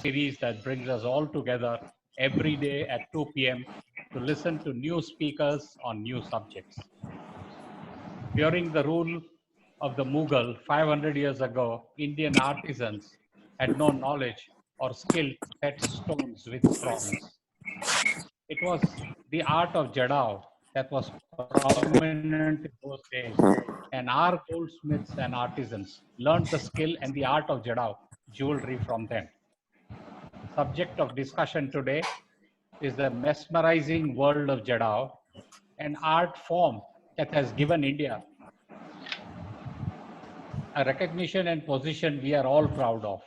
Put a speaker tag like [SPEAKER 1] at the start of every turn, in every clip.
[SPEAKER 1] series that brings us all together every day at 2 p.m. to listen to new speakers on new subjects. During the rule of the Mughal 500 years ago, Indian artisans had no knowledge or skill to set stones with bronze. It was the art of Jadao that was prominent in those days, and our goldsmiths and artisans learned the skill and the art of Jadao jewelry from them. Subject of discussion today is the mesmerizing world of Jadao, an art form that has given India a recognition and position we are all proud of.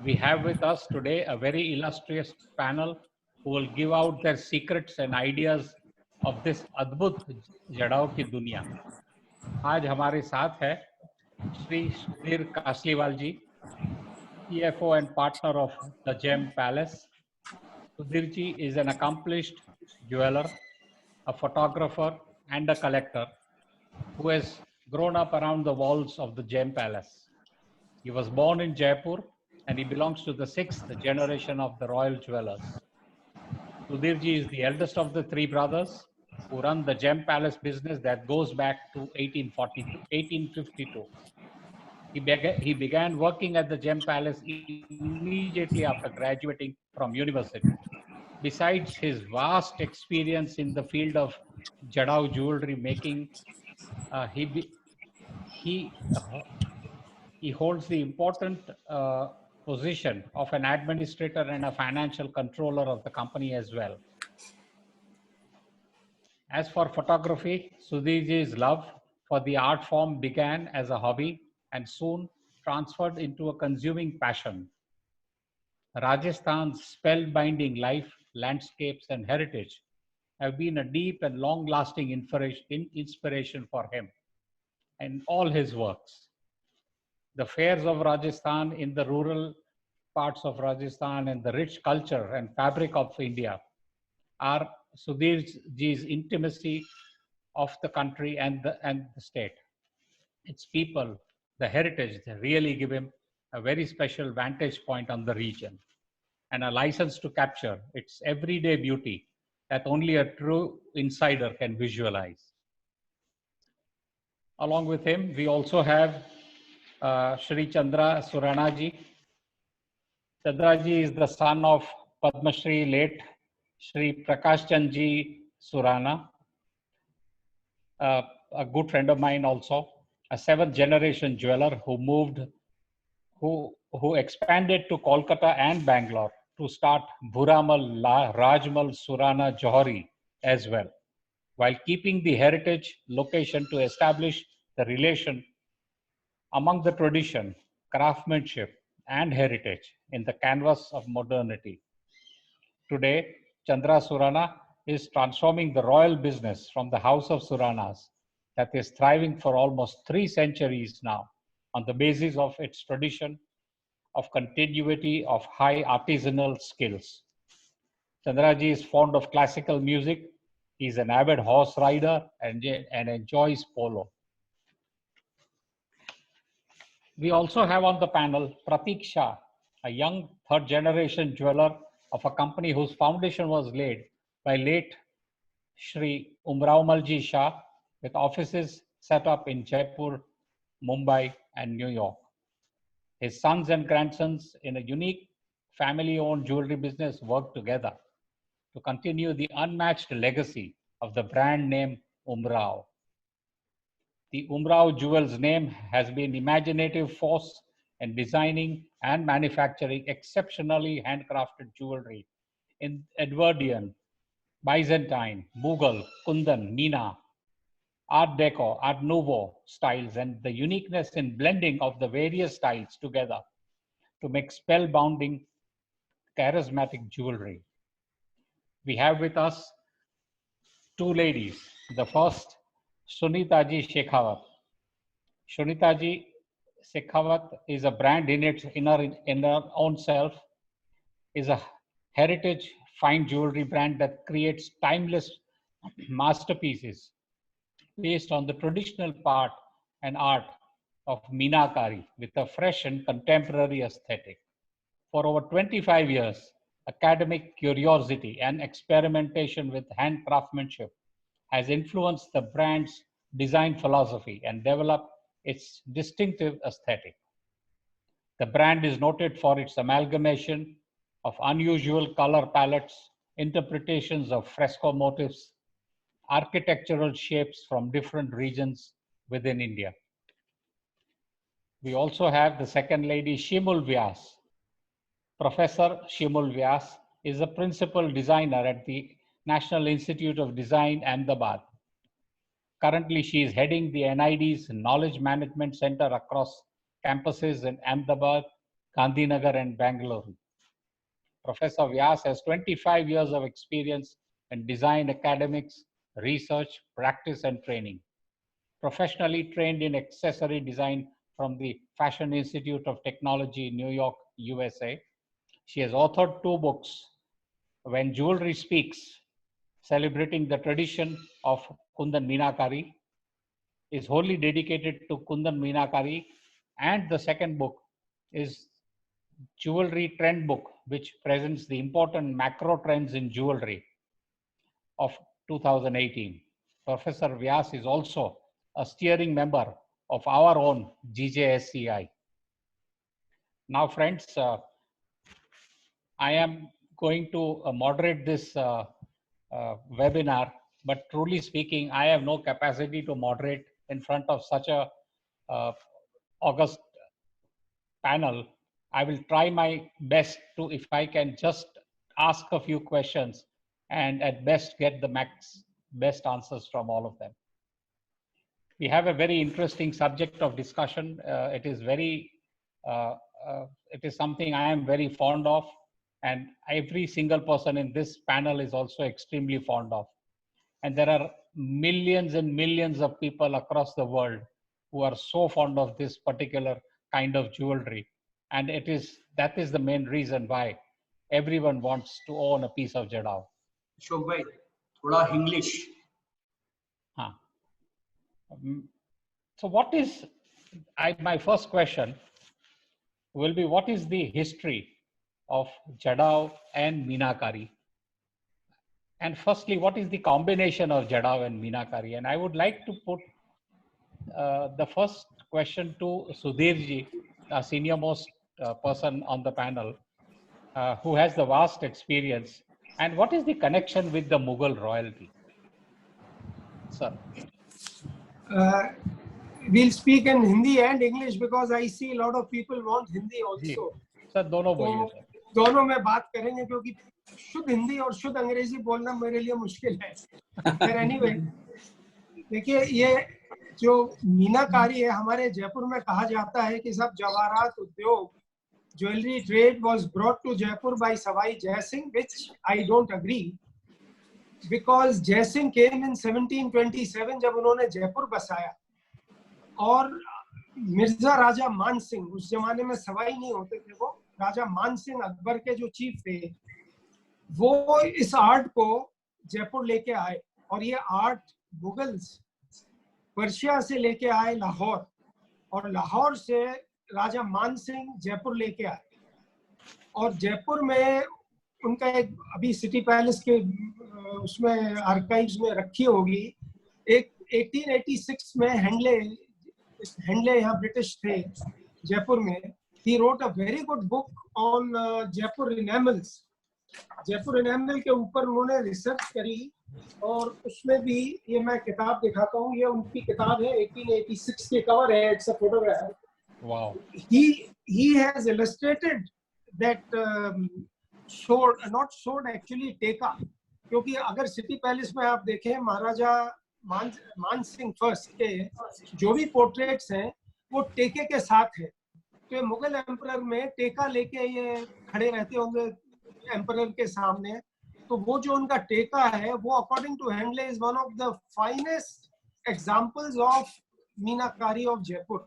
[SPEAKER 1] We have with us today a very illustrious panel who will give out their secrets and ideas of this अद्भुत जड़ाव की दुनिया. आज हमारे साथ है श्री सुधीर कासलीवाल जी, CFO and partner of the Gem Palace. Sudhir ji is an accomplished jeweler, a photographer and a collector who has grown up around the walls of the Gem Palace. He was born in Jaipur and he belongs to the 6th generation of the royal jewelers. Sudhir ji is the eldest of the three brothers who run the Gem Palace business that goes back to 1852. He began working at the Gem Palace immediately after graduating from university. Besides his vast experience in the field of Jadao jewelry making, he holds the important position of an administrator and a financial controller of the company as well. As for photography, Sudhirji's love for the art form began as a hobby and soon transferred into a consuming passion. Rajasthan's spellbinding life, landscapes, and heritage have been a deep and long-lasting inspiration for him and all his works. The fairs of Rajasthan in the rural parts of Rajasthan and the rich culture and fabric of India are Sudhirji's intimacy of the country and the state. Its people, the heritage, they really give him a very special vantage point on the region and a license to capture its everyday beauty that only a true insider can visualize. Along with him, we also have Shri Chandra Surana ji. Chandra ji is the son of Padma Shri late Shri Prakash Chand ji Surana, a good friend of mine also, a 7th generation jeweler who expanded to Kolkata and Bangalore to start Bhuramal Rajmal Surana Johari as well, while keeping the heritage location to establish the relation among the tradition, craftsmanship, and heritage in the canvas of modernity. Today, Chandra Surana is transforming the royal business from the House of Suranas that is thriving for almost 3 centuries now on the basis of its tradition of continuity of high artisanal skills. Chandraji is fond of classical music. He is an avid horse rider and enjoys polo. We also have on the panel Pratik Shah, a young 3rd generation jeweler of a company whose foundation was laid by late Shri Umraumalji Shah, with offices set up in Jaipur, Mumbai, and New York. His sons and grandsons in a unique family-owned jewelry business work together to continue the unmatched legacy of the brand name Umrao. The Umrao Jewels name has been imaginative force in designing and manufacturing exceptionally handcrafted jewelry in Edwardian, Byzantine, Mughal, Kundan, Meena, Art Deco, Art Nouveau styles, and the uniqueness in blending of the various styles together to make spellbinding, charismatic jewelry. We have with us 2 ladies. The first, Sunitaji Shekhawat. Sunitaji Shekhawat is a brand in her own self, is a heritage fine jewelry brand that creates timeless masterpieces based on the traditional part and art of Meenakari with a fresh and contemporary aesthetic. For over 25 years, academic curiosity and experimentation with hand craftsmanship has influenced the brand's design philosophy and developed its distinctive aesthetic. The brand is noted for its amalgamation of unusual color palettes, interpretations of fresco motifs, architectural shapes from different regions within India. We also have the second lady, Shimul Vyas. Professor Shimul Vyas is a principal designer at the National Institute of Design, Ahmedabad. Currently, she is heading the NID's Knowledge Management Center across campuses in Ahmedabad, Gandhinagar, and Bangalore. Professor Vyas has 25 years of experience in design academics, research, practice, and training. Professionally trained in accessory design from the Fashion Institute of Technology in New York, USA. She has authored 2 books, When Jewelry Speaks, celebrating the tradition of Kundan Meenakari, is wholly dedicated to Kundan Meenakari, and the second book is Jewelry Trend Book, which presents the important macro trends in jewelry of 2018. Professor Vyas is also a steering member of our own GJSCI. Now, friends, I am going to moderate this webinar, but truly speaking, I have no capacity to moderate in front of such a august panel. I will try my best to, if I can just ask a few questions and at best get the best answers from all of them. We have a very interesting subject of discussion. It is something I am very fond of, and every single person in this panel is also extremely fond of. And there are millions and millions of people across the world who are so fond of this particular kind of jewelry. And that is the main reason why everyone wants to own a piece of Jadao.
[SPEAKER 2] Ashok bhai, thoda English.
[SPEAKER 1] So my first question will be, what is the history of Jadao and Meenakari? And firstly, what is the combination of Jadao and Meenakari? And I would like to put the first question to Sudhirji, a senior most person on the panel, who has the vast experience. And what is the connection with the Mughal royalty? Sir.
[SPEAKER 2] We'll speak in Hindi and English because I see a lot of people want Hindi also.
[SPEAKER 1] Sir, दोनों बोलिए sir.
[SPEAKER 2] दोनों में बात करेंगे क्योंकि शुद्ध हिंदी और शुद्ध अंग्रेजी बोलना मेरे लिए मुश्किल है. But anyway, देखिए ये जो मीनाकारी है, हमारे जयपुर में कहा जाता है कि सब जवाहरात उद्योग, jewellery trade was brought to Jaipur by Savai Jai Singh, which I don't agree, because Jai Singh came in 1727 जब उन्होंने जयपुर बसाया, और मिर्जा राजा मान सिंह, उस जमाने में सवाई नहीं होते थे, वो राजा मान सिंह अकबर के जो चीफ थे, वो इस आर्ट को जयपुर लेके आए. और ये आर्ट मुगल्स पर्शिया से लेके आए लाहौर, और लाहौर से राजा मान सिंह जयपुर लेके आए. और जयपुर में उनका एक अभी सिटी पैलेस के उसमें आर्काइव्स में रखी होगी, एक 1886 में हेंडले यहाँ ब्रिटिश थे जयपुर में. He wrote a very good book on Jaipur enamels. Jaipur enamel के ऊपर उन्होंने रिसर्च करी, और उसमें भी ये मैं किताब दिखाता हूँ, ये उनकी किताब है, 1886 के कवर है, it's a photograph. Wow. He has illustrated that sword, not sword actually, टेका. क्योंकि अगर सिटी पैलेस में आप देखें महाराजा मान सिंह फर्स्ट के जो भी पोर्ट्रेट्स हैं वो टेके के साथ है. तो ये मुगल एम्परर में टेका लेके ये खड़े रहते होंगे एम्परर के सामने. तो वो जो उनका टेका है वो according to Hendley is one of the finest examples of meenakari of Jaipur.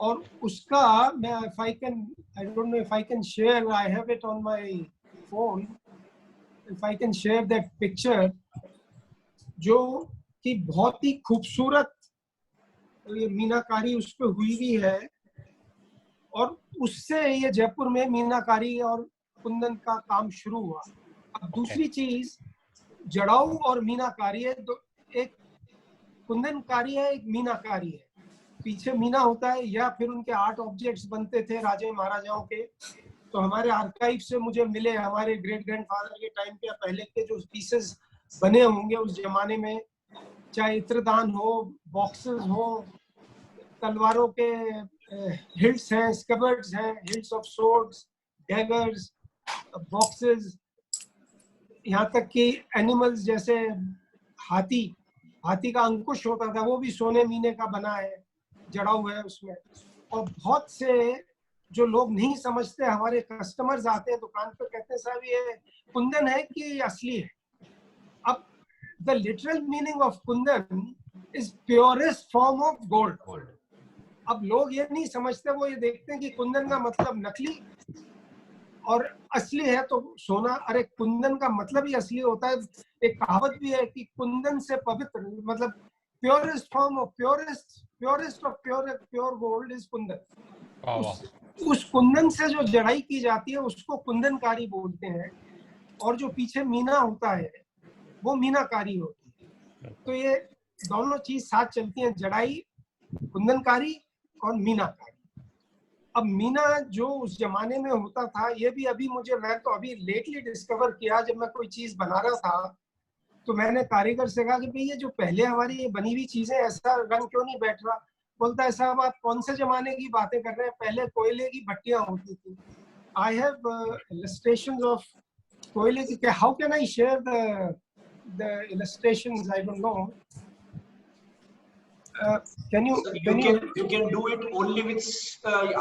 [SPEAKER 2] और उसका मैं I don't know if I can share, I have it on my phone, if I can share that picture, जो कि बहुत ही खूबसूरत ये मीनाकारी उस पे हुई भी है. और उससे ये जयपुर में मीनाकारी और कुंदन का काम शुरू हुआ। अब दूसरी चीज जड़ाऊ और मीनाकारी है, तो एक कुंदनकारी है, एक मीनाकारी है। पीछे मीना होता है या फिर उनके आर्ट ऑब्जेक्ट्स बनते थे राजे महाराजाओं के। तो हमारे आर्काइव से मुझे मिले, हमारे ग्रेट ग्रैंडफादर के टाइम के पहले के जो पीसेस बने होंगे उस जमाने में, चाहे इत्रदान हो, बॉक्सेस हो, तलवारों के हिल्ट्स हैं, स्कबर्ड्स हैं, हिल्ट्स ऑफ सोर्ड्स, डैगर्स, बॉक्सेस, यहाँ तक कि एनिमल्स जैसे हाथी, हाथी का अंकुश होता था वो भी सोने मीने का बना है, जड़ा हुआ है उसमें। और बहुत से जो लोग नहीं समझते, हमारे कस्टमर्स आते हैं दुकान पे, कहते हैं साहब ये कुंदन है कि असली है। अब the literal meaning of Kundan is purest form of gold. अब लोग ये नहीं समझते, वो ये देखते हैं कि कुंदन का मतलब नकली और असली है तो सोना। अरे कुंदन का मतलब ही असली होता है। एक कहावत भी है कि कुंदन से पवित्र, मतलब purest form of purest of pure gold is Kundan. उस कुंदन से जो जड़ाई की जाती है उसको कुंदनकारी बोलते हैं, और जो पीछे मीना होता है वो मीनाकारी होती है। तो ये दोनों चीज साथ चलती हैं, जड़ाई, कुंदनकारी और मीनाकारी। अब मीना जो उस जमाने में होता था, ये भी अभी मैं तो अभी लेटली डिस्कवर किया। जब मैं कोई चीज बना रहा था तो मैंने कारीगर से कहा कि भाई ये जो पहले हमारी ये बनी हुई चीजें, ऐसा रंग क्यों नहीं बैठ रहा? बोलता है साहब आप कौन से जमाने की बातें कर रहे हैं, पहले कोयले की भट्टियां होती थी। आई हैव illustrations of कोयले की। How can I share the illustrations? I don't know. Can you?
[SPEAKER 3] So you can do it only with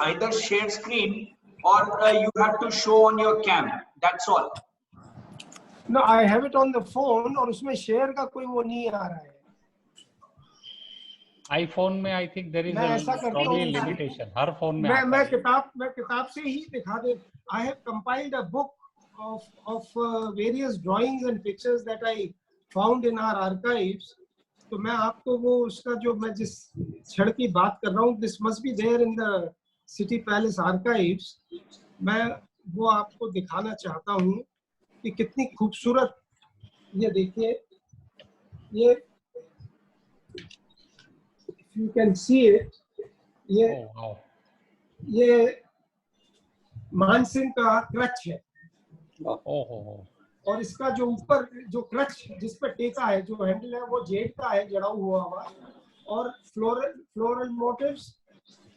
[SPEAKER 3] either share screen or you have to show on your cam. That's all.
[SPEAKER 2] No, I have it on the phone और उसमें share का कोई वो नहीं आ रहा है।
[SPEAKER 1] आईफोन में I think there is probably limitation. हर फोन में
[SPEAKER 2] मैं किताब से ही दिखा दे। I have compiled a book of various drawings and pictures that I found in our archives. तो मैं आपको वो उसका जो मैं जिस क्षण की बात कर रहा हूँ, this must be there in the City Palace archives. मैं वो आपको दिखाना चाहता हूँ कि कितनी खूबसूरत, ये देखिए, ये if you can see it, ये मानसिंह का क्रच है। और इसका जो ऊपर जो क्रच जिस पर टेका है, जो हैंडल है, वो जेड का है, जड़ा हुआ हुआ। और फ्लोरल मोटिव्स,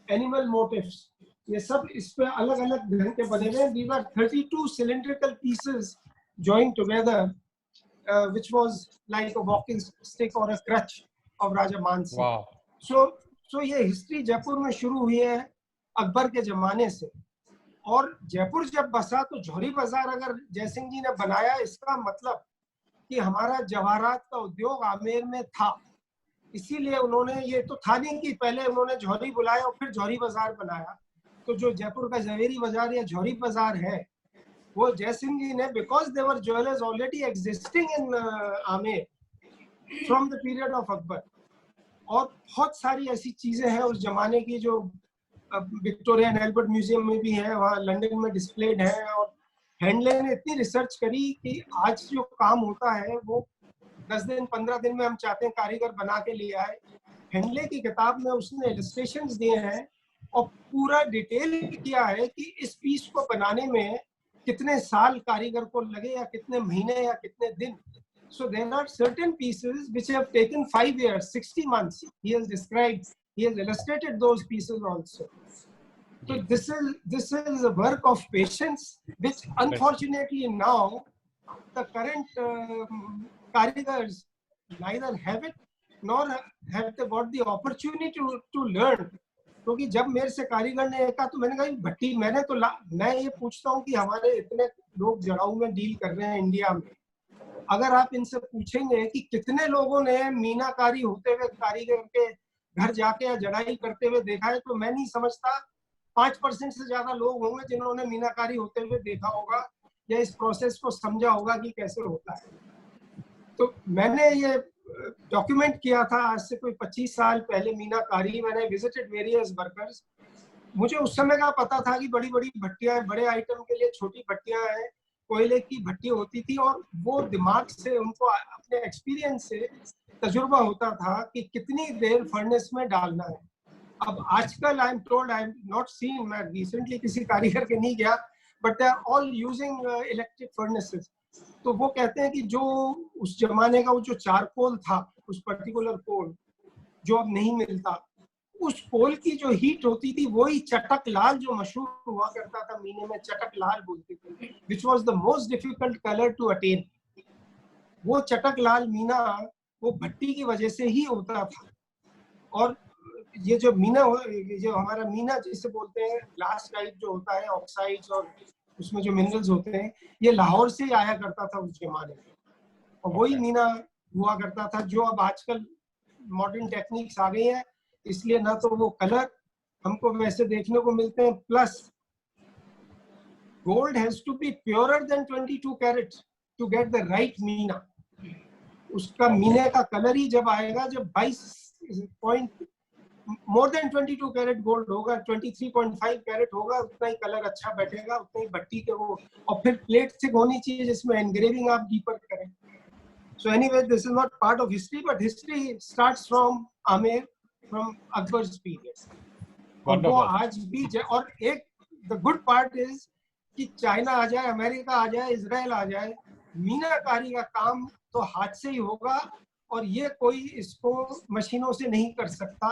[SPEAKER 2] एनिमल मोटिव्स, ये सब इस पे अलग अलग ढंग के बने हुए हैं। These are 32 cylindrical pieces joined together, which was like a walking stick or a crutch of Raja Man Singh.
[SPEAKER 1] Wow.
[SPEAKER 2] So ये हिस्ट्री जयपुर में शुरू हुई है अकबर के जमाने से। और जयपुर जब बसा तो जौहरी बाजार अगर जयसिंह जी ने बनाया, इसका मतलब कि हमारा जवाहरात का उद्योग आमेर में था। इसीलिए उन्होंने, ये तो था नहीं कि पहले उन्होंने जौहरी बुलाया और फिर जौहरी बाजार बनाया। तो जो जयपुर का जवेरी बाजार या जौहरी बाजार है वो जयसिंह जी ने, because they were jewellers already existing in Amer from the period of Akbar. और बहुत सारी ऐसी चीजें हैं उस जमाने की जो विक्टोरिया एंड एल्बर्ट म्यूजियम में भी है, वहाँ लंदन में डिस्प्लेड है। और हैंडले ने इतनी रिसर्च करी कि आज जो काम होता है वो 10 दिन 15 दिन में हम चाहते हैं कारीगर बना के ले आए। हैंडले की किताब में उसने इलस्ट्रेशंस दिए हैं और पूरा डिटेल किया है कि इस पीस को बनाने में कितने साल कारीगर को लगे, या कितने महीने, या कितने दिन। So there are certain pieces which have taken 5 years, 60 months. He has described, he has illustrated those pieces also. So this is a work of patience, which unfortunately now the current karigars neither have it nor have they got the opportunity to learn. क्योंकि जब मेरे से कारीगर ने कहा तो मैंने कहा भट्टी, मैं ये पूछता हूँ कि हमारे इतने लोग जड़ाऊ में डील कर रहे हैं इंडिया में, अगर आप इनसे पूछेंगे कि कितने लोगों ने मीनाकारी होते हुए कारीगर के घर जाके या जड़ाई करते हुए देखा है, तो मैं नहीं समझता 5% से ज्यादा लोग होंगे जिन्होंने मीनाकारी होते हुए देखा होगा या इस प्रोसेस को समझा होगा कि कैसे होता है। तो मैंने ये डॉक्यूमेंट किया था आज से कोई 25 साल पहले मीनाकारी। मैंने विजिटेड वेरियस वर्कर्स मुझे उस समय का पता था कि बड़ी बड़ी भट्टियां हैं, बड़े आइटम के लिए छोटी भट्टियां हैं, कोयले की भट्टी होती थी, और वो दिमाग से उनको अपने एक्सपीरियंस से तजुर्बा होता था कि कितनी देर फर्नेस में डालना है। अब आजकल I am told, I am not seen, मैं रिसेंटली किसी कारीगर के नहीं गया, but they are all using electric furnaces. तो वो कहते हैं कि जो उस जमाने का वो जो चारकोल था, उस पर्टिकुलर कोल जो अब नहीं मिलता, उस कोल की जो हीट होती थी वही चटक लाल जो मशहूर हुआ करता था, मीने में चटक लाल बोलते थे, which was the most difficult colour to attain. वो चटक लाल मीना वो भट्टी की वजह से ही होता था। और ये जो मीना, ये जो हमारा मीना जिसे बोलते हैं, ग्लास टाइप जो होता है, ऑक्साइड्स और उसमें जो मिनरल्स होते हैं, ये लाहौर से ही आया करता था उस जमाने में, और वही मीना हुआ करता था। जो अब आजकल मॉडर्न टेक्निक्स आ गई है, इसलिए ना तो वो कलर हमको वैसे देखने को मिलते हैं, plus gold has to be purer than 22 carat to get the right meena. उसका मीने का कलर ही जब आएगा जब 22 मोर देन 22 कैरेट गोल्ड होगा, 23.5 कैरेट होगा, उतना ही कलर अच्छा बैठेगा, उतना ही भट्टी के वो, और फिर प्लेट से होनी चाहिए जिसमें एनग्रेविंग आप डीपर करें। So anyway, this is not part of history, but history starts from Amer, from Akbar's period. और वो आज भी, और एक the good part is कि चाइना आ जाए, अमेरिका आ जाए, इजराइल आ जाए, मीनाकारी का काम तो हाथ से ही होगा, और ये कोई इसको मशीनों से नहीं कर सकता।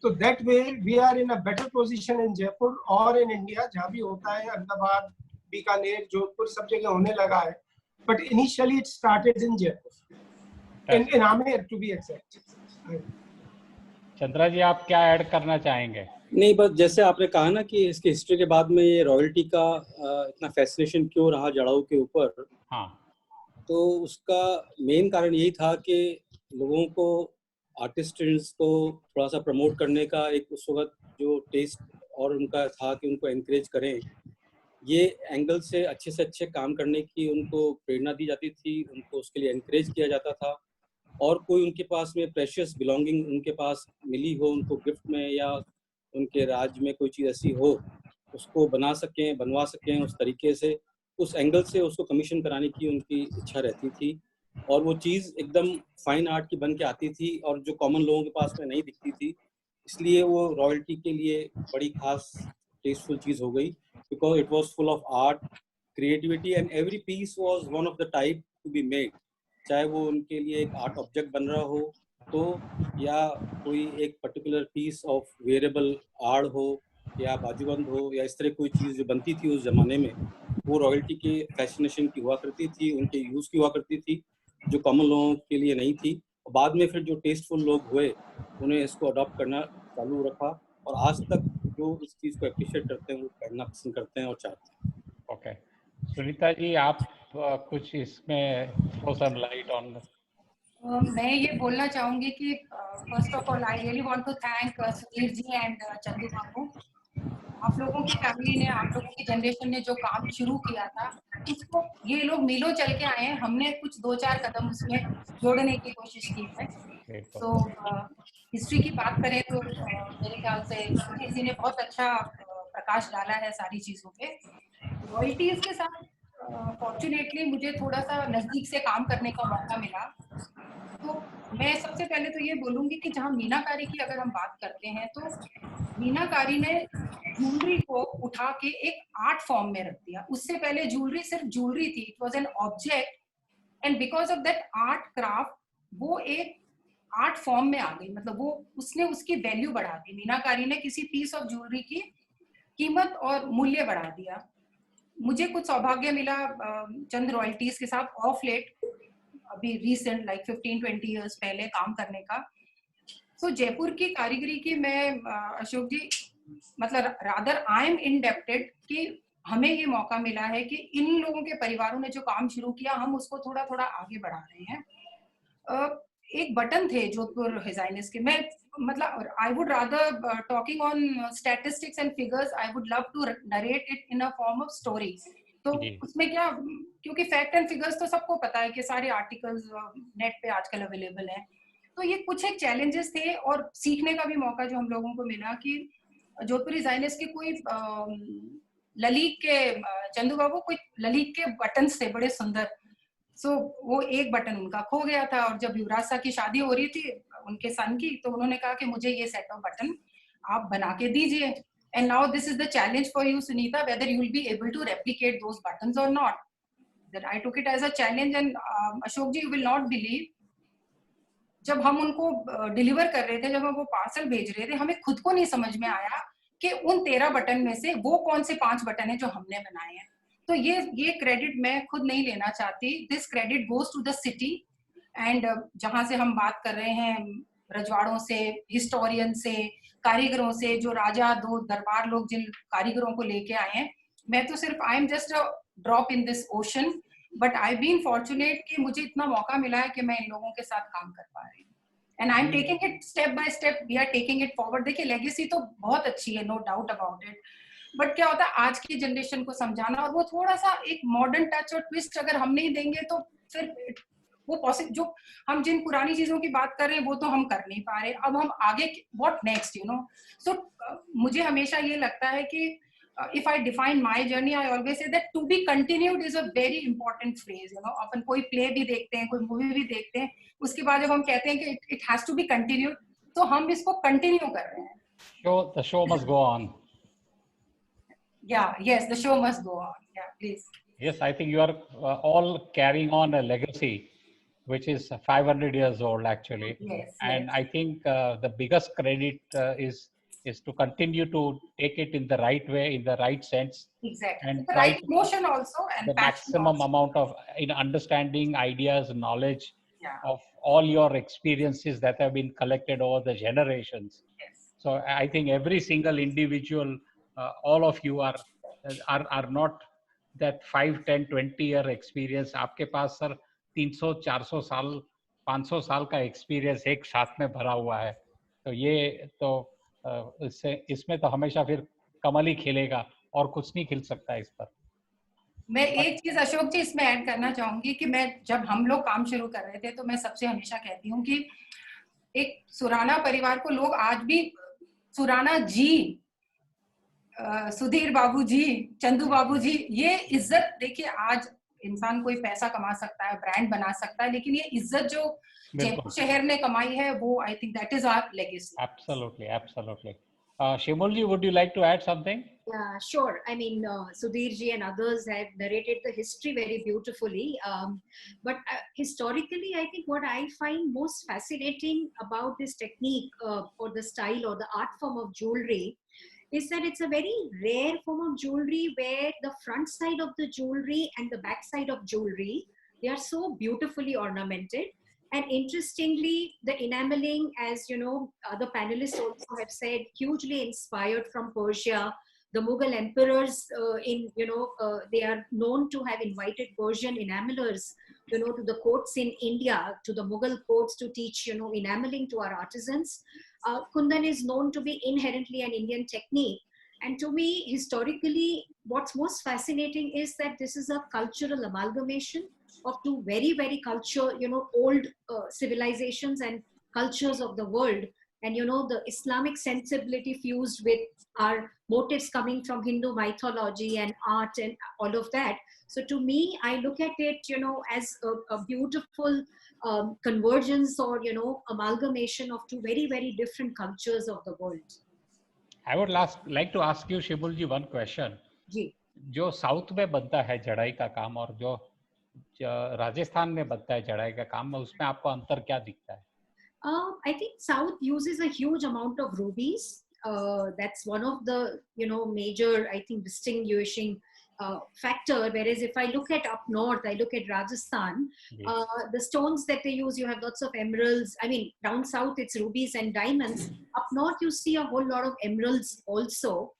[SPEAKER 2] तो that way we are in a better position in Jaipur और in India, जहाँ भी होता है, अहमदाबाद, बीकानेर, जोधपुर, सब जगह होने लगा है। But initially it started in Jaipur. In Amer to be exact.
[SPEAKER 1] Chandra जी, आप क्या ऐड करना चाहेंगे?
[SPEAKER 4] नहीं, बस जैसे आपने कहा ना कि इसकी हिस्ट्री के बाद में ये रॉयल्टी का इतना फैसिनेशन क्यों रहा जड़ाऊ के ऊपर,
[SPEAKER 1] हाँ,
[SPEAKER 4] तो उसका मेन कारण यही था कि लोगों को, आर्टिस्ट्स को थोड़ा सा प्रमोट करने का एक उस वक्त जो टेस्ट और उनका था कि उनको एनकरेज करें, ये एंगल से अच्छे काम करने की उनको प्रेरणा दी जाती थी, उनको उसके लिए एनकरेज किया जाता था। और कोई उनके पास में प्रेशियस बिलोंगिंग उनके पास मिली हो उनको गिफ्ट में, या उनके राज्य में कोई चीज़ ऐसी हो, उसको बनवा सकें उस तरीके से, उस एंगल से उसको कमीशन कराने की उनकी इच्छा रहती थी। और वो चीज़ एकदम फाइन आर्ट की बन के आती थी और जो कॉमन लोगों के पास में नहीं दिखती थी, इसलिए वो रॉयल्टी के लिए बड़ी खास टेस्टफुल चीज़ हो गई, because it was full of art, creativity, and every piece was one of the type to be made, चाहे वो उनके लिए एक आर्ट ऑब्जेक्ट बन रहा हो तो, या कोई एक particular piece of wearable art हो, या बाजूबंद हो, या इस तरह कोई चीज़ जो बनती थी उस जमाने में, वो रॉयल्टी के फैसिनेशन की हुआ करती थी, उनके यूज़ की हुआ करती थी, जो कॉमन लोगों के लिए नहीं थी। और बाद में फिर जो टेस्टफुल लोग हुए उन्हें इसको अडॉप्ट करना चालू रखा, और आज तक जो इस चीज़ को अप्रिशिएट करते हैं वो पहनना पसंद करते हैं और चाहते हैं।
[SPEAKER 1] ओके, सुनीता जी, आप कुछ इसमें थ्रो सम लाइट ऑन?
[SPEAKER 5] मैं ये बोलना चाहूंगी कि first of all I really want to thank Sudhir ji and Chandu Babu. आप लोगों की फैमिली ने, आप लोगों की जनरेशन ने जो काम शुरू किया था, उसको ये लोग मीलों चल के आए हैं, हमने कुछ 2-4 कदम उसमें जोड़ने की कोशिश की है। तो हिस्ट्री की बात करें तो मेरे ख्याल से सुधीर जी ने बहुत अच्छा प्रकाश डाला है सारी चीजों पे। रॉयल्टीज के साथ फॉर्चुनेटली मुझे थोड़ा सा नजदीक से काम करने का मौका मिला। तो मैं सबसे पहले तो ये बोलूंगी कि जहाँ मीनाकारी की अगर हम बात करते हैं, तो मीनाकारी ने ज्वेलरी को उठा के एक आर्ट फॉर्म में रख दिया। उससे पहले ज्वेलरी सिर्फ ज्वेलरी थी, it was an object, and because of that art craft वो एक आर्ट फॉर्म में आ गई। मतलब वो उसने उसकी वैल्यू बढ़ा दी। मीनाकारी ने किसी पीस ऑफ ज्वेलरी की कीमत और मूल्य बढ़ा दिया। मुझे कुछ सौभाग्य मिला चंद रॉयल्टीज के साथ ऑफ लेट, अभी रिसेंट लाइक 15-20 इयर्स पहले काम करने का। तो जयपुर की कारीगरी की मैं अशोक जी, मतलब रादर आई एम इंडेप्टेड कि हमें ये मौका मिला है कि इन लोगों के परिवारों ने जो काम शुरू किया, हम उसको थोड़ा थोड़ा आगे बढ़ा रहे हैं। एक बटन थे जोधपुर हिजाइनिस के, मैं मतलब I would rather talking on statistics and figures, I would love to narrate it in a form of story. तो उसमें क्या, क्योंकि फैक्ट एंड फिगर्स तो सबको पता है कि सारे आर्टिकल्स नेट पे आजकल अवेलेबल हैं। तो ये कुछ एक चैलेंजेस थे और सीखने का भी मौका जो हम लोगों को मिला कि जोधपुरी डिजाइनर्स के कोई ललित के चंदू बाबू कोई ललित के बटन्स थे बड़े सुंदर। सो वो एक बटन उनका खो गया था और जब युवराज साहब की शादी हो रही थी उनके सन की, तो उन्होंने कहा कि मुझे ये सेट ऑफ बटन आप बना के दीजिए। And now this is the challenge for you Sunita, whether you will be able to replicate those buttons और not. That I took it as a challenge. And Ashok ji, you will not believe, जब हम उनको deliver कर रहे थे, जब हम वो पार्सल भेज रहे थे, हमें खुद को नहीं समझ में आया कि उन 13 बटन में से वो कौन से 5 बटन है जो हमने बनाए हैं। तो ये क्रेडिट मैं खुद नहीं लेना चाहती। This credit goes to the city. And जहां से हम बात कर रहे हैं, रजवाड़ों से, हिस्टोरियन से, कारीगरों से, जो राजा दो दरबार लोग जिन कारीगरों को लेके आए हैं, मैं तो सिर्फ I am just a drop in this ocean, but I been fortunate कि मुझे इतना मौका मिला है कि मैं इन लोगों के साथ काम कर पा रही हूँ। And I am taking it step by step, we are taking it forward. देखिए लेगेसी तो बहुत अच्छी है, no doubt about it, but क्या होता है आज की जनरेशन को समझाना, और वो थोड़ा सा एक मॉडर्न टच और ट्विस्ट अगर हम नहीं देंगे तो फिर वो पॉसिबल, जो हम जिन पुरानी चीजों की बात कर रहे हैं वो तो हम कर नहीं पा रहे, अब हम आगे व्हाट नेक्स्ट, यू नो। सो मुझे हमेशा ये लगता है कि if I define my journey, I always say that to be continued is a very important phrase, you know। अपन कोई प्ले भी देखते हैं, कोई मूवी भी देखते हैं, उसके बाद जब हम कहते हैं कि it has to be continued, तो हम इसको कंटिन्यू कर रहे हैं।
[SPEAKER 1] The show must go on.
[SPEAKER 5] Yeah, yes, the show must go on. Yeah, please.
[SPEAKER 1] Yes, I think you are all carrying on a legacy which is 500 years old actually.
[SPEAKER 5] Yes,
[SPEAKER 1] and
[SPEAKER 5] yes.
[SPEAKER 1] I think the biggest credit is to continue to take it in the right way, in the right sense,
[SPEAKER 5] Exactly.
[SPEAKER 1] and
[SPEAKER 5] The
[SPEAKER 1] try
[SPEAKER 5] right emotion also, and
[SPEAKER 1] the
[SPEAKER 5] passion
[SPEAKER 1] maximum
[SPEAKER 5] also.
[SPEAKER 1] amount of understanding, ideas, knowledge
[SPEAKER 5] Yeah.
[SPEAKER 1] of all your experiences that have been collected over the generations.
[SPEAKER 5] Yes.
[SPEAKER 1] So I think every single individual, all of you are not that 5, 10, 20 year experience. आपके पास sir 300, 400 साल, 500 साल का experience एक साथ में भरा हुआ है। तो ये तो इसमें तो हमेशा फिर कमल ही खिलेगा और कुछ नहीं खिल सकता इस पर।
[SPEAKER 5] मैं एक चीज अशोक जी इसमें ऐड करना चाहूंगी कि मैं जब हम लोग काम शुरू कर रहे थे तो मैं सबसे हमेशा कहती हूँ कि एक सुराना परिवार को लोग आज भी सुराना जी, सुधीर बाबू जी, चंदू बाबू जी, ये इज्जत देखिए, आज इंसान कोई पैसा कमा सकता है, ब्रांड बना सकता है, लेकिन ये इज्जत जो जयपुर शहर ने कमाई है वो I think that is our legacy.
[SPEAKER 1] Absolutely, absolutely. Shimulji, would you like to add something?
[SPEAKER 6] Yeah, sure. I mean, Sudhir ji and others have narrated the history very beautifully. But historically, I think what I find most fascinating about this technique or the style or the art form of jewelry is that it's a very rare form of jewelry where the front side of the jewelry and the back side of jewelry, they are so beautifully ornamented. And interestingly, the enameling, as you know, the panelists also have said, hugely inspired from Persia. The Mughal emperors, they are known to have invited Persian enamelers, to the courts in India, to the Mughal courts to teach, enameling to our artisans. Kundan is known to be inherently an Indian technique. And to me, historically, what's most fascinating is that this is a cultural amalgamation of two very, very old civilizations and cultures of the world. And, the Islamic sensibility fused with our motives coming from Hindu mythology and art and all of that. So to me, I look at it, as a beautiful convergence or, amalgamation of two very, very different cultures of the world.
[SPEAKER 1] I would like to ask you, Shimulji, one question.
[SPEAKER 6] जी.
[SPEAKER 1] जो south में बनता है जड़ाई का काम और जो राजस्थान में बनता है जड़ाई का काम, उसमें आपको अंतर क्या दिखता है?
[SPEAKER 6] I think South uses a huge amount of rubies. That's one of the major, I think, distinguishing factor. Whereas if I look at up north, I look at Rajasthan,
[SPEAKER 1] Yes.
[SPEAKER 6] the stones that they use, you have lots of emeralds. I mean, down south it's rubies and diamonds. Up north you see a whole lot of emeralds also.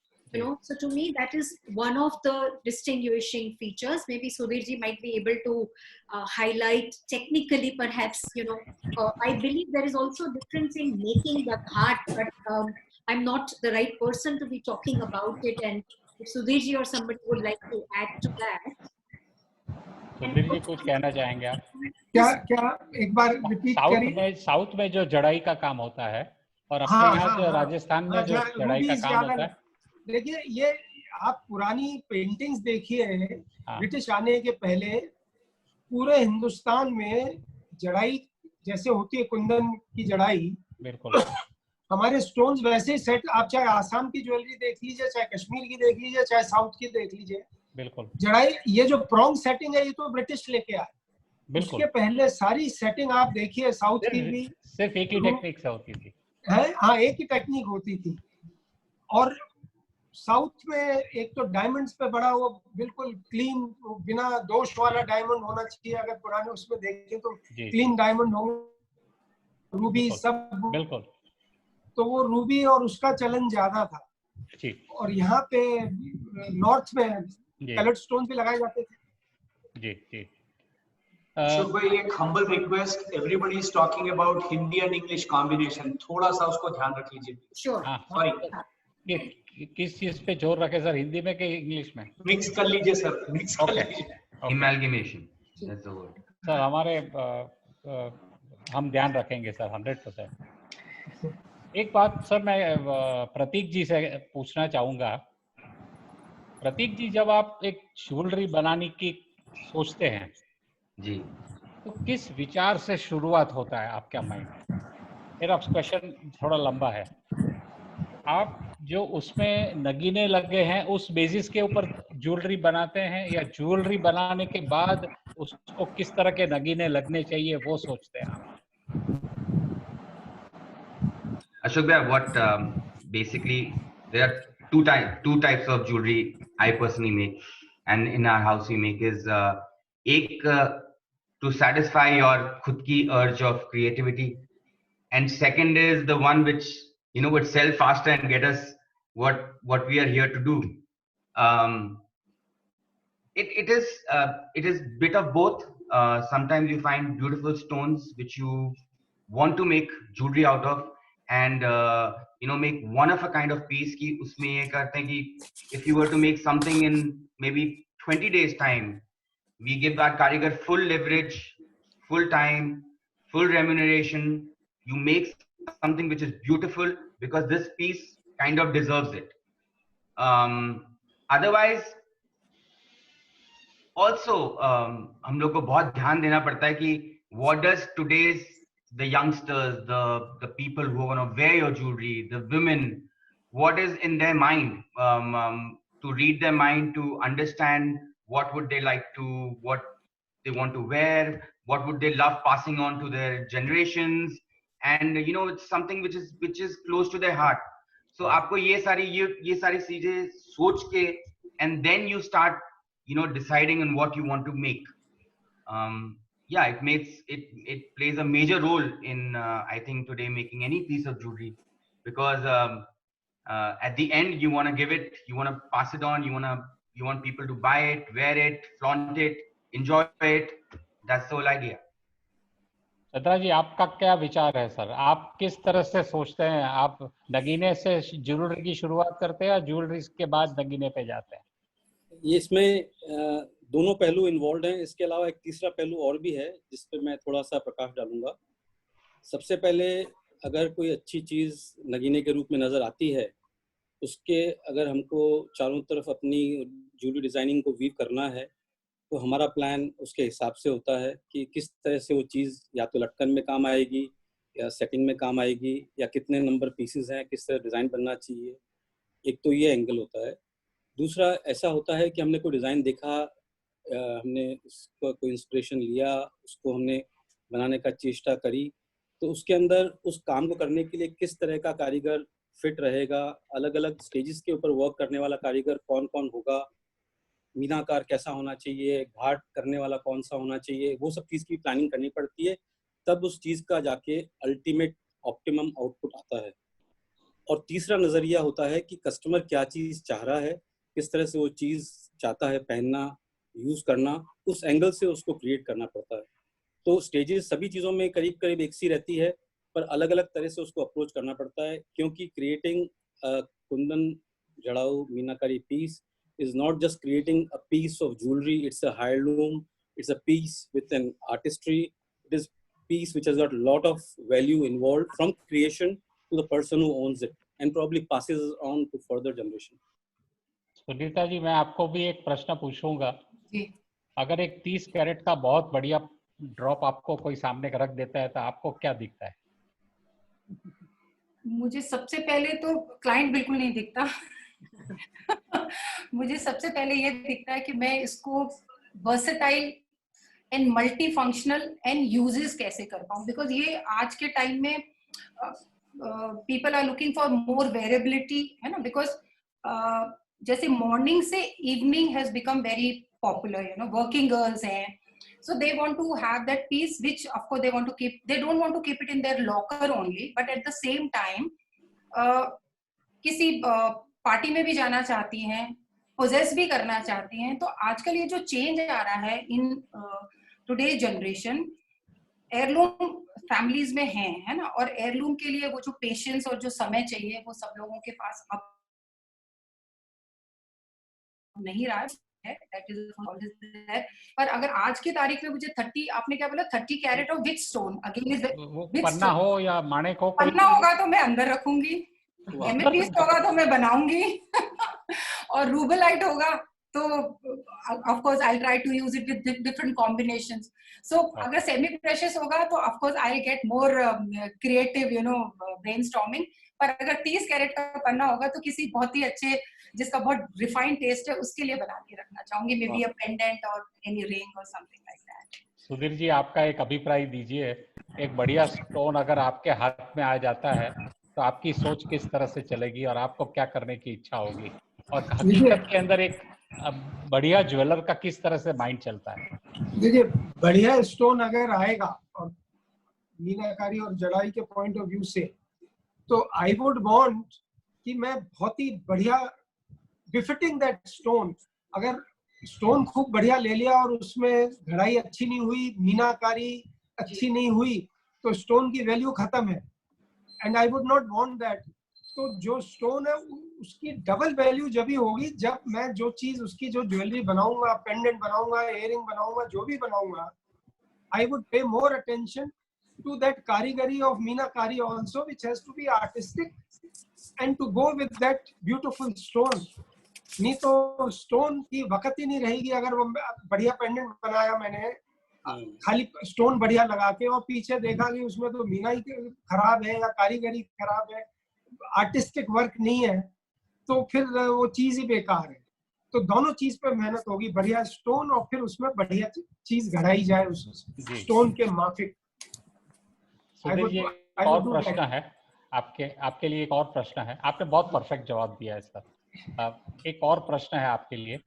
[SPEAKER 6] So to me that is one of the distinguishing features. Maybe Sudhirji might be able to highlight technically, perhaps. I believe there is also a difference in making the ghat, but I'm not the right person to be talking about it. And if Sudhirji or somebody would like to add to that.
[SPEAKER 1] Sudhir ji कुछ कहना चाहेंगे आप?
[SPEAKER 2] क्या एक बार repeat करिए।
[SPEAKER 1] South में जो जड़ाई का काम होता है, और अपने
[SPEAKER 2] हाँ,
[SPEAKER 1] यहाँ
[SPEAKER 2] हाँ,
[SPEAKER 1] जो
[SPEAKER 2] हाँ,
[SPEAKER 1] राजस्थान में
[SPEAKER 2] हाँ,
[SPEAKER 1] जो चढ़ाई का
[SPEAKER 2] रूबीज
[SPEAKER 1] काम
[SPEAKER 2] ज्यादा
[SPEAKER 1] होता है,
[SPEAKER 2] देखिए ये आप पुरानी पेंटिंग्स देखिए
[SPEAKER 1] हाँ
[SPEAKER 2] ब्रिटिश आने के पहले पूरे हिंदुस्तान में जड़ाई जैसे होती है, कुंदन की जड़ाई,
[SPEAKER 1] बिल्कुल
[SPEAKER 2] हमारे स्टोन्स वैसे ही सेट, आप चाहे आसाम की ज्वेलरी देख लीजिए, चाहे कश्मीर की देख लीजिए, चाहे साउथ की देख लीजिए,
[SPEAKER 1] बिल्कुल
[SPEAKER 2] जड़ाई ये जो प्रॉन्ग सेटिंग है ये तो ब्रिटिश लेके आए।
[SPEAKER 1] बिल्कुल
[SPEAKER 2] उसके पहले सारी सेटिंग आप देखिए साउथ की भी
[SPEAKER 1] सिर्फ एक ही टेक्निक से होती थी
[SPEAKER 2] है, हाँ एक ही टेक्निक होती थी। और साउथ में एक तो डायमंड्स पे बड़ा वो बिल्कुल क्लीन बिना दोष वाला डायमंड होना चाहिए, अगर पुराने उसमें देखें तो
[SPEAKER 1] जी
[SPEAKER 2] क्लीन डायमंड होंगे, रूबी
[SPEAKER 1] बिल्कुल
[SPEAKER 2] सब,
[SPEAKER 1] बिल्कुल
[SPEAKER 2] तो वो रूबी और उसका चलन ज्यादा था।
[SPEAKER 1] जी
[SPEAKER 2] और यहाँ पे नॉर्थ में
[SPEAKER 1] जी
[SPEAKER 2] कलर्ड स्टोन भी लगाए जाते थे।
[SPEAKER 1] जी जी
[SPEAKER 3] अशोक भाई, एक humble request, everybody is talking about Hindi and English combination, थोड़ा सा उसको ध्यान रख लीजिए।
[SPEAKER 6] Sure.
[SPEAKER 1] हाँ
[SPEAKER 3] Sorry,
[SPEAKER 1] किस चीज पे जोर रखे सर, हिंदी में कि इंग्लिश में?
[SPEAKER 3] मिक्स कर लीजिए सर, मिक्स कर
[SPEAKER 1] ओके
[SPEAKER 3] लीजिए।
[SPEAKER 7] Amalgamation. That's the word.
[SPEAKER 1] Sir हमारे हम ध्यान रखेंगे सर 100%। एक बात सर मैं प्रतीक जी से पूछना चाहूँगा। प्रतीक जी, जब आप एक ज्वेलरी बनाने की सोचते हैं
[SPEAKER 7] जी,
[SPEAKER 1] तो किस विचार से शुरुआत होता है आपका माइंड? मेरा क्वेश्चन थोड़ा लंबा है। आप जो उसमें नगीने लगे हैं उस बेसिस के ऊपर ज्वेलरी बनाते हैं, या ज्वेलरी बनाने के बाद उसको किस तरह के नगीने लगने चाहिए वो सोचते हैं आप?
[SPEAKER 7] Ashok bhai, what basically there are two types of jewelry I personally make, and in our house we make is एक to satisfy your खुद की urge of creativity, and second is the one which would sell faster and get us what we are here to do. It is bit of both. Sometimes you find beautiful stones which you want to make jewelry out of, and make one of a kind of piece ki usme ye karte hain ki if you were to make something in maybe 20 days time, we give that karigar full leverage, full time, full remuneration. You make something which is beautiful because this piece kind of deserves it. Otherwise also हम लोग को बहुत ध्यान देना पड़ता है कि what does today's the youngsters, the people who are going to wear your jewelry, the women, what is in their mind, to read their mind, to understand what would they like to, what they want to wear, what would they love passing on to their generations, and it's something which is close to their heart. So आपको ये सारी चीजें सोच के, and then you start deciding on what you want to make. Yeah, it plays a major role in I think today making any piece of jewelry, because at the end you want to give it, you want to pass it on, you want people to buy it, wear it, flaunt it, enjoy it. That's the whole idea.
[SPEAKER 1] सत्रा जी, आपका क्या विचार है sir? आप किस तरह से सोचते हैं? आप नगीने से ज्वेलरी की शुरुआत करते हैं या ज्वेलरी के बाद नगीने पे जाते हैं?
[SPEAKER 4] ये इसमें दोनों पहलू इन्वॉल्व हैं। इसके अलावा एक तीसरा पहलू और भी है जिस पे मैं थोड़ा सा प्रकाश डालूंगा। सबसे पहले अगर कोई अच्छी चीज़ नगीने के रूप में नज़र आती है, उसके अगर हमको चारों तरफ अपनी ज्वेलरी डिज़ाइनिंग को वीव करना है, तो हमारा प्लान उसके हिसाब से होता है कि किस तरह से वो चीज़ या तो लटकन में काम आएगी, या सेटिंग में काम आएगी, या कितने नंबर पीसेस हैं, किस तरह डिज़ाइन बनना चाहिए। एक तो ये एंगल होता है। दूसरा ऐसा होता है कि हमने कोई डिज़ाइन देखा, हमने उसका कोई इंस्पिरेशन लिया, उसको हमने बनाने का चेष्टा करी, तो उसके अंदर उस काम को करने के लिए किस तरह का कारीगर फिट रहेगा, अलग अलग स्टेजेस के ऊपर वर्क करने वाला कारीगर कौन कौन होगा, मीनाकार कैसा होना चाहिए, घाट करने वाला कौन सा होना चाहिए, वो सब चीज़ की प्लानिंग करनी पड़ती है। तब उस चीज़ का जाके अल्टीमेट ऑप्टिमम आउटपुट आता है। और तीसरा नज़रिया होता है कि कस्टमर क्या चीज़ चाह रहा है, किस तरह से वो चीज़ चाहता है पहनना, यूज़ करना, उस एंगल से उसको क्रिएट करना पड़ता है। तो स्टेजेस सभी चीज़ों में करीब करीब एक सी रहती है, पर अलग अलग तरह से उसको अप्रोच करना पड़ता है, क्योंकि creating kundan jadau meenakari piece is not just creating a piece of jewelry, it's a heirloom, it's a piece with an artistry, it is a piece which has got a lot of value involved from creation to the person who owns it and probably passes it on to further generation.
[SPEAKER 1] Sunita ji, मैं आपको भी एक प्रश्न पूछूंगा।
[SPEAKER 5] जी।
[SPEAKER 1] अगर एक 30 carat का बहुत बढ़िया ड्रॉप आपको कोई सामने रख देता है तो आपको क्या दिखता है?
[SPEAKER 5] मुझे सबसे पहले तो क्लाइंट बिल्कुल नहीं दिखता। मुझे सबसे पहले ये दिखता है कि मैं इसको versatile and multi functional and uses कैसे कर पाऊँ, बिकॉज ये आज के टाइम में people are looking for more variability, है ना, बिकॉज जैसे मॉर्निंग से evening has become very popular, you know, working girls हैं, so they want to have that piece which of course they want to keep, they don't want to keep it in their locker only, but at the same time किसी party में भी जाना चाहती हैं, poses भी करना चाहती हैं। तो आजकल ये जो चेंज आ रहा है in today generation, heirloom families में है ना, और एयरलूम के लिए वो जो पेशेंस और जो समय चाहिए वो सब लोगों के पास अब नहीं रहा है। That is always there. पर अगर आज की तारीख में मुझे 30, आपने क्या बोला, 30 carat of which stone, again is
[SPEAKER 1] पन्ना हो या माणिक हो,
[SPEAKER 5] पन्ना होगा तो मैं अंदर रखूंगी, एमेथिस्ट होगा तो मैं बनाऊंगी और रूबेलाइट होगा तो of course I try to use it with different combinations. So अगर सेमी प्रेशियस होगा तो of course I get more creative, you know, brainstorming. पर अगर 30 कैरेट का पन्ना होगा तो किसी बहुत ही अच्छे, जिसका बहुत रिफाइंड टेस्ट है, उसके लिए बना के रखना चाहूंगी, मे बी अ पेंडेंट और एनी रिंग और something like that.
[SPEAKER 1] Sudhir ji, आपका एक अभिप्राय दीजिए। एक बढ़िया स्टोन अगर आपके हाथ में आ जाता है तो आपकी सोच किस तरह से चलेगी और आपको क्या करने की इच्छा होगी, और हकीकत के अंदर एक बढ़िया ज्वेलर का किस तरह से माइंड चलता है?
[SPEAKER 2] देखिए, बढ़िया स्टोन अगर आएगा और मीनाकारी और जड़ाई के पॉइंट ऑफ व्यू से, तो आई वुड वांट कि मैं बहुत ही बढ़िया बिफिटिंग दैट स्टोन, अगर स्टोन खूब बढ़िया ले लिया और उसमें घड़ाई अच्छी नहीं हुई, मीनाकारी अच्छी नहीं हुई, तो स्टोन की वैल्यू खत्म है, and I would not want that. तो जो स्टोन है उसकी डबल वैल्यू जब भी होगी जब मैं जो चीज उसकी जो ज्वेलरी बनाऊंगा, पेंडेंट बनाऊंगा, इयररिंग बनाऊंगा, जो भी बनाऊंगा, आई वुड पे more attention to that karigari of meenakari also, which has to be artistic and to go with that beautiful stone. नहीं तो स्टोन की वक्त ही नहीं रहेगी अगर वो बढ़िया पेंडेंट बनाया मैंने खाली स्टोन बढ़िया लगा के और पीछे देखा कि उसमें तो मीना ही खराब है या कारीगरी खराब है, आर्टिस्टिक वर्क नहीं है, तो फिर वो चीज ही बेकार है। तो दोनों चीज पे मेहनत होगी, बढ़िया स्टोन और फिर उसमें बढ़िया चीज घड़ाई जाए उस स्टोन के माफिक।
[SPEAKER 1] सुधीर जी, एक और प्रश्न है आपके लिए, एक और प्रश्न है। आपने बहुत परफेक्ट जवाब दिया है सर। एक और प्रश्न है आपके लिए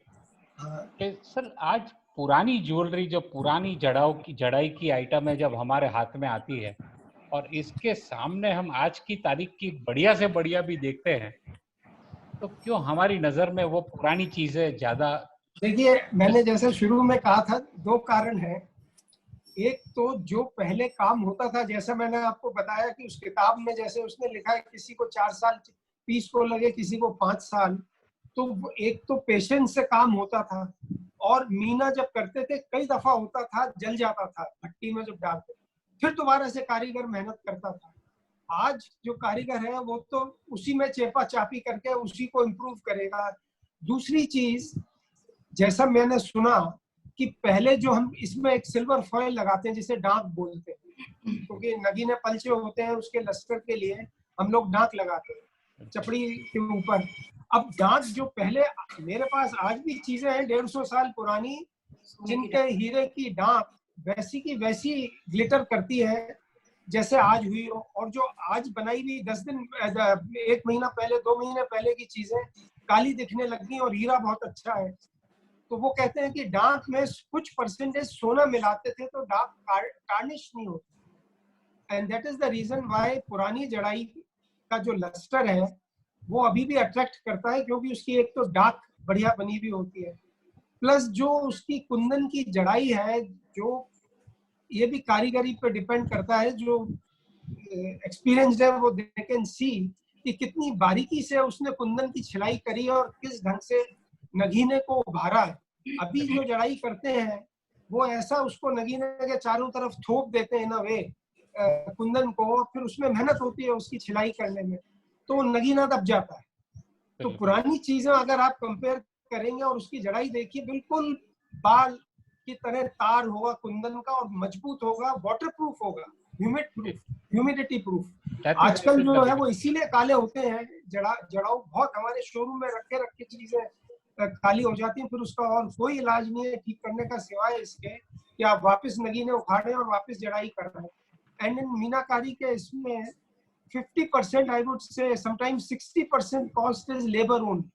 [SPEAKER 1] कि सर, आज पुरानी ज्वेलरी, जो पुरानी जड़ाई की आइटम है, जब हमारे हाथ में आती है और इसके सामने हम आज की तारीख की बढ़िया से बढ़िया भी देखते हैं, तो क्यों हमारी नजर में वो पुरानी चीजें ज्यादा?
[SPEAKER 2] देखिए, मैंने जैसे शुरू में कहा था, दो कारण है। एक तो जो पहले काम होता था, जैसा मैंने आपको बताया कि उस किताब में जैसे उसने लिखा है किसी को 4 साल पीस को लगे, किसी को 5 साल, तो एक तो पेशेंस से काम होता था, और मीना जब करते थे कई दफा होता था जल जाता था भट्टी में जब डालते, फिर दोबारा से कारीगर मेहनत करता था। आज जो कारीगर है वो तो उसी में चेपा चापी करके उसी को इम्प्रूव करेगा। दूसरी चीज, जैसा मैंने सुना कि पहले जो हम इसमें एक सिल्वर फॉइल लगाते हैं जिसे डांक बोलते हैं, क्योंकि नगीने पलचे होते हैं उसके लश्कर के लिए हम लोग डांक लगाते हैं चपड़ी के ऊपर। अब डांक जो पहले, मेरे पास आज भी चीजें हैं 150 साल पुरानी जिनके हीरे की डांक वैसी की वैसी ग्लिटर करती है जैसे आज हुई हो, और जो आज बनाई हुई 10 दिन 1 महीना पहले 2 महीने पहले की चीजें काली दिखने लगी और हीरा बहुत अच्छा है। तो वो कहते हैं कि डांक में कुछ परसेंटेज सोना मिलाते थे तो डांक टार्निश नहीं होती, and that is the reason why पुरानी जड़ाई का जो लस्टर है वो अभी भी अट्रैक्ट करता है, क्योंकि उसकी एक तो डाक बढ़िया बनी हुई होती है, प्लस जो उसकी कुंदन की जड़ाई है, जो ये भी कारीगरी पे डिपेंड करता है। जो एक्सपीरियंस्ड है वो दे कैन सी कि कितनी बारीकी से उसने कुंदन की छिलाई करी और किस ढंग से नगीने को उभारा है। अभी जो जड़ाई करते हैं वो ऐसा उसको नगीने के चारों तरफ थोप देते हैं इन अ वे कुंदन को, फिर उसमें मेहनत होती है उसकी छिलाई करने में, तो नगीना दब जाता है। तो पुरानी चीजें अगर आप कंपेयर करेंगे और उसकी जड़ाई देखिए, बिल्कुल बाल की तरह तार होगा कुंदन का, और मजबूत होगा, वाटर प्रूफ होगा, ह्यूमिडिटी प्रूफ। आजकल जो है वो इसीलिए काले होते हैं, जड़ाऊ बहुत हमारे शोरूम में रखे रखे चीजें काली हो जाती हैं, फिर उसका और कोई इलाज नहीं है ठीक करने का सिवाय इसके कि आप वापस नगीने उखाड़े और वापस जड़ाई कर रहे हैं। एंड इन मीनाकारी के इसमें 50% I would say sometimes 60% cost is labor owned.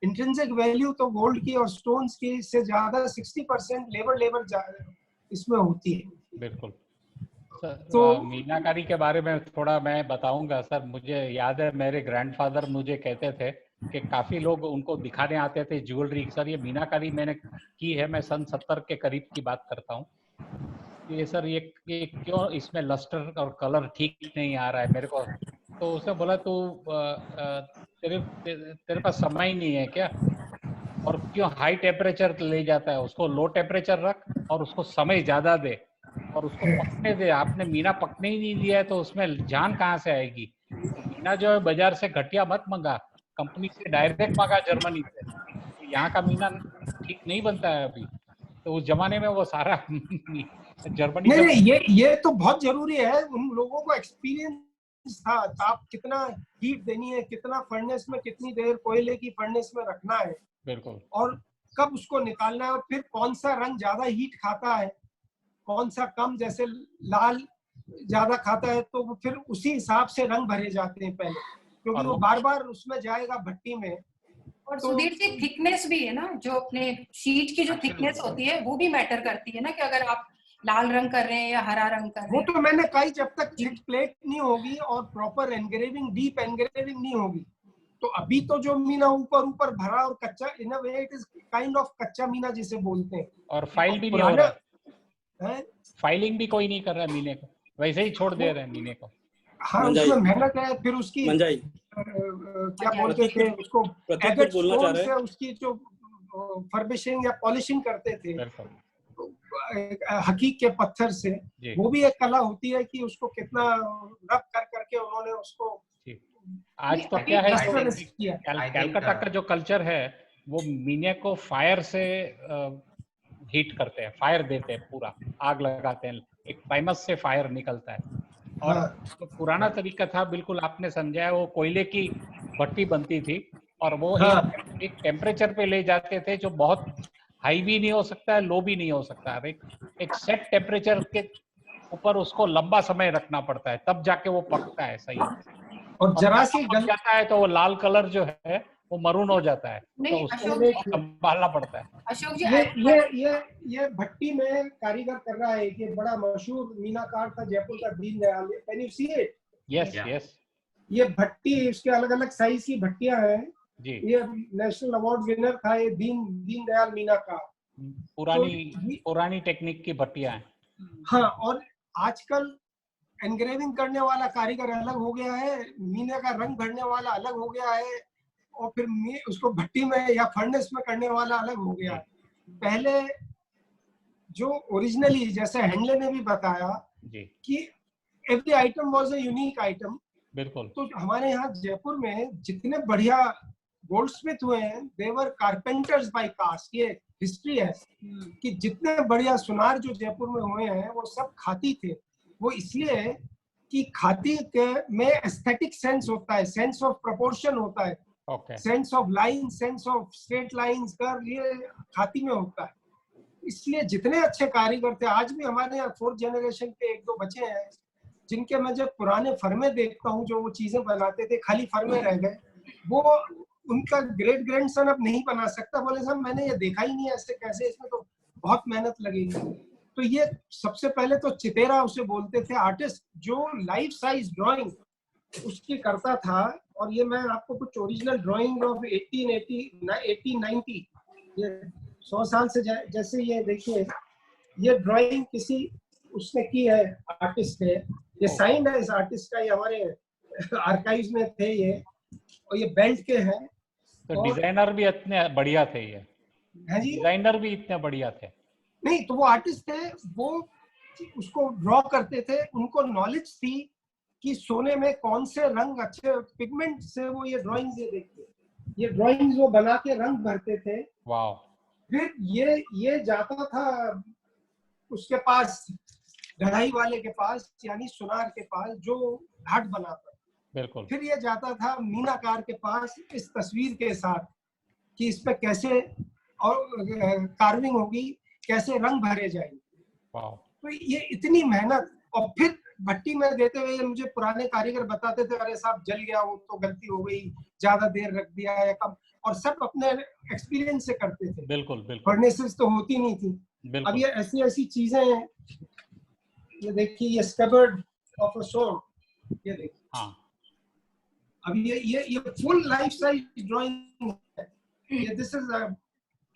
[SPEAKER 2] Intrinsic value तो गोल्ड की और स्टोन्स की से ज्यादा 60% लेबर इसमें होती है।
[SPEAKER 1] बिल्कुल सर। तो मीनाकारी के बारे में थोड़ा मैं बताऊंगा सर। मुझे याद है मेरे ग्रैंडफादर मुझे कहते थे कि काफी लोग उनको दिखाने आते थे ज्वेलरी। सर ये मीनाकारी मैंने की है, मैं सन 70 के करीब की बात करता हूँ। ये सर ये क्यों इसमें लस्टर और कलर ठीक नहीं आ रहा है मेरे को। तो उसने बोला तू तेरे पास समय ही नहीं है क्या, और क्यों हाई टेम्परेचर ले जाता है, उसको लो टेम्परेचर रख और उसको समय ज्यादा दे और उसको पकने दे। आपने मीना पकने ही नहीं दिया है तो उसमें जान कहाँ से आएगी। तो मीना जो है बाजार से घटिया मत मंगा, कंपनी से डायरेक्ट मंगा जर्मनी से। तो यहाँ का मीना ठीक नहीं बनता है अभी। तो उस जमाने में वो सारा जर्मनी
[SPEAKER 2] नहीं, ये तो बहुत जरूरी है। उन लोगों को एक्सपीरियंस था, आप कितना हीट देनी है, कितना फर्नेस में कितनी देर कोयले की फर्नेस में रखना है,
[SPEAKER 1] बिल्कुल,
[SPEAKER 2] और कब उसको निकालना है, और फिर कौन सा रंग ज्यादा हीट खाता है, कौन सा कम। जैसे लाल ज्यादा खाता है तो फिर उसी हिसाब से रंग भरे जाते हैं पहले, क्योंकि वो बार बार उसमें जाएगा भट्टी में।
[SPEAKER 5] और सुधीर जी थिकनेस भी है ना, जो अपने शीट की जो थिकनेस होती है वो भी मैटर करती है ना, कि अगर आप लाल रंग कर रहे हैं या हरा रंग कर रहे हैं।
[SPEAKER 2] वो तो मैंने कही, जब तक चिट प्लेट नहीं होगी और प्रॉपर एनग्रेविंग, डीप एनग्रेविंग नहीं होगी, तो अभी तो जो मीना ऊपर भरा और कच्चा, in a way it is kind of kachcha meena जिसे बोलते हैं।
[SPEAKER 1] और फाइल भी नहीं हो रहा है, फाइलिंग भी कोई नहीं कर रहा है मीने को, वैसे ही छोड़ दे रहे हैं मीने को।
[SPEAKER 2] हाँ, उसमें मेहनत है। फिर उसकी क्या बोलते थे उसको, एगेट स्टोन से उसकी जो फर्बिशिंग या पॉलिशिंग करते थे हकीक के पत्थर से, वो भी एक कला होती है कि उसको कितना रब कर करके उन्होंने उसको।
[SPEAKER 1] आज तो क्या है, कलकत्ता का जो कल्चर है वो मीने को फायर से हीट करते हैं, फायर देते हैं, पूरा आग लगाते हैं, एक प्राइमस से फायर निकलता है। और तो पुराना तरीका था, बिल्कुल आपने समझाया, वो कोयले की भट्टी बनती थी और वो एक टेम्परेचर पे ले जाते थे जो बहुत हाई भी नहीं हो सकता है, लो भी नहीं हो सकता है। एक सेट टेम्परेचर के ऊपर उसको लंबा समय रखना पड़ता है, तब जाके वो पकता है सही।
[SPEAKER 2] और जरा सी
[SPEAKER 1] गल जाता है तो वो लाल कलर जो है वो मरून हो जाता है, तो उसको संभालना पड़ता है।
[SPEAKER 5] अशोक जी,
[SPEAKER 2] ये भट्टी में कारीगर कर रहा है, ये बड़ा मशहूर मीनाकार था जयपुर का, Deendayal. Can you see it?
[SPEAKER 1] Yes yes.
[SPEAKER 2] ये भट्टी, इसके अलग अलग साइज की भट्टियां हैं जी। ये नेशनल अवार्ड विनर था ये दीनदयाल मीनाकार।
[SPEAKER 1] पुरानी टेक्निक की भट्टियां हैं।
[SPEAKER 2] हाँ, और आजकल एनग्रेविंग करने वाला कारीगर अलग हो गया है, मीने का रंग भरने वाला अलग हो गया है, और फिर उसको भट्टी में या फर्नेस में करने वाला अलग हो गया है। पहले जो ओरिजिनली, जैसे हैंडले ने भी बताया जी, कि every item was a unique item.
[SPEAKER 1] बिल्कुल।
[SPEAKER 2] तो हमारे यहाँ जयपुर में जितने बढ़िया गोल्डस्मिथ हुए हैं, दे वर कारपेंटर्स बाय कास्ट। ये हिस्ट्री है कि जितने बढ़िया सुनार जो जयपुर में हुए हैं वो सब खाती थे। वो इसलिए कि खाती के में एस्थेटिक सेंस होता है, सेंस ऑफ प्रोपोर्शन होता है, sense of line, sense of straight lines, curve, ये खाती में होता है। इसलिए जितने अच्छे कारीगर थे, आज भी हमारे यहाँ 4th जनरेशन के 1-2 बचे हैं जिनके मैं जब पुराने फर्मे देखता हूँ, जो वो चीजें बनाते थे, खाली फर्मे रह गए, वो उनका ग्रेट ग्रैंडसन अब नहीं बना सकता। बोले साहब मैंने ये देखा ही नहीं, ऐसे कैसे, इसमें तो बहुत मेहनत लगेगी। तो ये सबसे पहले तो चितेरा उसे बोलते थे, आर्टिस्ट जो लाइफ साइज ड्राइंग उसकी करता था। और ये मैं आपको कुछ ओरिजिनल ड्राइंग ऑफ 1890, ये 100 साल से जैसे ये देखिए, ये ड्राइंग किसी उसने की है, आर्टिस्ट ने, ये साइंड है इस आर्टिस्ट का, ये हमारे आर्काइव्स में थे ये, और ये बेल्ट के हैं।
[SPEAKER 1] तो डिजाइनर भी इतने बढ़िया थे ये,
[SPEAKER 2] है जी,
[SPEAKER 1] डिजाइनर भी इतने बढ़िया थे।
[SPEAKER 2] नहीं तो वो आर्टिस्ट थे, वो उसको ड्रॉ करते थे, उनको नॉलेज थी कि सोने में कौन से रंग अच्छे पिगमेंट से वो ये ड्राइंग्स ये देखते, ये ड्राइंग्स वो बना के रंग भरते थे।
[SPEAKER 1] वाओ।
[SPEAKER 2] फिर ये जाता था उसके पास, कढ़ाई वाले के पास, यानी सुनार के पास जो घाट बनाता।
[SPEAKER 1] बिल्कुल।
[SPEAKER 2] फिर ये जाता था मीनाकार के पास इस तस्वीर के साथ कि इस पे कैसे और कार्विंग होगी, कैसे रंग भरे जाएंगे।
[SPEAKER 1] वाओ।
[SPEAKER 2] तो ये इतनी मेहनत, और फिर भट्टी में देते हुए मुझे पुराने कारीगर बताते थे, अरे साहब जल गया वो तो गलती हो गई, ज्यादा देर रख दिया या कम, और सब अपने एक्सपीरियंस से करते थे।
[SPEAKER 1] बिल्कुल बिल्कुल।
[SPEAKER 2] फर्नेसेस तो होती नहीं थी। अब ये ऐसी ऐसी चीजें हैं, ये देखिए ये स्कैबर्ड ऑफ अ स्वॉर्ड, ये देखिए।
[SPEAKER 1] हाँ।
[SPEAKER 2] अब ये फुल लाइफ साइज ड्राइंग है। ये दिस इज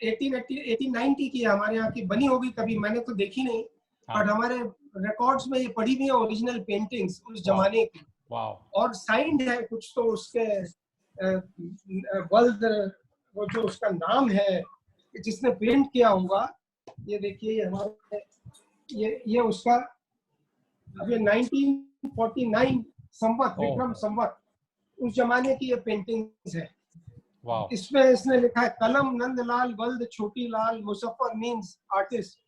[SPEAKER 2] 1890 की हमारे यहाँ की, बनी होगी कभी, मैंने तो देखी नहीं, बट हमारे रिकॉर्ड्स में ये पड़ी हुई है ओरिजिनल पेंटिंग्स उस जमाने की।
[SPEAKER 1] वाओ।
[SPEAKER 2] और साइंड है कुछ तो उसके वर्ल्ड, वो जो उसका नाम है जिसने पेंट किया होगा, ये देखिए ये हमारे ये उसका, अब ये 1949 संवत, विक्रम संवत, उस जमाने की ये पेंटिंग्स है।
[SPEAKER 1] वाओ।
[SPEAKER 2] इसमें इसने लिखा है कलम नंदलाल वल्द छोटी लाल मुजफ्फर मीन्स आर्टिस्ट,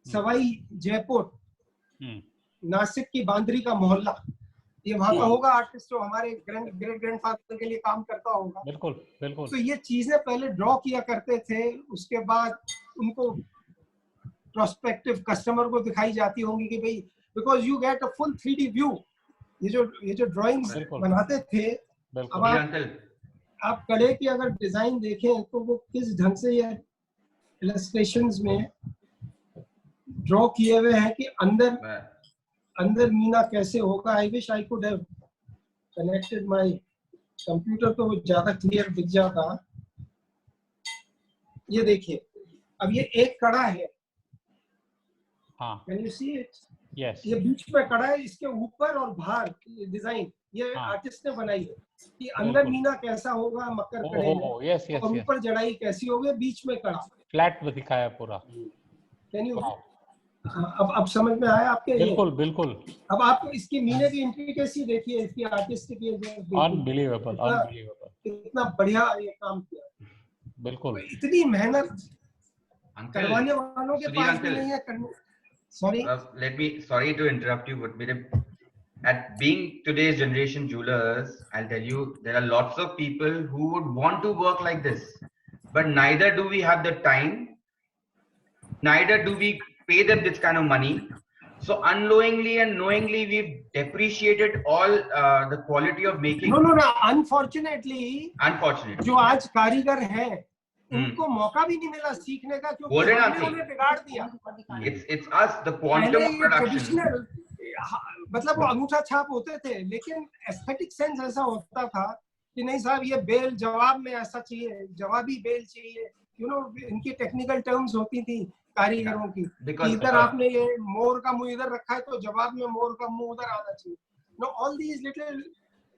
[SPEAKER 2] सवाई जयपुर, नासिक की बांद्री का मोहल्ला। ये वहां का होगा आर्टिस्ट जो हमारे ग्रेट ग्रैंडफादर के लिए काम करता होगा।
[SPEAKER 1] बिल्कुल बिल्कुल।
[SPEAKER 2] तो ये चीजें पहले ड्रॉ किया करते थे, उसके बाद उनको प्रोस्पेक्टिव कस्टमर को दिखाई जाती होंगी कि भाई, because you get a full 3D view. ये जो ड्राइंग्स बनाते थे, अब आप कड़े की अगर डिजाइन देखें तो वो किस ढंग से ये इलस्ट्रेशंस में ड्रॉ किए हुए हैं कि अंदर मीना कैसे होगा। I wish I could have connected my computer, तो वो ज्यादा क्लियर दिख जाता। ये देखिए, अब ये एक कड़ा है, can you see it?
[SPEAKER 1] Yes.
[SPEAKER 2] ये बीच में कड़ा है, इसके ऊपर और बाहर ये डिजाइन ये आर्टिस्ट ने बनाई है कि अंदर मीना कैसा होगा मकर कड़े में,
[SPEAKER 1] यस यस,
[SPEAKER 2] और ऊपर जड़ाई कैसी होगी, बीच में कड़ा
[SPEAKER 1] फ्लैट में दिखाया पूरा।
[SPEAKER 2] Can you? अब समझ में आया आपके?
[SPEAKER 1] बिल्कुल बिल्कुल।
[SPEAKER 2] अब आप इसकी मीने की इंट्रिकेसी देखिए, इसकी आर्टिस्टिक,
[SPEAKER 1] अनबिलीवेबल अनबिलीवेबल,
[SPEAKER 2] कितना बढ़िया ये काम किया।
[SPEAKER 1] बिल्कुल।
[SPEAKER 2] इतनी मेहनत करवाने वालों के पास भी नहीं है करने। Sorry.
[SPEAKER 7] Sorry to interrupt you, but at being today's generation jewelers, I'll tell you, there are lots of people who would want to work like this, but neither do we have the time, neither do we pay them this kind of money. So unknowingly and knowingly, we've depreciated all the quality of making.
[SPEAKER 2] No. Unfortunately, जो आज कारीगर हैं, उनको मौका भी नहीं मिला सीखने का, क्योंकि उन्होंने बिगाड़ दिया।
[SPEAKER 7] It's us, the quantum of production.
[SPEAKER 2] मतलब वो अंगूठा छाप होते थे, लेकिन एस्थेटिक सेंस ऐसा होता था कि नहीं साहब ये बेल जवाब में ऐसा चाहिए, जवाबी बेल चाहिए। इनकी टेक्निकल टर्म्स होती थी कारीगरों की, इधर आपने ये मोर का मुंह इधर रखा है तो जवाब में मोर का मुंह उधर आना चाहिए। No, all these little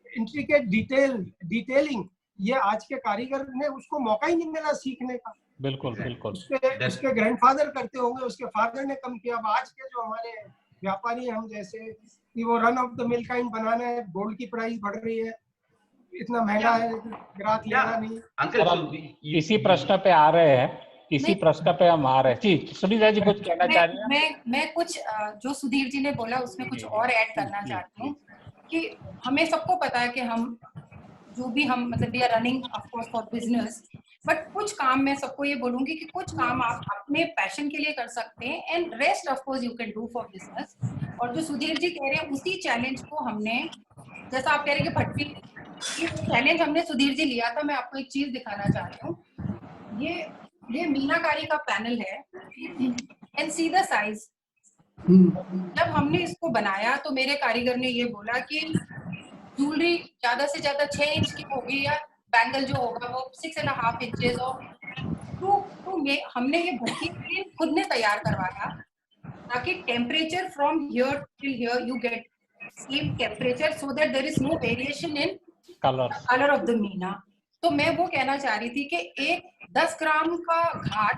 [SPEAKER 2] intricate detailing, ये आज के कारीगर ने उसको मौका ही नहीं मिला सीखने का।
[SPEAKER 1] बिल्कुल बिल्कुल।
[SPEAKER 2] उसके ग्रैंडफादर करते होंगे, उसके फादर ने कम किया। अब आज के जो हमारे व्यापारी हैं, हम जैसे, कि वो run of the mill kind बनाना है, गोल्ड की प्राइस बढ़ रही है, इतना महंगा है, ग्राहक लेगा नहीं।
[SPEAKER 1] इसी प्रश्न पे आ रहे हैं, इसी प्रश्न पे हम आ रहे हैं। जी सुनीता जी कुछ कहना चाह रही हैं?
[SPEAKER 5] मैं कुछ जो सुधीर जी ने बोला उसमें कुछ और ऐड करना चाहती हूँ कि हमें सबको पता है कि हम जो भी हम मतलब we are running of course for business, but कुछ काम मैं सबको ये बोलूंगी कि कुछ काम आप अपने पैशन के लिए कर सकते हैं and rest of course you can do for business. और जो सुधीर जी कह रहे हैं उसी चैलेंज को हमने, जैसा आप कह रहे हैं कि भट्टी, ये चैलेंज हमने सुधीर जी लिया था। मैं आपको एक चीज दिखाना चाह रही हूँ, ये मीनाकारी का पैनल है एंड सी द साइज। जब हमने इसको बनाया तो मेरे कारीगर ने ये बोला कि ज्वेलरी ज्यादा से ज्यादा 6 इंच की होगी या बैंगल जो होगा वो 6.5 इंचेस और हमने ये भट्टी खुद ने तैयार करवाया ताकि temperature from here till here you get same temperature so that there is no variation in colour of the मीना। तो मैं वो कहना चाह रही थी कि एक 10 ग्राम का घाट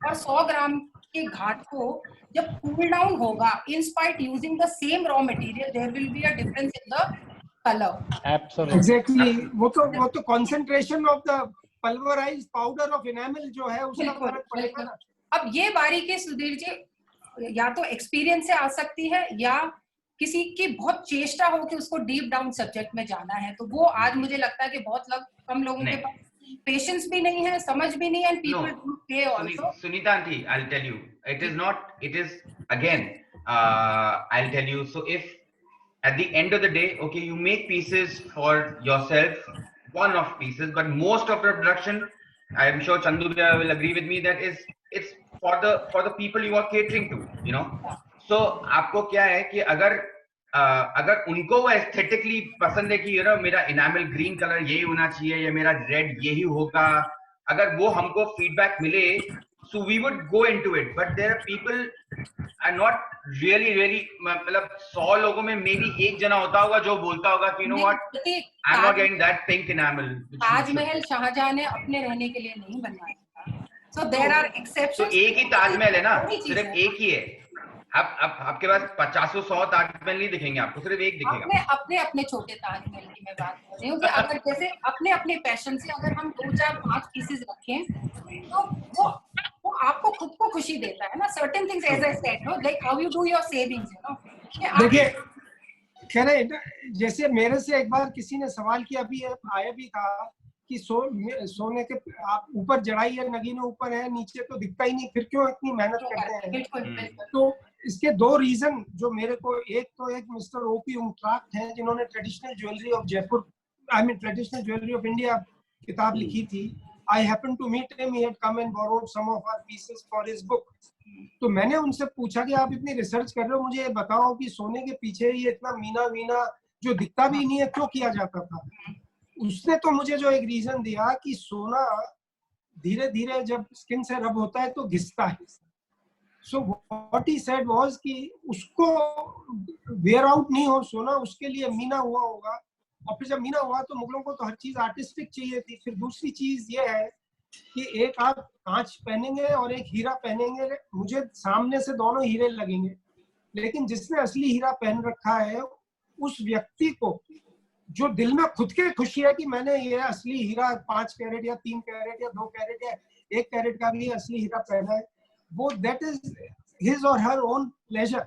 [SPEAKER 5] और 100 ग्राम के घाट को जब कूल डाउन होगा, in spite using the same raw material, there will be a difference in the colour.
[SPEAKER 1] Absolutely.
[SPEAKER 2] Exactly, वो तो concentration of the pulverised powder of enamel जो है उसका
[SPEAKER 5] बिल्कुल,
[SPEAKER 2] फर्क पड़ेगा ना।
[SPEAKER 5] अब ये बारीकी सुधीर जी या तो एक्सपीरियंस से आ सकती है या किसी की बहुत चेष्टा हो कि उसको डीप डाउन सब्जेक्ट में जाना है, तो वो आज मुझे लगता है कि बहुत कम लोगों के पास पेशेंस भी नहीं है, समझ भी नहीं है, and people do pay also.
[SPEAKER 7] Sunita aunty, I'll tell you, it is again, I'll tell you. So if at the end of the day, okay, you make pieces for yourself, one-off pieces, but most of the production, I am sure Chandu bhaiya will agree with me, that it's for the people you are catering to, you know. So आपको क्या है कि अगर उनको वो aesthetically पसंद है कि यू नो मेरा इनामल ग्रीन कलर यही होना चाहिए या मेरा रेड यही होगा, अगर वो हमको फीडबैक मिले, so we would go into it. But there are people are not really मतलब 100 लोगों में मे बी एक जना होता होगा जो बोलता होगा कि you know what, I am not getting that pink enamel.
[SPEAKER 5] Taj Mahal Shah Jahan ने अपने रहने के लिए नहीं बनवाया था, so there are exceptions.
[SPEAKER 7] तो एक ही ताजमहल है ना, सिर्फ एक ही है। अब आपके पास 50-100 ताजमहल नहीं दिखेंगे, आपको सिर्फ एक दिखेगा।
[SPEAKER 5] अपने छोटे ताजमहल की मैं बात कर रही हूँ कि अगर जैसे अपने पैशन से अगर हम 2, 4, 5 पीसेस रखें तो वो आपको खुद को खुशी देता है ना। Certain things as I said, no, like how you do your savings, you know.
[SPEAKER 2] देखिए, कह रहे जैसे मेरे से एक बार किसी ने सवाल किया, अभी आया भी था कि सोने के आप ऊपर जड़ाई है, नगीने ऊपर है, नीचे तो दिखता ही नहीं, फिर क्यों इतनी मेहनत करते हैं? तो इसके 2 रीजन जो मेरे को, एक मिस्टर ओपी उमट्राक्ट हैं जिन्होंने traditional jewellery of Jaipur, I mean traditional jewellery of India किताब लिखी थी। I happen to meet him, he had come and borrowed some of our pieces for his book. तो मैंने उनसे पूछा कि आप इतनी रिसर्च कर रहे हो, मुझे ये बताओ कि सोने के पीछे ये इतना मीना जो दिखता भी नहीं है क्यों किया जाता था? उसने तो मुझे जो एक रीजन दिया कि सोना धीरे धीरे जब स्किन से रब होता है तो घिसता है। So what he said was कि उसको वेयर आउट नहीं हो सोना, उसके लिए मीना हुआ होगा। और फिर जब मीना हुआ तो मुगलों को तो हर चीज आर्टिस्टिक चाहिए थी। फिर दूसरी चीज ये है कि एक आप कांच पहनेंगे और एक हीरा पहनेंगे, मुझे सामने से दोनों हीरे लगेंगे, लेकिन जिसने असली हीरा पहन रखा है उस व्यक्ति को जो दिल में खुद के खुशी है कि मैंने ये असली हीरा 5 कैरेट या 3 कैरेट या 2 कैरेट या 1 कैरेट का भी असली हीरा पहना है, वो दैट इज हिज और हर ओन प्लेजर।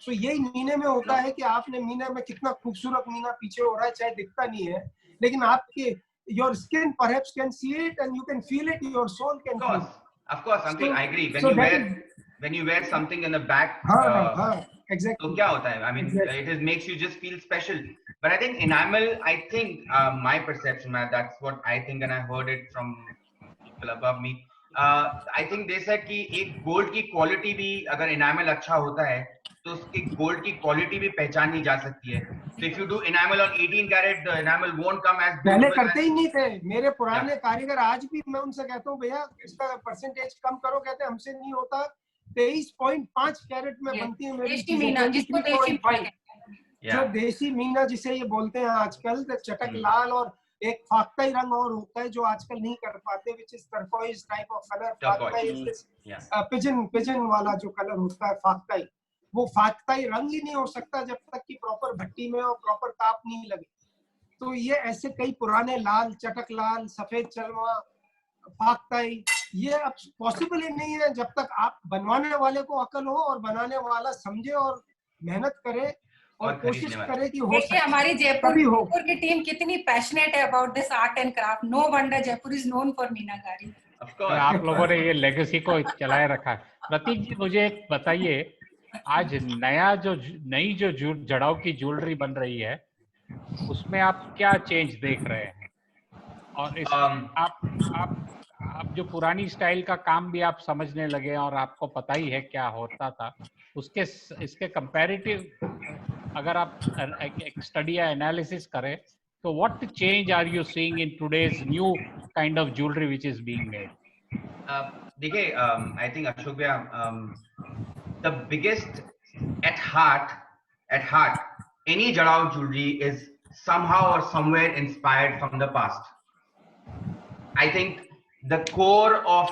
[SPEAKER 2] सो यही मीने में होता है कि आपने मीना में कितना खूबसूरत मीना पीछे हो रहा है, चाहे दिखता नहीं है, लेकिन आपके your skin perhaps can see it and you can feel it, your soul can feel it.
[SPEAKER 7] Of course, Uncle, I agree. When you wear something in the back,
[SPEAKER 2] exactly.
[SPEAKER 7] तो क्या होता है? I mean, exactly. It makes you just feel special. But I think enamel, I think my perception, that's what I think, and I heard it from people above me. I think they said कि एक gold की quality भी अगर enamel अच्छा होता है तो उसकी गोल्ड की क्वालिटी भी पहचानी जा सकती है। So if you do enamel on 18 carat, the enamel won't come as
[SPEAKER 2] पहले करते ही नहीं थे मेरे पुराने कारीगर। आज भी मैं उनसे कहता हूँ भैया इसका परसेंटेज कम करो, कहते हैं हमसे नहीं होता। 23.5 कैरेट में बनती है मेरी चीजें, जो देसी मीना जिसे ये बोलते हैं आजकल, चटक लाल, और एक फाख्ताई रंग और होता है जो आजकल नहीं कर पाते, which is turquoise type of colour. फाख्ताई पिजन वाला जो कलर होता है फाख्ताई, वो फाख्ताई रंग ही नहीं हो सकता जब तक कि प्रॉपर भट्टी में और प्रॉपर ताप नहीं लगे। तो ये ऐसे कई पुराने लाल, चटक लाल, सफेद चलवा, फाख्ताई, ये अब पॉसिबल ही नहीं है जब तक आप बनवाने वाले को अकल हो और बनाने वाला समझे और मेहनत करे और कोशिश करे कि हो सके।
[SPEAKER 5] हमारी जयपुर की टीम कितनी पैशनेट है about this art and craft. No wonder Jaipur is known for meenakari.
[SPEAKER 1] आप लोगों ने ये लेगेसी को चलाए रखा है। प्रतीक जी, मुझे एक बताइए, आज नई जो जड़ाऊ की ज्वेलरी बन रही है उसमें आप क्या चेंज देख रहे हैं? और आप जो पुरानी स्टाइल का काम भी आप समझने लगे और आपको पता ही है क्या होता था, इसके कंपैरेटिव अगर आप एक स्टडी या एनालिसिस करें तो what change are you seeing in today's new kind of jewellery which is being made?
[SPEAKER 7] देखिए, आई थिंक अशोक भैया, the biggest at heart, any Jadao jewelry is somehow or somewhere inspired from the past. I think the core of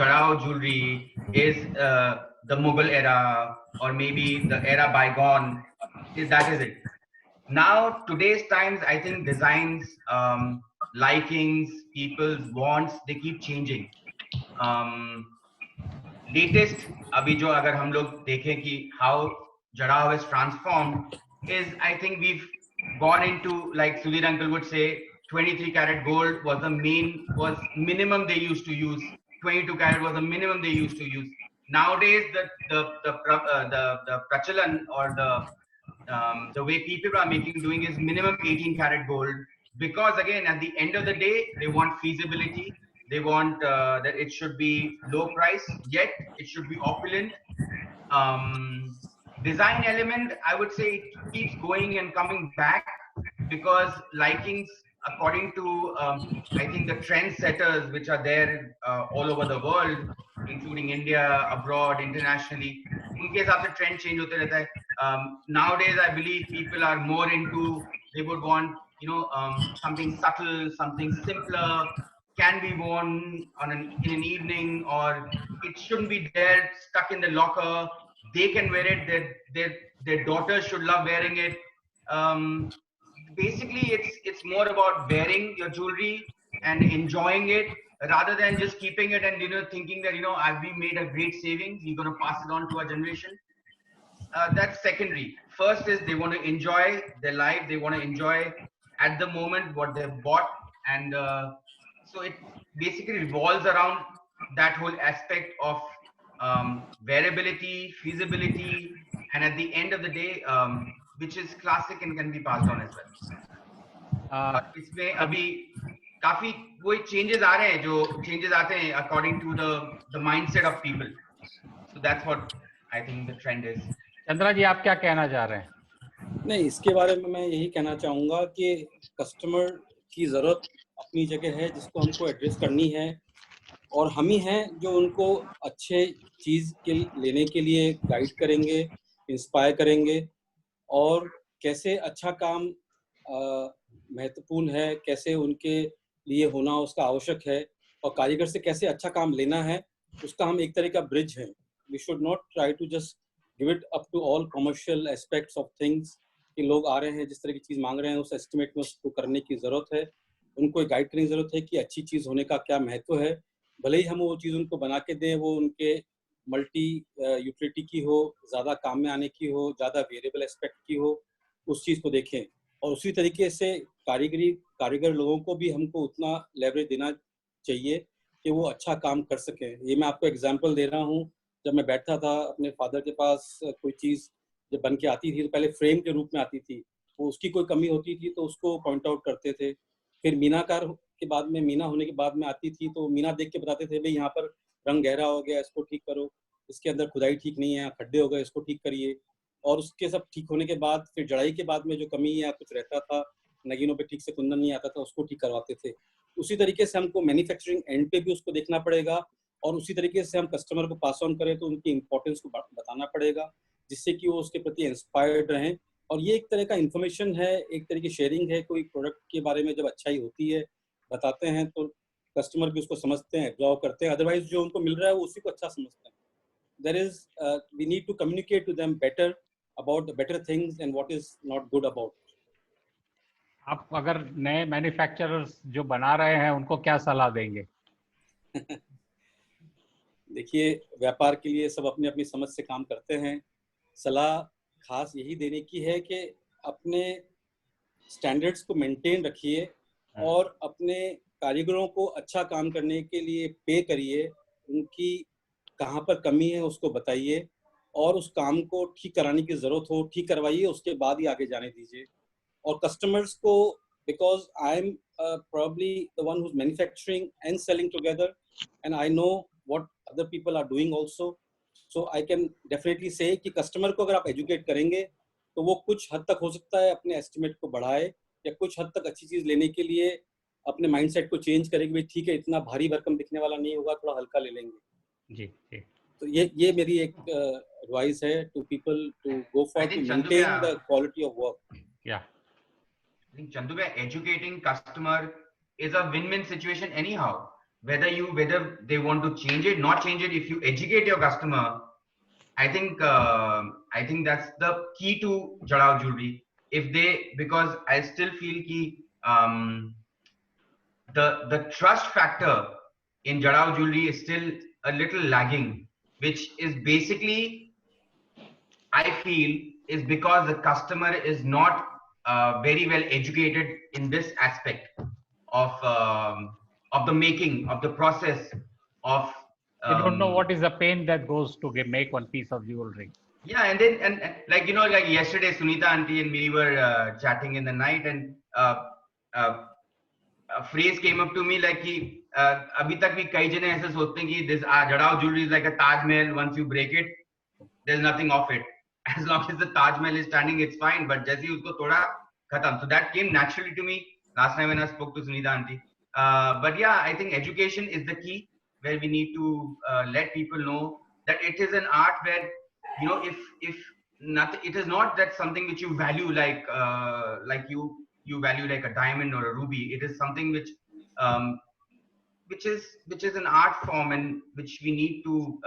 [SPEAKER 7] Jadao jewelry is the Mughal era, or maybe the era bygone. That is it. Now, today's times, I think designs, likings, people's wants, they keep changing. Latest, अभी जो अगर हम लोग देखें कि how Jadhav is transformed, is I think we've gone into, like Sudhir uncle would say, 23 karat gold was minimum they used to use. 22 karat was the minimum they used to use. Nowadays, the prachalan, or the way people are doing is minimum 18 karat gold, because again, at the end of the day, they want feasibility. They want that it should be low price, yet it should be opulent. Design element, I would say, it keeps going and coming back, because likings, according to I think the trendsetters which are there all over the world, including India, abroad, internationally, उनके हिसाब से trend change होते रहता है. Nowadays, I believe people are more into, they would want, something subtle, something simpler, can be worn in an evening, or it shouldn't be there stuck in the locker. They can wear it. Their daughters should love wearing it. Basically, it's more about wearing your jewelry and enjoying it, rather than just keeping it and thinking that we made a great savings, we're going to pass it on to our generation. That's secondary. First is they want to enjoy their life. They want to enjoy at the moment what they've bought, and so it basically revolves around that whole aspect of wearability, feasibility, and at the end of the day, which is classic and can be passed on as well. इसमें अभी काफी वही changes आ रहे हैं, जो changes आते हैं according to the mindset of people. So that's what I think the trend is.
[SPEAKER 1] Chandra जी, आप क्या कहना चाह रहे हैं?
[SPEAKER 4] नहीं, इसके बारे में मैं यही कहना चाहूँगा कि कस्टमर की ज़रूरत अपनी जगह है, जिसको हमको एड्रेस करनी है, और हम ही हैं जो उनको अच्छे चीज़ के लेने के लिए गाइड करेंगे, इंस्पायर करेंगे, और कैसे अच्छा काम महत्वपूर्ण है, कैसे उनके लिए होना उसका आवश्यक है, और कारीगर से कैसे अच्छा काम लेना है, उसका हम एक तरह का ब्रिज हैं. We should not try to just give it up to all commercial aspects of things कि लोग आ रहे हैं, जिस तरह की चीज़ मांग रहे हैं, उस एस्टिमेट में उसको करने की ज़रूरत है. उनको गाइड करने की ज़रूरत है कि अच्छी चीज़ होने का क्या महत्व है. भले ही हम वो चीज़ उनको बना के दें, वो उनके मल्टी यूटिलिटी की हो, ज़्यादा काम में आने की हो, ज़्यादा वेरिएबल एस्पेक्ट की हो, उस चीज़ को देखें. और उसी तरीके से कारीगर लोगों को भी हमको उतना लेवरेज देना चाहिए कि वो अच्छा काम कर सकें. ये मैं आपको एग्जांपल दे रहा हूँ. जब मैं बैठता था अपने फादर के पास, कोई चीज़ जब बन के आती थी तो पहले फ्रेम के रूप में आती थी, वो उसकी कोई कमी होती थी तो उसको पॉइंट आउट करते थे. फिर मीनाकार के बाद में, मीना होने के बाद में आती थी तो मीना देख के बताते थे, भाई यहाँ पर रंग गहरा हो गया, इसको ठीक करो, इसके अंदर खुदाई ठीक नहीं है, खड्डे हो गए, इसको ठीक करिए. और उसके सब ठीक होने के बाद फिर जड़ाई के बाद में जो कमी या कुछ रहता था, नगीनों पे ठीक से कुंदन नहीं आता था, उसको ठीक करवाते थे. उसी तरीके से हमको मैन्युफैक्चरिंग एंड पे भी उसको देखना पड़ेगा, और उसी तरीके से हम कस्टमर को पास ऑन करें तो उनकी इंपॉर्टेंस को बताना पड़ेगा, जिससे कि वो उसके प्रति इंस्पायर्ड रहें. और ये एक तरह का इन्फॉर्मेशन है, एक तरह की शेयरिंग है. कोई प्रोडक्ट के बारे में जब अच्छाई होती है, बताते हैं, तो कस्टमर भी उसको समझते हैं, एब्जॉर्व करते हैं. अदरवाइज जो उनको मिल रहा है वो उसी को अच्छा समझते हैं. There is we need to communicate to them better about the better things and what is not good about.
[SPEAKER 1] आप अगर नए मैन्युफैक्चरर्स जो बना रहे हैं उनको क्या सलाह देंगे?
[SPEAKER 4] देखिए, व्यापार के लिए सब अपनी अपनी समझ से काम करते हैं. सलाह खास यही देने की है कि अपने स्टैंडर्ड्स को मेंटेन रखिए, और अपने कारीगरों को अच्छा काम करने के लिए पे करिए. उनकी कहाँ पर कमी है उसको बताइए, और उस काम को ठीक कराने की ज़रूरत हो ठीक करवाइए, उसके बाद ही आगे जाने दीजिए. और कस्टमर्स को, because I'm probably the one who's manufacturing and selling together, and I know what other people are doing also, so I can definitely say कि कस्टमर को अगर आप एजुकेट करेंगे तो वो कुछ हद तक हो सकता है अपने एस्टिमेट को बढ़ाए, या कुछ हद तक अच्छी चीज़ लेने के लिए अपने माइंडसेट को चेंज करेंगे. भाई ठीक है, इतना भारी भरकम दिखने वाला नहीं होगा, थोड़ा हल्का ले लेंगे.
[SPEAKER 1] जी.
[SPEAKER 4] तो ये मेरी एक एडवाइस है to people to go for to maintain the quality of work.
[SPEAKER 1] Yeah.
[SPEAKER 7] I think Chandu bhai, educating customer is a win-win situation anyhow. whether they want to change it, not change it. If you educate your customer, I think that's the key to Jarao jewelry. Because I still feel ki the trust factor in Jarao jewelry is still a little lagging, which is basically, I feel, is because the customer is not very well educated in this aspect of the making, of the process of
[SPEAKER 1] They don't know what is the pain that goes to make one piece of jewelry.
[SPEAKER 7] yeah. And then and like like yesterday Sunita auntie and me were chatting in the night, and a phrase came up to me like कि अभी तक भी कई जने ऐसे सोचते हैं कि this Jarao jewelry is like a Taj Mahal. Once you break it, there's nothing of it. As long as the Taj Mahal is standing, it's fine. But जैसे ही उसको तोड़ा, खत्म. So that came naturally to me last time when I spoke to Sunita auntie. But yeah, I think education is the key, where we need to let people know that it is an art where, if nothing, it is not that something which you value like you value like a diamond or a ruby. It is something which is an art form, and which we need to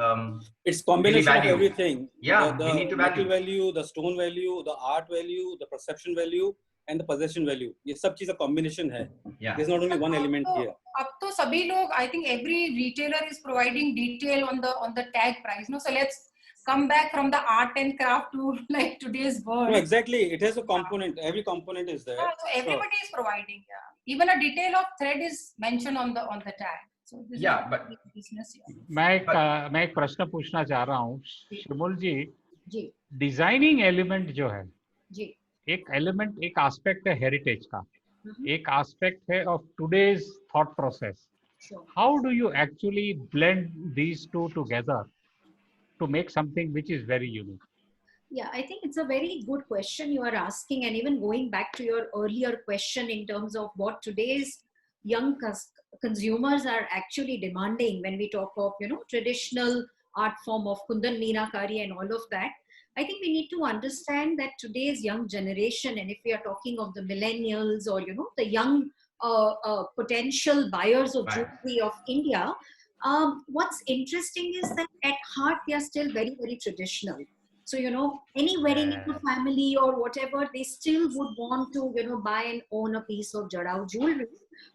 [SPEAKER 4] it's combination
[SPEAKER 7] really
[SPEAKER 4] of everything.
[SPEAKER 7] Yeah,
[SPEAKER 4] the
[SPEAKER 7] we need to
[SPEAKER 4] metal value, the stone value, the art value, the perception value, and the possession value. ये सब चीज़ का combination है.
[SPEAKER 7] Yeah.
[SPEAKER 4] There's not only one element here.
[SPEAKER 5] अब तो सभी लोग, I think every retailer is providing detail on the tag price. No, so let's come back from the art and craft to like today's world.
[SPEAKER 4] No, exactly. It has a component. Every component is there.
[SPEAKER 5] Yeah, so everybody is providing. Yeah, even a detail of thread is mentioned on the tag. So this
[SPEAKER 7] Yeah,
[SPEAKER 5] is
[SPEAKER 7] but
[SPEAKER 5] business. Yeah.
[SPEAKER 1] मैं एक प्रश्न पूछना चाह रहा हूँ शिमुल जी.
[SPEAKER 6] जी
[SPEAKER 1] designing element जो है,
[SPEAKER 6] जी
[SPEAKER 1] एक एलिमेंट, एक एस्पेक्ट है हेरिटेज का, एक एस्पेक्ट है of today's thought process.
[SPEAKER 6] sure.
[SPEAKER 1] How do you actually blend these two together to make something which is very unique?
[SPEAKER 6] Yeah, I think it's a very good question you are asking, and even going back to your earlier question in terms of what today's young consumers are actually demanding when we talk of traditional art form of Kundan Meenakari and all of that. I think we need to understand that today's young generation, and if we are talking of the millennials or the young potential buyers of jewelry of India, what's interesting is that at heart they are still very, very traditional. So, any wedding in the family or whatever, they still would want to, buy and own a piece of Jarao jewelry.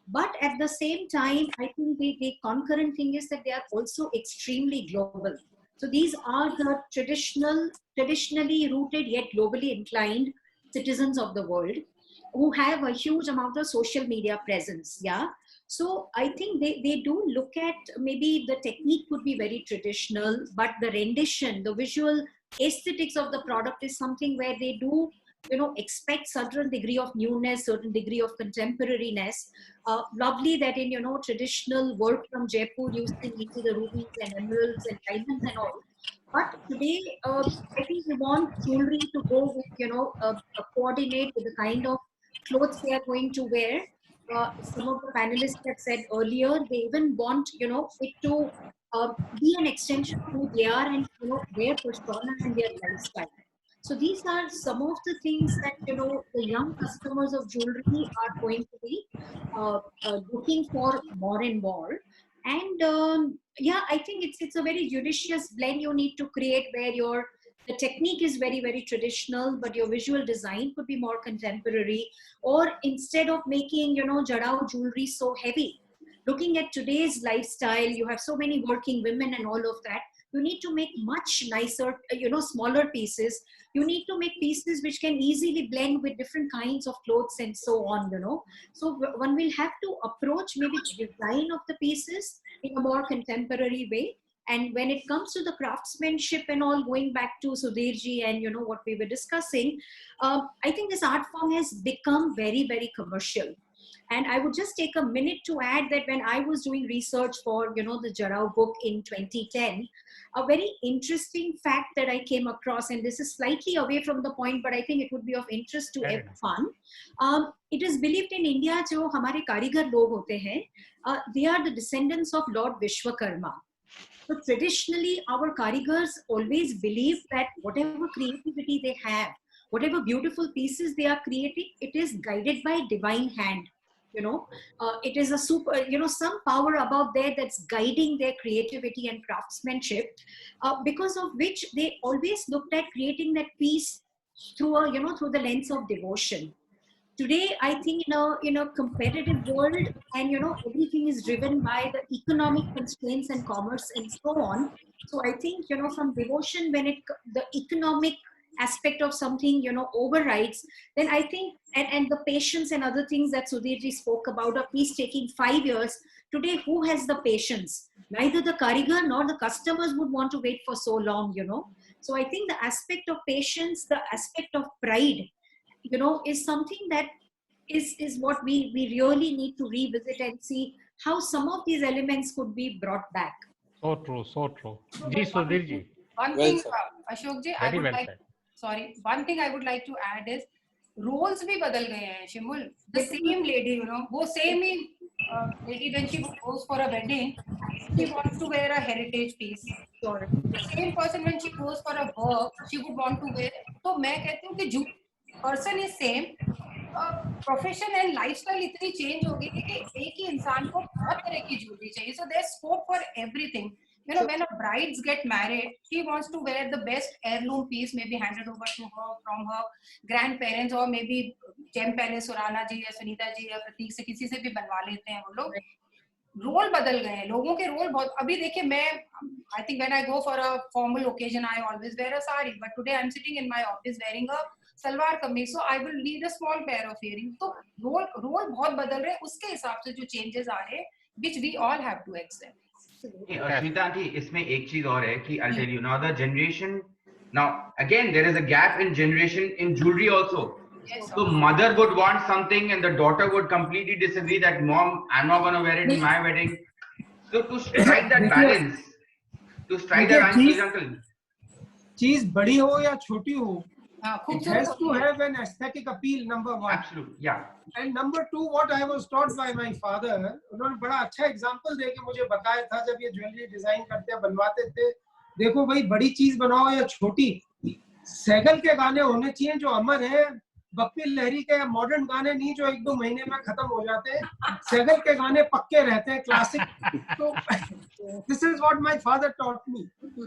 [SPEAKER 6] But at the same time, I think the concurrent thing is that they are also extremely global. So these are the traditionally rooted yet globally inclined citizens of the world who have a huge amount of social media presence. Yeah. So I think they do look at, maybe the technique could be very traditional, but the rendition, the visual aesthetics of the product is something where they do expect certain degree of newness, certain degree of contemporariness. Lovely that in traditional work from Jaipur you still see the rubies and emeralds and diamonds and all. But today I think we want jewelry to go with coordinate with the kind of clothes they are going to wear. Some of the panelists have said earlier, they even want it to be an extension of who they are and their persona and their lifestyle. So these are some of the things that the young customers of jewelry are going to be looking for more and more. And yeah, I think it's a very judicious blend you need to create, where the technique is very, very traditional, but your visual design could be more contemporary. Or instead of making Jarao jewelry so heavy, looking at today's lifestyle, you have so many working women and all of that, you need to make much nicer smaller pieces. You need to make pieces which can easily blend with different kinds of clothes and so on. So one will have to approach maybe the design of the pieces in a more contemporary way. And when it comes to the craftsmanship and all, going back to Sudhirji and what we were discussing, I think this art form has become very, very commercial. And I would just take a minute to add that when I was doing research for the Jarao book in 2010, a very interesting fact that I came across, and this is slightly away from the point, but I think it would be of interest to everyone. It is believed in India, जो हमारे कारीगर लोग होते हैं, they are the descendants of Lord Vishwakarma. So traditionally, our karigars always believe that whatever creativity they have, whatever beautiful pieces they are creating, it is guided by divine hand. It is a super, some power above there that's guiding their creativity and craftsmanship, because of which they always looked at creating that piece through the lens of devotion. Today, I think in a competitive world, and everything is driven by the economic constraints and commerce and so on. So I think from devotion, when the economic aspect of something overrides, then I think and the patience and other things that Sudhirji spoke about, a piece taking 5 years. Today, who has the patience? Neither the karigar nor the customers would want to wait for so long. So I think the aspect of patience, the aspect of pride, is something that is what we really need to revisit and see how some of these elements could be brought back.
[SPEAKER 1] So true, so true. Ji, Sudhir ji.
[SPEAKER 5] One
[SPEAKER 4] Well
[SPEAKER 5] thing,
[SPEAKER 4] said.
[SPEAKER 5] Ashok ji,
[SPEAKER 1] Very well said.
[SPEAKER 5] one thing I would like to add is roles भी बदल गए हैं, Shimul. The same lady, वो same he lady, when she goes for a wedding, she wants to wear a heritage piece.
[SPEAKER 6] Sure.
[SPEAKER 5] The same person when she goes for a work, she would want to wear. तो मैं कहती हूँ कि person is same, profession and lifestyle इतनी change हो गई है कि एक ही इंसान को बहुत तरह की ज्वेलरी चाहिए. So there is scope for everything. When a brides get married, she wants to wear the best heirloom piece, maybe handed over to her from her grandparents, or maybe Gem Palace, Surana ji या सुनीता जी या प्रतीक से किसी से भी बनवा लेते हैं वो लोग. रोल बदल गए हैं, लोगों के रोल बहुत. अभी देखिए, मैं I think when I go for a formal occasion I always wear a sari, but today I am sitting in my office wearing a salwar kameez, so I will need a small pair of earring. तो role बहुत बदल रहे हैं, उसके हिसाब से जो changes आ रहे हैं, which we all have to accept.
[SPEAKER 7] Ashmita aunty, इसमें एक चीज और है कि I'll tell you now, the generation now again there is a gap in generation in jewelry also.
[SPEAKER 5] Yes,
[SPEAKER 7] So mother would want something and the daughter would completely disagree that mom, I'm not going to wear it in my wedding. So to strike that balance, to strike that balance, uncle,
[SPEAKER 2] चीज बड़ी हो या छोटी हो, it has
[SPEAKER 5] खूबसूरत
[SPEAKER 2] to have an aesthetic appeal, number one.
[SPEAKER 7] absolutely, yeah.
[SPEAKER 2] And number two, what I was taught by my father, उन्होंने बड़ा अच्छा एग्जांपल देके मुझे बताया था जब ये ज्वेलरी डिजाइन करते बनवाते थे. देखो भाई, बड़ी चीज बनाओ या छोटी, सैगल के गाने होने चाहिए जो अमर है. बप्पी लहरी के मॉडर्न गाने नहीं जो 1-2 महीने में खत्म हो जाते हैं. सैगल के गाने पक्के रहते हैं, क्लासिक. तो this is what my father taught me.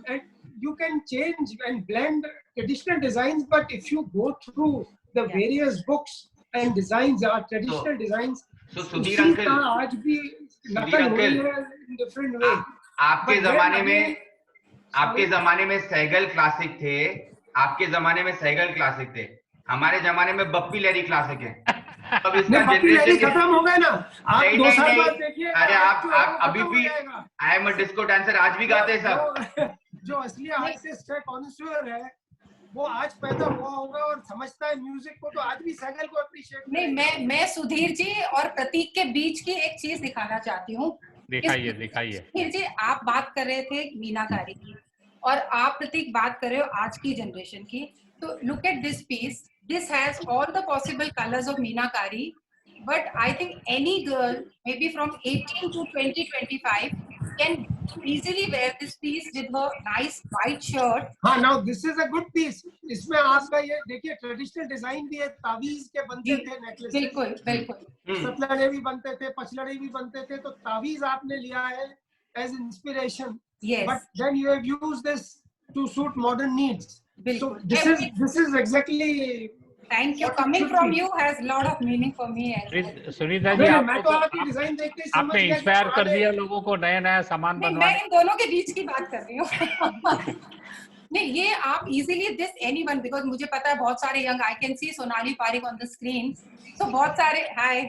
[SPEAKER 2] And you can change and blend traditional designs, but if you go through the various books and designs, are traditional designs,
[SPEAKER 7] So Sudhir uncle,
[SPEAKER 2] आज भी नकल हो रही है in different way.
[SPEAKER 7] आपके जमाने में Saigal classic थे, आपके जमाने में सैगल क्लासिक थे, हमारे जमाने में बप्पी लहरी क्लासिक है. अब इसका जनरेशन
[SPEAKER 2] खत्म हो गया ना. आप 2 साल बाद देखिए.
[SPEAKER 7] अरे आप अभी भी I am a disco dancer आज भी गाते हैं सब.
[SPEAKER 2] जो असली आर्टिस्ट है, कॉन्सर्ट है, वो आज पैदा हुआ होगा और समझता है म्यूजिक को, तो आज भी सैगल को अप्रिशिएट.
[SPEAKER 5] नहीं, मैं सुधीर जी और प्रतीक के बीच की एक चीज दिखाना चाहती हूँ.
[SPEAKER 1] दिखाइए.
[SPEAKER 5] सुधीर जी, आप बात कर रहे थे मीनाकारी की और आप प्रतीक बात कर रहे हो आज की जनरेशन की. तो look at this piece. This has all the possible colors of Meenakari, but I think any girl, maybe from 18 to 20-25, can easily wear this piece with her nice white shirt.
[SPEAKER 2] हाँ, now this is a good piece. इसमें आपका ये देखिए traditional design भी है. तावीज के बनते थे नेकलेस.
[SPEAKER 5] बिल्कुल.
[SPEAKER 2] सतलड़े भी बनते थे, पचलड़े भी बनते थे. तो तावीज आपने लिया है as inspiration.
[SPEAKER 5] Yes.
[SPEAKER 2] But then you have used this to suit modern needs. So
[SPEAKER 5] बिल्कुल.
[SPEAKER 2] this is exactly.
[SPEAKER 5] Thank you. Coming from you has a lot of meaning for me.
[SPEAKER 1] Sunita ji,
[SPEAKER 2] मैं तो आपकी डिजाइन देख के समझ
[SPEAKER 1] आपने
[SPEAKER 2] गया.
[SPEAKER 1] इंस्पायर कर दिया लोगों को नया सामान
[SPEAKER 5] नहीं,
[SPEAKER 1] बनवाने.
[SPEAKER 5] मैं इन दोनों के बीच की बात कर रही हूँ. नहीं, ये आप इजीली दिस एनीवन, बिकॉज मुझे पता है बहुत सारे young, I can see Sonali Pareek on the screen. So बहुत सारे हाय.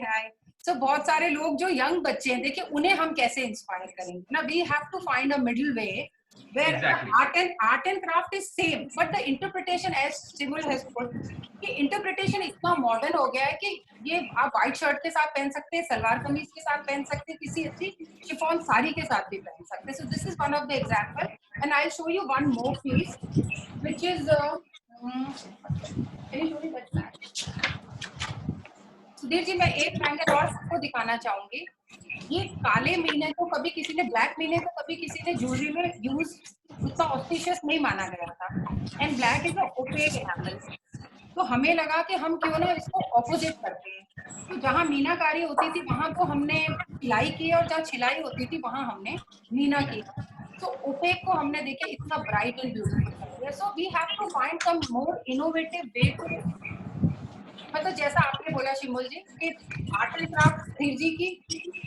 [SPEAKER 5] सो बहुत सारे लोग जो यंग बच्चे हैं, देखिए उन्हें हम कैसे इंस्पायर करेंगे ना. We have to find a middle way where
[SPEAKER 7] Exactly.
[SPEAKER 5] art and craft is same, but the interpretation, as Simul has put, कि interpretation इतना modern हो गया है कि ये आप white shirt के साथ पहन सकते हैं, सलवार कमीज के साथ पहन सकते हैं, किसी अच्छी शिफॉन साड़ी के साथ भी पहन सकते हैं. So this is one of the example, and I'll show you one more piece, which is can you show me that back? Sudhir ji, मैं एक एंगल और आपको दिखाना चाहूंगी. ये काले मीने को कभी किसी ने, ब्लैक मीने को कभी किसी ने ज्वेलरी में यूज उतना ऑस्टिशियस नहीं माना गया था. And black is a opaque enamel. तो हमें लगा कि हम क्यों ना इसको ऑपोजिट करते हैं. तो जहाँ मीनाकारी होती थी वहां तो हमने सिलाई की और जहाँ सिलाई होती थी वहां हमने मीना किया। तो ओपेक को हमने देखे इतना ब्राइट एंड ब्यूटीफुल कर दिया। So we have to find some more innovative way to, मतलब जैसा आपने बोला शिमोल जी कि आर्ट एंड क्राफ्ट धीर जी की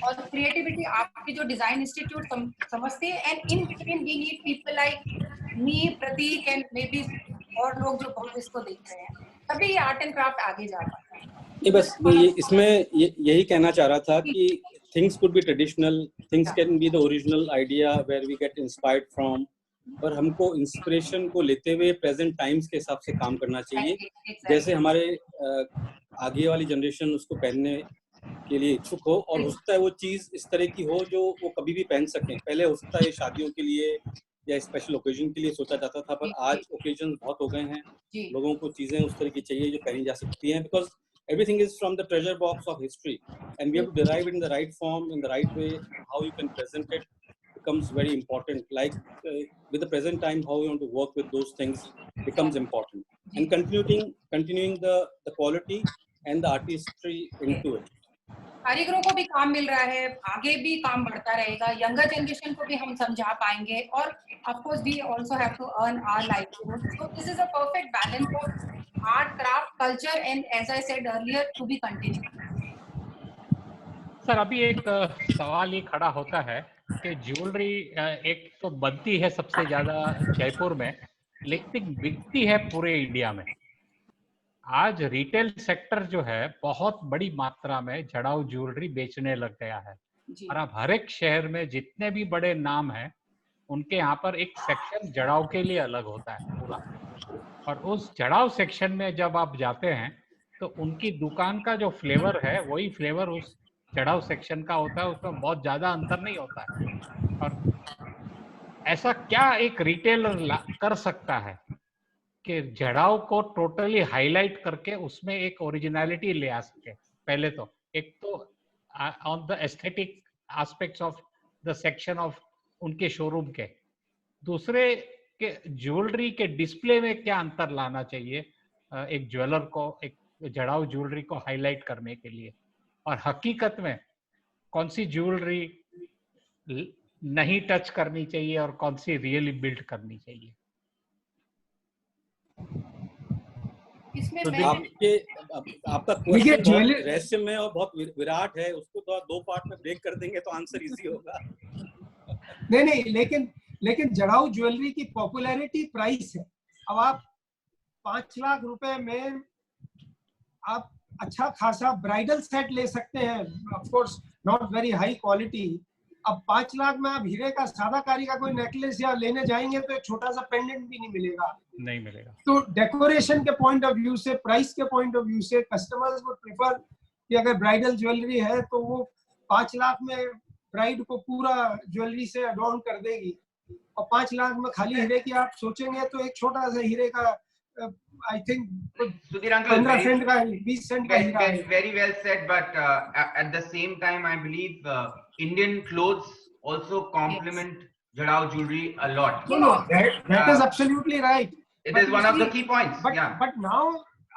[SPEAKER 5] और क्रिएटिविटी आपकी जो डिजाइन इंस्टीट्यूट समझते हैं, and in between we need people like me, Pratik and maybe और लोग जो बहुत इसको देख रहे हैं, तभी ये आर्ट एंड क्राफ्ट आगे जा पाता है।
[SPEAKER 4] ये बस इसमें यही कहना चाह रहा था कि things could be traditional, things can be the original idea where we get inspired from, पर हमको इंस्पिरेशन को लेते हुए प्रेजेंट टाइम्स के हिसाब से काम करना चाहिए। जैसे हमारे आगे वाली जनरेशन उसको पहनने के लिए इच्छुक हो और हो सकता है वो चीज़ इस तरह की हो जो वो कभी भी पहन सकें। पहले हो सकता है शादियों के लिए या स्पेशल ओकेजन के लिए सोचा जाता था, पर आज ओकेजन बहुत हो गए हैं, लोगों को चीज़ें उस तरह की चाहिए जो पहनी जा सकती हैं, because everything is from the treasure box of history and we have to derive it in the right form, in the right way. How you can present it becomes very important. Like with the present time, how you want to work with those things becomes important, and continuing the quality and the artistry into it.
[SPEAKER 5] कारीगरों को भी काम मिल रहा है, आगे भी काम बढ़ता रहेगा, यंगर जनरेशन को भी हम समझा पाएंगे, और of course we also have to earn our livelihood. So this is a perfect balance of art, craft, culture and as I said earlier to be continued.
[SPEAKER 1] Sir अभी एक सवाल ये खड़ा होता है कि ज्वेलरी एक तो बनती है सबसे ज्यादा जयपुर में, लेकिन बिकती है पूरे इंडिया में। आज रिटेल सेक्टर जो है बहुत बड़ी मात्रा में जड़ाऊ ज्वेलरी बेचने लग गया है, और अब हर एक शहर में जितने भी बड़े नाम हैं उनके यहाँ पर एक सेक्शन जड़ाऊ के लिए अलग होता है पूरा, और उस जड़ाऊ सेक्शन में जब आप जाते हैं तो उनकी दुकान का जो फ्लेवर है वही फ्लेवर उस जड़ाऊ सेक्शन का होता है, उसमें बहुत ज्यादा अंतर नहीं होता है। और ऐसा क्या एक रिटेलर कर सकता है कि जड़ाऊ को टोटली हाईलाइट करके उसमें एक ओरिजिनलिटी ले आ सके? पहले तो एक तो on the aesthetic aspects of the section of उनके शोरूम के, दूसरे के ज्वेलरी के डिस्प्ले में क्या अंतर लाना चाहिए एक ज्वेलर को एक जड़ाऊ ज्वेलरी को हाईलाइट करने के लिए, और हकीकत में कौन सी ज्वेलरी नहीं टच करनी चाहिए और कौन सी रियली बिल्ड करनी चाहिए?
[SPEAKER 5] इसमें
[SPEAKER 4] तो आपका
[SPEAKER 2] देखिए
[SPEAKER 4] क्वेश्चन बहुत रहस्यमय और बहुत विराट है, उसको तो 2 पार्ट में ब्रेक कर देंगे तो आंसर इजी होगा।
[SPEAKER 2] नहीं, लेकिन जड़ाऊ ज्वेलरी की पॉपुलैरिटी प्राइस है। अब आप 5 लाख रुपए में आप अच्छा खासा ब्राइडल सेट ले सकते हैं, of course not very high quality. अब 5 लाख में आप हीरे का सादा कारी का कोई नेकलेस या लेने जाएंगे तो एक छोटा सा पेंडेंट भी नहीं मिलेगा। तो डेकोरेशन के पॉइंट ऑफ व्यू से, प्राइस के पॉइंट ऑफ व्यू से कस्टमर्स वो प्रेफर कि अगर ब्राइडल ज्वेलरी है तो वो 5 लाख में ब्राइड को पूरा ज्वेलरी से अडॉर्न कर देगी, और 5 लाख में खाली हीरे की आप सोचेंगे तो एक छोटा सा हीरे का आई थिंक 15 सेंट का 20 सेंट का हीरा है।
[SPEAKER 7] Very well said, but at the same time I believe Indian clothes also complement jadao jewelry a lot.
[SPEAKER 2] No, that is absolutely right.
[SPEAKER 7] It is one of the key points.
[SPEAKER 2] But now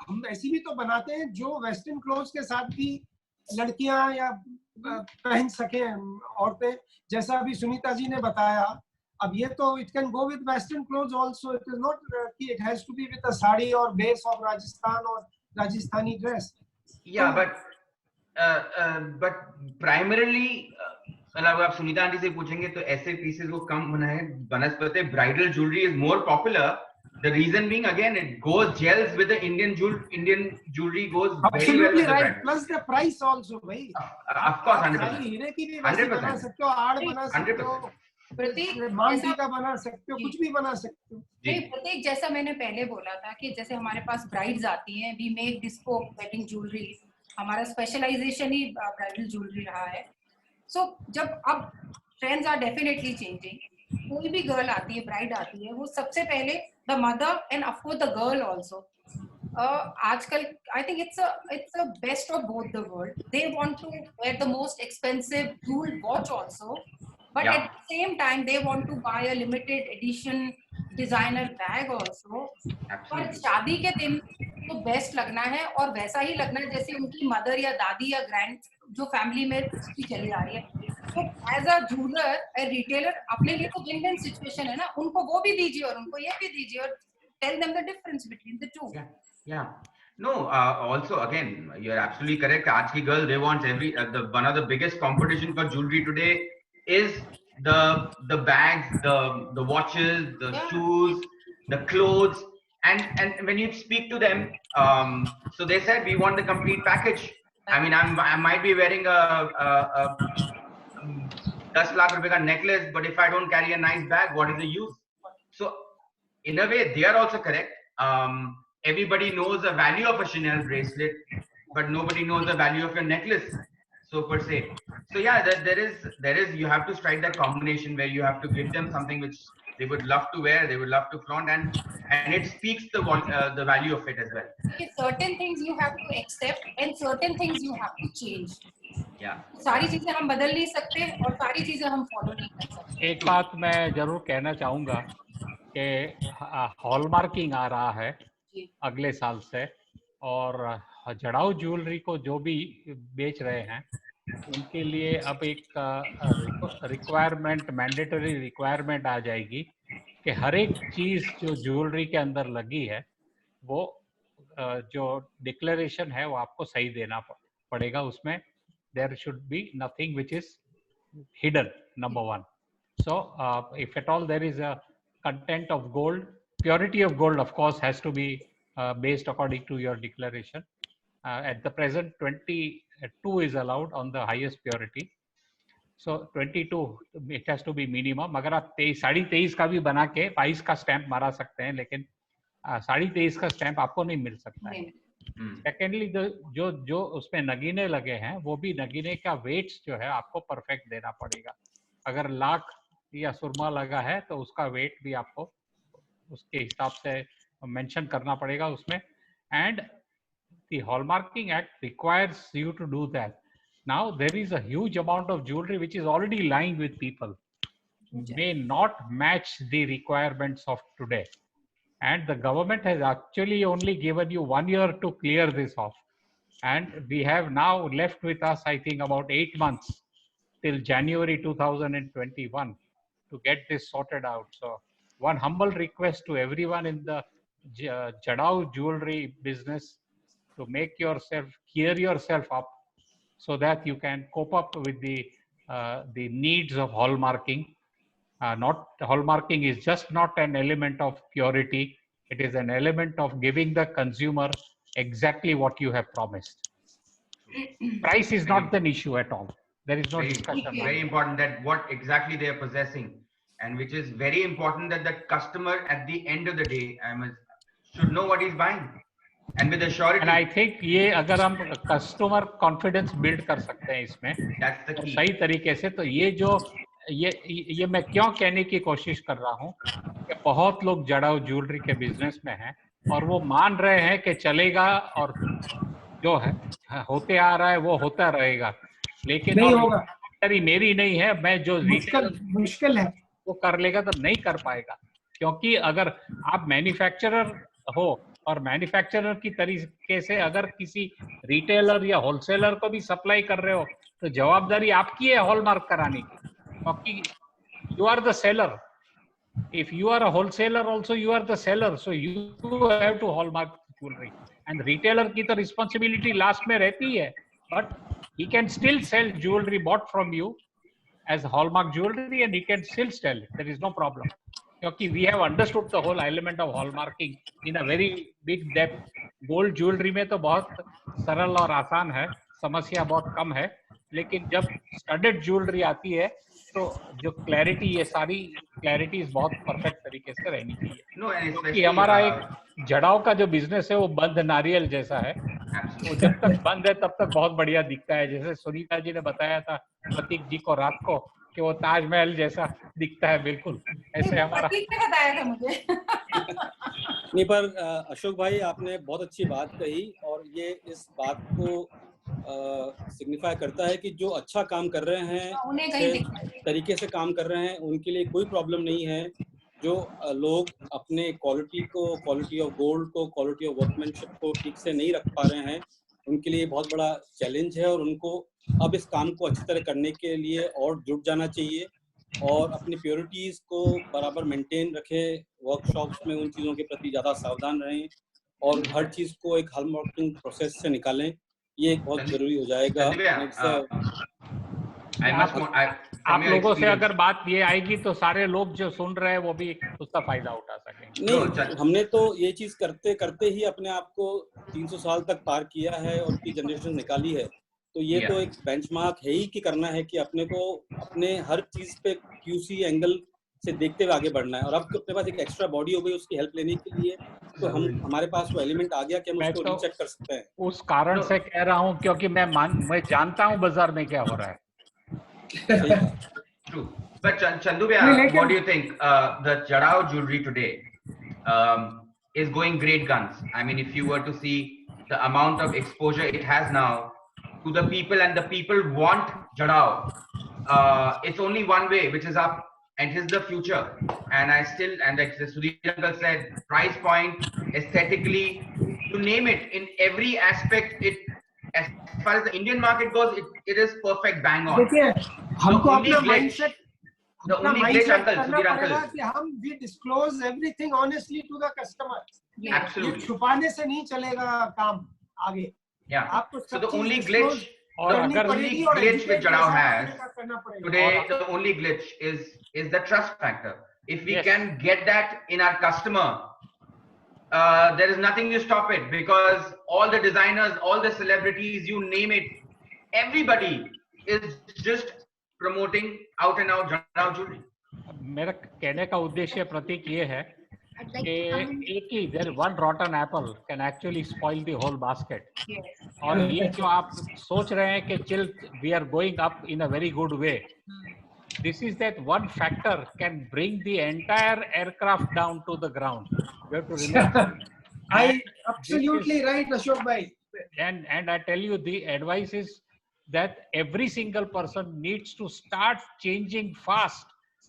[SPEAKER 2] हम ऐसी भी तो बनाते हैं जो western clothes के साथ भी लड़कियां या पहन सके औरतें, जैसा अभी सुनीता जी ने बताया। अब ये तो it can go with western clothes also, it is not कि it has to be with a sari और बेस ऑफ राजस्थान और Rajasthani dress.
[SPEAKER 7] Yeah, but primarily मतलब आप सुनीता आंटी से पूछेंगे तो ऐसे पीसेस वो कम बनाए बनस्पति bridal jewellery is more popular. The reason being again it goes gels with the Indian jewelry goes very well with the brand.
[SPEAKER 2] Plus the price also, भाई.
[SPEAKER 7] Of course, 100%.
[SPEAKER 2] हीरे की भी वैसे बना सकते हो, आड़ बना सकते हो,
[SPEAKER 5] प्रतीक
[SPEAKER 2] मांगटी का बना सकते हो, कुछ भी बना सकते हो।
[SPEAKER 5] नहीं प्रतीक, जैसा मैंने पहले बोला था कि जैसे हमारे पास ब्राइड्स आती हैं, we make disco wedding jewellery, हमारा स्पेशलाइजेशन ही ब्राइडल ज्वेलरी रहा है। सो जब अब ट्रेंड्स आर डेफिनेटली चेंजिंग, कोई भी गर्ल आती है, ब्राइड आती है, वो सबसे पहले the mother and of course the girl also, आजकल I think it's a best of both the world. They want to wear the most expensive jewel watch also, but at the same time they want to buy a limited edition designer bag also। पर शादी के दिन तो best लगना है और वैसा ही लगना है जैसे उनकी मदर या दादी या ग्रैंड जो फैमिली में हिस्ट्री चली आ रही है। तो एज अ जूलर रिटेलर अपने लिए तो विन विन सिचुएशन है ना, उनको वो भी दीजिए और उनको ये भी दीजिए और tell them the difference between the two.
[SPEAKER 7] Yeah. No, also again, you're absolutely correct. Aaj ki girl, they want one of the biggest competition for jewelry today is the bags, the watches, the shoes, the clothes, and when you speak to them, so they said we want the complete package. I mean, I might be wearing a 10 lakh rupees ka necklace, but if I don't carry a nice bag, what is the use? So in a way, they are also correct. Everybody knows the value of a Chanel bracelet, but nobody knows the value of your necklace, so per se. So yeah, there is you have to strike that combination where you have to give them something which they would love to wear, they would love to flaunt, and it speaks the value of it as well.
[SPEAKER 5] Okay, certain things you have to accept and certain things you have to change.
[SPEAKER 7] Yeah.
[SPEAKER 5] सारी चीजें हम बदल नहीं सकते और सारी चीजें हम फॉलो नहीं कर सकते।
[SPEAKER 1] एक बात मैं जरूर कहना चाहूंगा कि हॉलमार्किंग आ रहा है अगले साल से, और जड़ाऊ ज्वेलरी को जो भी बेच रहे हैं उनके लिए अब एक रिक्वायरमेंट, मैंडेटरी रिक्वायरमेंट आ जाएगी कि हर एक चीज जो ज्वेलरी के अंदर लगी है वो जो डिक्लेरेशन है वो आपको सही देना पड़ेगा। उसमें there should be nothing which is hidden, number one. So if at all there is a content of gold, purity of gold of course has to be based according to your declaration. At the present 22 is allowed on the highest purity, so 22 it has to be minimum. अगर आप 23.5 का भी बना के 22 का stamp मारा सकते हैं, लेकिन 23.5 का स्टैंप आपको नहीं मिल सकता है। सेकेंडली जो उसमें नगीने लगे हैं वो भी नगीने का वेट्स जो है आपको परफेक्ट देना पड़ेगा। अगर लाख या सुरमा लगा है तो उसका वेट भी आपको उसके हिसाब से मेंशन करना पड़ेगा उसमें। And the hallmarking act requires you to do that. Now there is a huge amount of jewellery which is already lying with people, may not match the requirements of today, and the government has actually only given you 1 year to clear this off, and we have now left with us I think about 8 months till January 2021 to get this sorted out. So one humble request to everyone in the Jadao jewelry business to make yourself, gear yourself up so that you can cope up with the needs of hallmarking. Hallmarking is just not an element of purity, it is an element of giving the consumer exactly what you have promised. Price is not an issue at all. There is no discussion.
[SPEAKER 7] Very important that what exactly they are possessing, and which is very important that the customer at the end of the day should know what he's buying, and with assurity.
[SPEAKER 1] And I think ये अगर हम customer confidence build कर सकते हैं इसमें तो सही तरीके से, तो ये जो ये मैं क्यों कहने की कोशिश कर रहा हूँ कि बहुत लोग जड़ाऊ ज्वेलरी के बिजनेस में हैं और वो मान रहे हैं कि चलेगा और जो है होते आ रहा है वो होता रहेगा, लेकिन
[SPEAKER 2] नहीं होगा।
[SPEAKER 1] मेरी नहीं है, मैं जो
[SPEAKER 2] मुश्किल है
[SPEAKER 1] वो कर लेगा तो नहीं कर पाएगा, क्योंकि अगर आप मैन्युफैक्चरर हो और मैन्युफैक्चरर की तरीके से अगर किसी रिटेलर या होलसेलर को भी सप्लाई कर रहे हो तो जवाबदारी आपकी है हॉलमार्क कराने की, क्योंकि you are the seller. If you are a wholesaler also you are the seller, so you have to hallmark jewellery. And retailer की तो रिस्पॉन्सिबिलिटी लास्ट में रहती है, but he can still sell jewelry bought from you as hallmark jewelry and he can still sell it. There is no problem, because we have understood the whole element of hallmarking in a very big depth. Gold jewelry में तो बहुत सरल और आसान है, समस्या बहुत कम है, लेकिन जब studded jewelry आती है तो जो क्लैरिटी, ये सारी क्लैरिटीज बहुत परफेक्ट तरीके से रहनी चाहिए। क्योंकि हमारा एक जड़ाव का जो बिजनेस है वो बंद नारियल जैसा है, वो जब तक बंद है तब तक बहुत बढ़िया दिखता है। जैसे सुनीता जी ने बताया था प्रतीक जी को रात को कि वो ताजमहल जैसा दिखता है, बिल्कुल ऐसे हमारा
[SPEAKER 5] बताया था मुझे।
[SPEAKER 4] नहीं, पर अशोक भाई आपने बहुत अच्छी बात कही और ये इस बात को सिग्निफाई करता है कि जो अच्छा काम कर रहे हैं, अच्छे तरीके से काम कर रहे हैं, उनके लिए कोई प्रॉब्लम नहीं है। जो लोग अपने क्वालिटी ऑफ गोल्ड को, क्वालिटी ऑफ वर्कमैनशिप को ठीक से नहीं रख पा रहे हैं, उनके लिए बहुत बड़ा चैलेंज है और उनको अब इस काम को अच्छी तरह करने के लिए और जुट जाना चाहिए और अपनी प्योरिटीज को बराबर मेंटेन रखें, वर्कशॉप्स में उन चीज़ों के प्रति ज़्यादा सावधान रहें और हर चीज़ को एक हॉलमार्किंग प्रोसेस से निकालें, ये एक बहुत जरूरी हो जाएगा।
[SPEAKER 1] आप लोगों से अगर बात ये आएगी तो सारे लोग जो सुन रहे हैं वो भी उसका फायदा उठा सकेंगे।
[SPEAKER 4] नहीं, हमने तो ये चीज करते करते ही अपने आप को 300 साल तक पार किया है और की जनरेशन निकाली है, तो ये तो एक बेंचमार्क है ही कि करना है कि अपने को अपने हर चीज पे QC एंगल से देखते हुए आगे बढ़ना है। और अब तो अपने पास एक एक्स्ट्रा बॉडी हो गई उसकी हेल्प लेने के लिए, तो हमारे पास वो एलिमेंट आ गया कि हम उसको रीचेक कर सकते हैं।
[SPEAKER 1] उस कारण से कह रहा हूँ क्योंकि मैं जानता हूँ बाजार में क्या हो रहा है।
[SPEAKER 7] True. But Chandu bhaiya, what do you think? The Jadao jewelry today is going great guns. I mean, if you were to see the amount of exposure it has now to the people, and the people want Jadao. It's only one way, which is up, and it is the future. And like Sudhir uncle said, price point, aesthetically, you name it, in every aspect, as far as the Indian market goes, it is perfect, bang on.
[SPEAKER 2] देखिए, हमको अपना mindset
[SPEAKER 7] करना
[SPEAKER 2] पड़ेगा कि हम we disclose everything honestly to the customer.
[SPEAKER 7] Absolutely.
[SPEAKER 2] छुपाने से नहीं चलेगा काम आगे.
[SPEAKER 7] Yeah.
[SPEAKER 2] आपको
[SPEAKER 7] So the only glitch which Jadao has today, the only glitch is the trust factor. If we can get that in our customer, there is nothing to stop it, because all the designers, all the celebrities, you name it, everybody is just promoting out and out Jadao jewelry.
[SPEAKER 1] मेरा कहने का उद्देश्य प्रतीक ये है कि एक ही one rotten apple can actually spoil the whole basket. और ये जो आप सोच रहे हैं कि chill, we are going up in a very good way. This is that one factor can bring the entire aircraft down to the ground. You have to remember.
[SPEAKER 2] Absolutely right, Ashok bhai.
[SPEAKER 1] And I tell you, the advice is that every single person needs to start changing fast.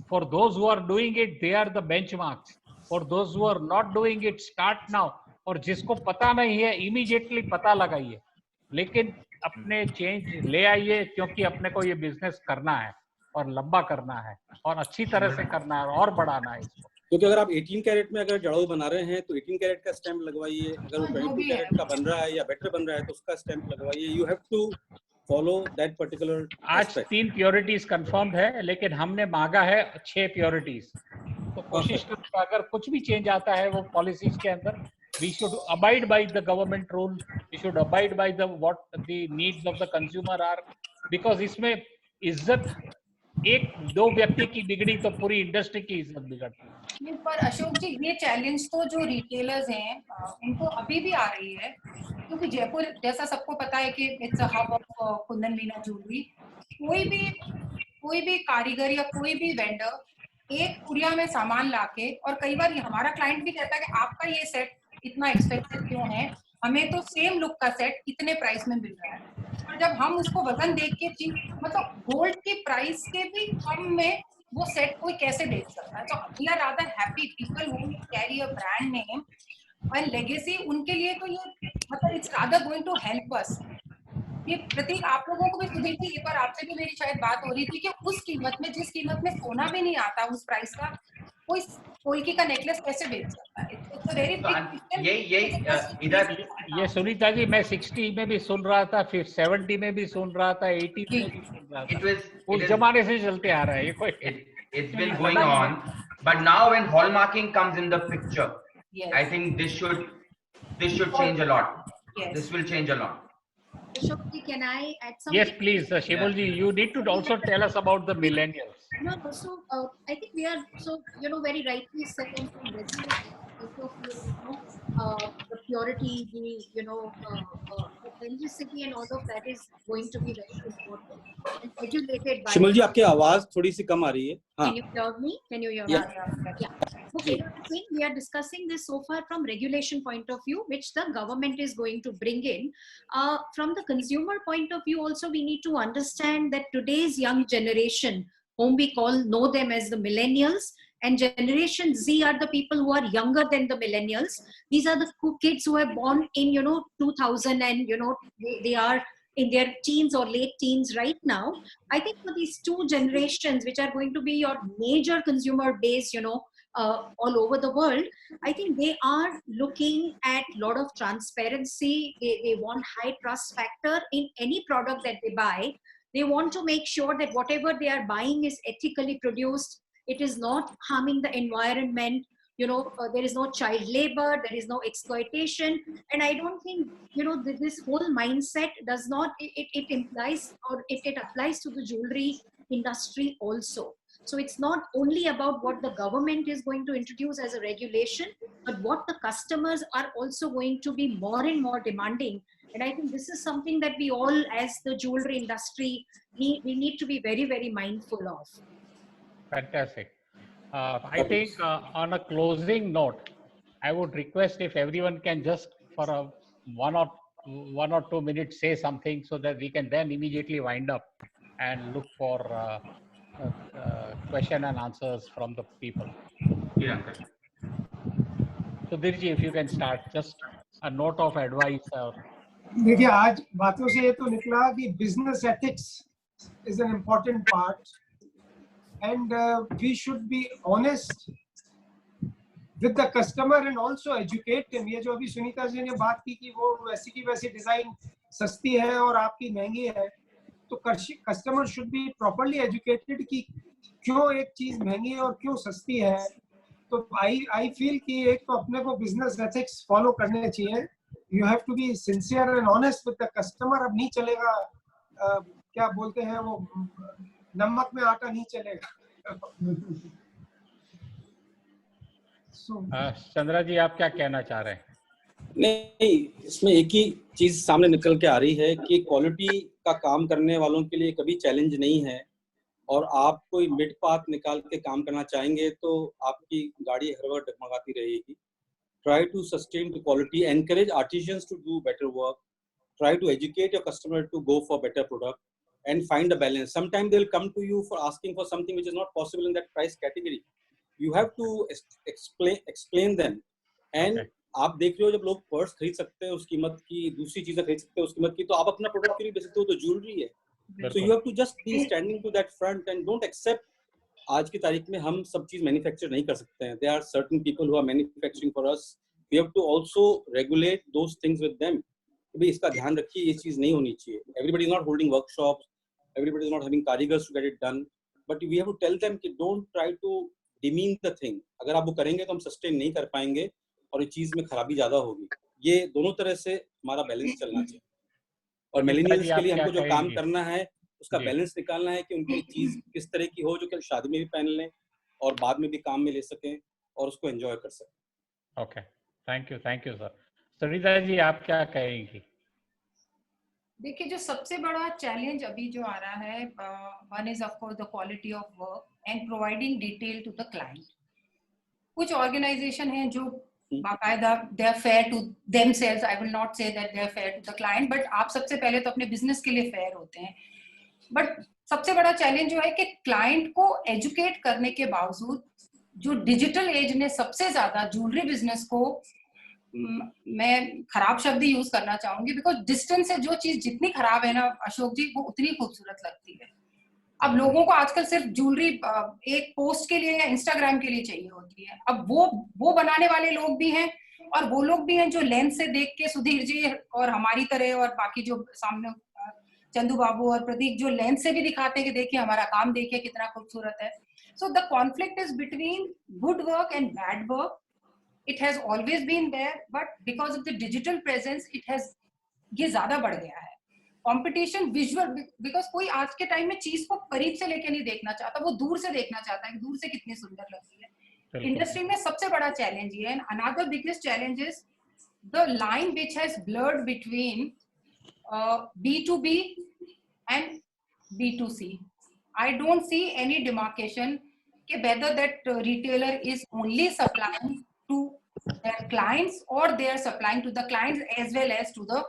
[SPEAKER 1] For those who are doing it, they are the benchmarks. For those who are not doing it, start now. और जिसको पता नहीं है, immediately पता लगाइए. लेकिन अपने change ले आइए, क्योंकि अपने को ये business करना है और लंबा करना है और अच्छी तरह से करना है और बढ़ाना है इसको.
[SPEAKER 4] क्योंकि अगर आप 18 कैरेट में अगर जड़ाऊ बना रहे हैं तो 18 कैरेट का स्टैंप लगवाइए, अगर वो 22 कैरेट का बन रहा है या बेटर बन रहा है तो उसका स्टैंप लगवाइए. You have to follow that particular.
[SPEAKER 1] आज 3 प्योरिटीज कंफर्म्ड है, लेकिन हमने मांगा है 6 प्योरिटीज. तो कोशिश करें अगर कुछ भी चेंज आता है वो पॉलिसीज के अंदर, we should abide by the government rule, we should abide by what the needs of the consumer are, because इसमें इज्जत एक दो व्यक्ति की बिगड़ी तो पूरी इंडस्ट्री की इज्जत बिगड़ती है.
[SPEAKER 5] पर अशोक जी, ये चैलेंज तो जो रिटेलर्स हैं उनको अभी भी आ रही है, क्योंकि जयपुर जैसा सबको पता है कि it's a hub of Kundan Meena jewellery. कोई भी कारीगर या कोई भी वेंडर एक पुड़िया में सामान लाके, और कई बार हमारा क्लाइंट भी कहता है कि आपका ये सेट इतना एक्सपेंसिव क्यों है, हमें तो सेम लुक का सेट इतने प्राइस में मिल रहा है. और जब हम उसको वजन देख के मतलब गोल्ड की प्राइस के भी कम में वो सेट कोई कैसे बेच सकता है. तो we are rather happy people who carry a brand name and legacy, उनके लिए तो ये मतलब it's rather going to help us. ये प्रतीक, आप लोगों को भी सुधीर जी, एक बार आपसे भी मेरी शायद बात हो रही थी कि उस कीमत में, जिस कीमत में सोना भी नहीं आता उस प्राइस का, कोई पोल्की का नेकलेस कैसे बेच सकता है. It's a very big.
[SPEAKER 7] इधर
[SPEAKER 1] ये सुनीता जी, मैं 60 में भी सुन रहा था, फिर 70 में भी सुन रहा था, 80 में भी सुन रहा था. उस जमाने से चलते आ रहा है ये कोई.
[SPEAKER 7] It's been going on, but now when hallmarking comes in the picture, I think this should change a lot. This will change a lot.
[SPEAKER 6] Ashok, can I add something?
[SPEAKER 1] Yes, please, Shimul ji, you need to also tell us about the millennials.
[SPEAKER 6] No, so I think we are very rightly said on from the purity, the authenticity and all of that is going to be very important. And regulated by.
[SPEAKER 4] शिमल जी, आपकी आवाज थोड़ी सी कम आ रही है.
[SPEAKER 6] Can you hear me? Can you hear me? Yeah. Okay, we are discussing this so far from regulation point of view, which the government is going to bring in. From the consumer point of view also, we need to understand that today's young generation, whom we know them as the millennials, And Generation Z are the people who are younger than the millennials. These are the kids who are born in 2000, and they are in their teens or late teens right now. I think for these two generations, which are going to be your major consumer base, all over the world, I think they are looking at a lot of transparency. They want high trust factor in any product that they buy. They want to make sure that whatever they are buying is ethically produced. It is not harming the environment. There is no child labor, there is no exploitation. And I don't think, this whole mindset does not, it implies, or it applies to the jewelry industry also. So it's not only about what the government is going to introduce as a regulation, but what the customers are also going to be more and more demanding. And I think this is something that we all, as the jewelry industry, we need to be very, very mindful of.
[SPEAKER 1] Fantastic. I think on a closing note, I would request if everyone can just for a 1 or 2 minutes say something, so that we can then immediately wind up and look for question and answers from the people. So Dirji, if you can start, just a note of advice.
[SPEAKER 2] देखिए, आज बातों से ये तो निकला कि business ethics is an important part, and we should be honest with the customer and also educate him. ये जो अभी सुनीता जी ने बात की कि वो वैसी की वैसी डिजाइन सस्ती है और आपकी महंगी है, तो customer should be properly educated कि क्यों एक चीज महंगी और क्यों सस्ती है. तो आई फील कि एक तो अपने को बिजनेस एथिक्स फॉलो करने चाहिए. You have to be sincere and honest with the customer. अब नहीं चलेगा, क्या बोलते हैं वो, नमक में आटा नहीं चलेगा.
[SPEAKER 1] चंद्रा जी, आप क्या कहना चाह रहे हैं?
[SPEAKER 4] नहीं, इसमें एक ही चीज सामने निकल के आ रही है कि क्वालिटी का काम करने वालों के लिए कभी चैलेंज नहीं है, और आप कोई मिड पाथ निकाल के काम करना चाहेंगे तो आपकी गाड़ी हर वक्त डगमगाती रहेगी. Try to sustain the quality, encourage artisans to do better work, try to educate your customer to go for better product, and find a balance. Sometimes they'll come to you for asking for something which is not possible in that price category. You have to explain them. And okay. आप देख रहे हो जब लोग purse खरीद सकते हैं उस कीमत की, दूसरी चीजें खरीद सकते हैं उस कीमत की, तो आप अपना प्रोडक्ट क्यों नहीं बेच सकते हो? तो ज्वेलरी है. So you have to just be standing to that front and don't accept. आज की तारीख में हम सब चीज मैन्युफैक्चर नहीं कर सकते हैं. There are certain people who are manufacturing for us. We have to also regulate those things with them. भाई इसका ध्यान रखिए, ये चीज नहीं होनी चाहिए. Everybody is not holding workshops. Everybody is not having karigars to get it done. But we have to tell them कि don't try to demean the thing. अगर आप वो करेंगे तो हम sustain नहीं कर पाएंगे और ये चीज में खराबी ज्यादा होगी. ये दोनों तरह से हमारा बैलेंस चलना चाहिए. और मिलेनियल्स के लिए हमको जो काम करना है उसका बैलेंस निकालना है कि उनकी चीज किस तरह की हो जो कि शादी में भी पहन लें और बाद में भी काम में ले सकें और उसको एंजॉय कर सकें.
[SPEAKER 1] Okay, thank you sir. Sarita ji, आप क्या कहेंगी?
[SPEAKER 5] देखिए, जो सबसे बड़ा चैलेंज अभी जो आ रहा है, one is of course the quality of work and providing detail to the client. कुछ ऑर्गेनाइजेशन हैं जो बाकायदा they are fair to themselves. I will not say that they are fair to the client, but आप सबसे पहले तो अपने business के लिए फेयर होते हैं. बट सबसे बड़ा चैलेंज जो है कि क्लाइंट को एजुकेट करने के बावजूद जो डिजिटल एज ने सबसे ज्यादा ज्वेलरी बिजनेस को, मैं खराब शब्द यूज करना चाहूंगी, बिकॉज डिस्टेंस से जो चीज जितनी खराब है ना अशोक जी, वो उतनी खूबसूरत लगती है. अब लोगों को आजकल सिर्फ ज्वेलरी एक पोस्ट के लिए या इंस्टाग्राम के लिए चाहिए होती है. अब वो बनाने वाले लोग भी हैं और वो लोग भी हैं जो लेंस से देख के, सुधीर जी और हमारी तरह और बाकी जो सामने चंदू बाबू और प्रतीक जो लेंस से भी दिखाते हैं कि देखिए हमारा काम देखिए कितना खूबसूरत है. So the conflict is between good work and bad work. It has always been there, but because of the digital presence, ये ज्यादा बढ़ गया है. कंपटीशन विजुअल, बिकॉज कोई आज के टाइम में चीज को करीब से लेके नहीं देखना चाहता, वो दूर से देखना चाहता है कि दूर से कितनी सुंदर लगती है. इंडस्ट्री में सबसे बड़ा चैलेंज ये है. Another biggest challenge is the line which has blurred between B2B and B2C. I don't see any demarcation whether that retailer is only supplying to their clients or they are supplying to the clients as well as to the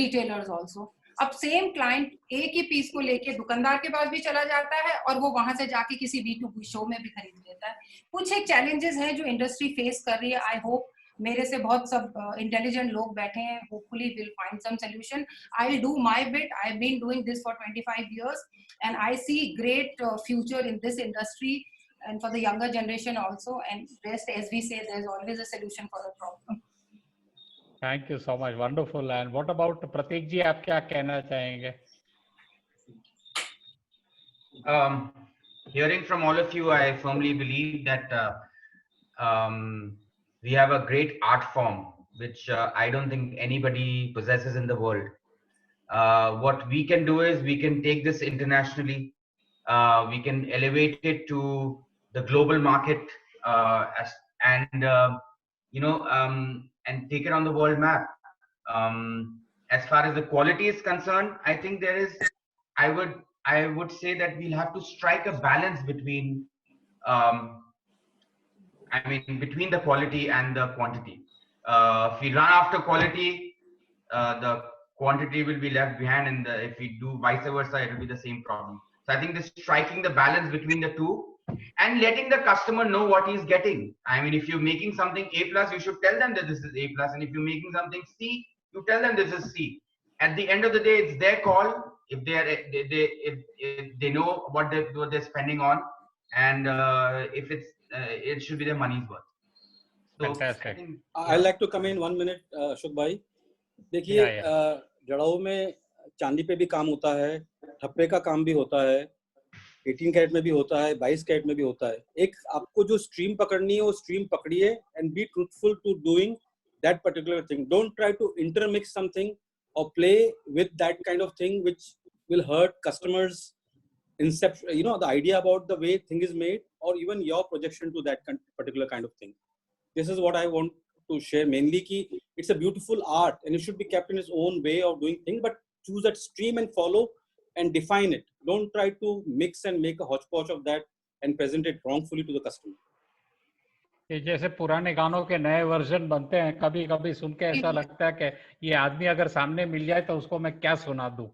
[SPEAKER 5] retailers also. अब same client एक ही piece को लेके दुकानदार के पास भी चला जाता है और वो वहां से जाके किसी B2B शो में भी खरीद लेता है। कुछ एक चैलेंजेस हैं जो इंडस्ट्री फेस कर रही है। आई होप मेरे से बहुत सब इंटेलिजेंट लोग बैठे हैं, hopefully will find some solution. I will do my bit. I have been doing this for 25 years and I see great future in this industry and for the younger generation also, and rest, as we say, there's always a solution for the problem.
[SPEAKER 1] Thank you so much. Wonderful. And what about Prateek ji? आप क्या कहना चाहेंगे?
[SPEAKER 7] Hearing from all of you, I firmly believe that we have a great art form, which I don't think anybody possesses in the world. What we can do is we can take this internationally. We can elevate it to the global market and take it on the world map. As far as the quality is concerned, I think there is, I would say that we'll have to strike a balance between, between the quality and the quantity. If we run after quality, the quantity will be left behind, and if we do vice versa, it will be the same problem. So I think this striking the balance between the two and letting the customer know what he's getting. I mean, if you're making something A+, you should tell them that this is A+, and if you're making something C, you tell them this is C. At the end of the day, it's their call. If if they know what they're spending on, and if it's it should be their money's worth. So,
[SPEAKER 1] Fantastic.
[SPEAKER 4] I'd like to come in 1 minute, Ashok bhai. देखिए, जड़ाऊ में चांदी पे भी काम होता है, ठप्पे का काम भी होता है, 18 कैरेट में भी होता है, 22 कैरेट में भी होता है. एक आपको जो स्ट्रीम पकड़नी है वो स्ट्रीम पकड़िए and be truthful to doing that particular thing. Don't try to intermix something or play with that kind of thing which will hurt customers' inception, the idea about the way thing is made, or even your projection to that particular kind of thing. This is what I want to share mainly. Ki it's a beautiful art and it should be kept in its own way of doing things, but choose that stream and follow and define it. Don't try to mix and make a hodgepodge of that and present it wrongfully to the customer.
[SPEAKER 1] जैसे पुराने गानों के नए version बनते हैं, कभी कभी सुन के ऐसा लगता है कि ये आदमी अगर सामने मिल जाए तो उसको मैं क्या सुना दूं.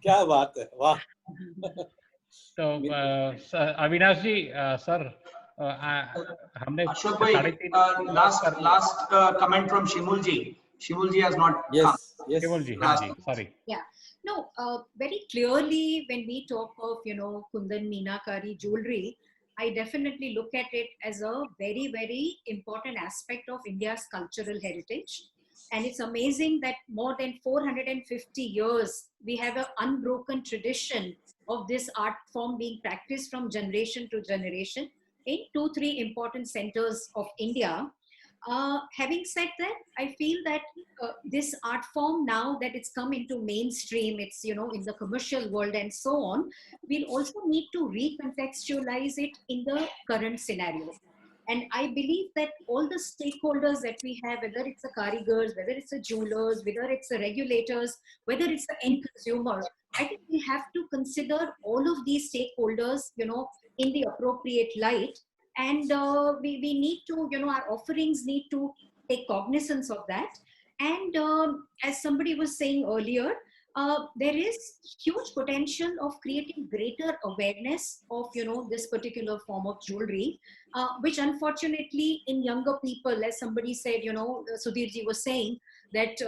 [SPEAKER 4] क्या बात है, वाह.
[SPEAKER 1] तो अविनाश जी, सर, हमने
[SPEAKER 3] Ashok bhai, last comment from Shimul ji. Shimul ji has not come.
[SPEAKER 4] Yes.
[SPEAKER 1] Shimul ji, sorry.
[SPEAKER 6] Yeah. No, very clearly when we talk of, Kundan Meenakari jewelry, I definitely look at it as a very, very important aspect of India's cultural heritage. And it's amazing that more than 450 years, we have an unbroken tradition of this art form being practiced from generation to generation in 2-3 important centers of India. Having said that, I feel that this art form, now that it's come into mainstream, it's, in the commercial world and so on, we'll also need to recontextualize it in the current scenario. And I believe that all the stakeholders that we have, whether it's the karigars, whether it's the jewelers, whether it's the regulators, whether it's the end consumer, I think we have to consider all of these stakeholders, in the appropriate light. And we need to, our offerings need to take cognizance of that. And as somebody was saying earlier, there is huge potential of creating greater awareness of, this particular form of jewelry, which unfortunately in younger people, as somebody said, Sudhir ji was saying that,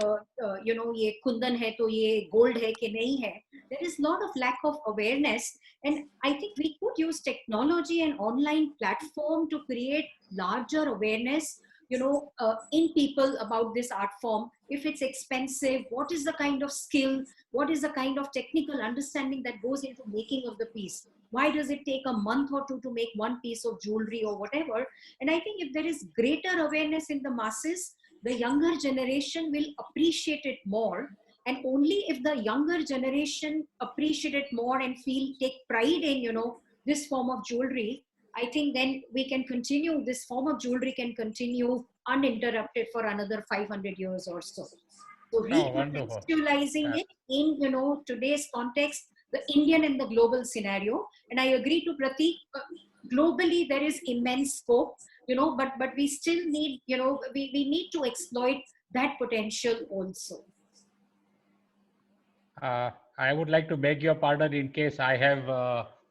[SPEAKER 6] ye kundan hai to ye gold hai ki nahi hai. There is a lot of lack of awareness. And I think we could use technology and online platform to create larger awareness, in people about this art form. If it's expensive, what is the kind of skill, what is the kind of technical understanding that goes into making of the piece? Why does it take a month or two to make one piece of jewelry or whatever? And I think if there is greater awareness in the masses, the younger generation will appreciate it more. And only if the younger generation appreciate it more and take pride in, this form of jewelry, I think then we can continue, this form of jewelry can continue uninterrupted for another 500 years or so. So recontextualizing it in, today's context, the Indian and the global scenario. And I agree to Prateek, globally there is immense scope, but we still need, we need to exploit that potential also.
[SPEAKER 1] I would like to beg your pardon in case I have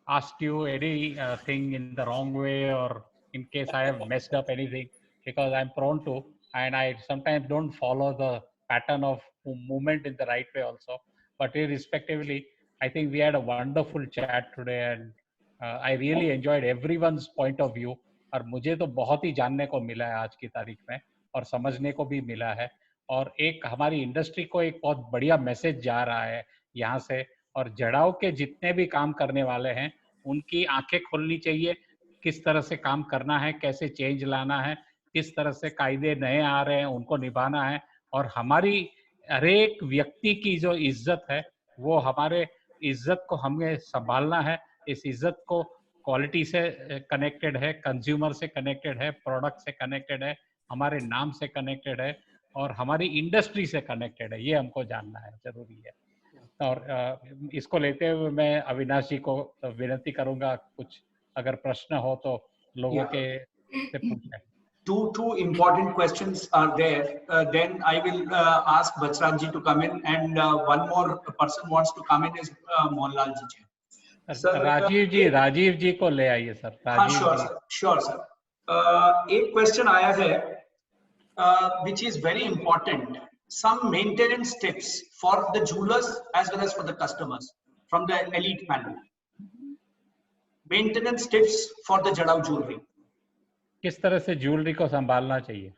[SPEAKER 1] asked you anything in the wrong way, or in case I have messed up anything, because I'm prone to, and I sometimes don't follow the pattern of movement in the right way also. But irrespectively, I think we had a wonderful chat today, and I really enjoyed everyone's point of view. और मुझे तो बहुत ही जानने को मिला है आज की तारीख में, और समझने को भी मिला है, और एक हमारी इंडस्ट्री को एक बहुत बढ़िया मैसेज जा रहा है यहाँ से, और जड़ाव के जितने भी काम करने वाले हैं उनकी आंखें खोलनी चाहिए, किस तरह से काम करना है, कैसे चेंज लाना है, किस तरह से कायदे नए आ रहे हैं उनको निभाना है, और हमारी हर एक व्यक्ति की जो इज्जत है वो हमारे इज्जत को हमें संभालना है। इस इज्जत को क्वालिटी से कनेक्टेड है, कंज्यूमर से कनेक्टेड है, प्रोडक्ट से कनेक्टेड है, हमारे नाम से कनेक्टेड है, और हमारी इंडस्ट्री से कनेक्टेड है। ये हमको जानना है, जरूरी है। और इसको लेते हुए मैं अविनाश जी को विनती करूंगा, कुछ अगर प्रश्न हो तो लोगों के से पूछें।
[SPEAKER 3] Two important questions are there. Then I will ask Bachraj ji to come in, and one more person wants to come in is Mohanlal ji.
[SPEAKER 1] Rajiv जी को ले आइए सर।
[SPEAKER 3] हाँ, sure sir. एक क्वेश्चन आया है which is very important. Some maintenance tips for the jewelers as well as for the customers from the elite panel. Maintenance tips for the Jadhav jewelry.
[SPEAKER 1] किस तरह से ज्वेलरी को संभालना चाहिए?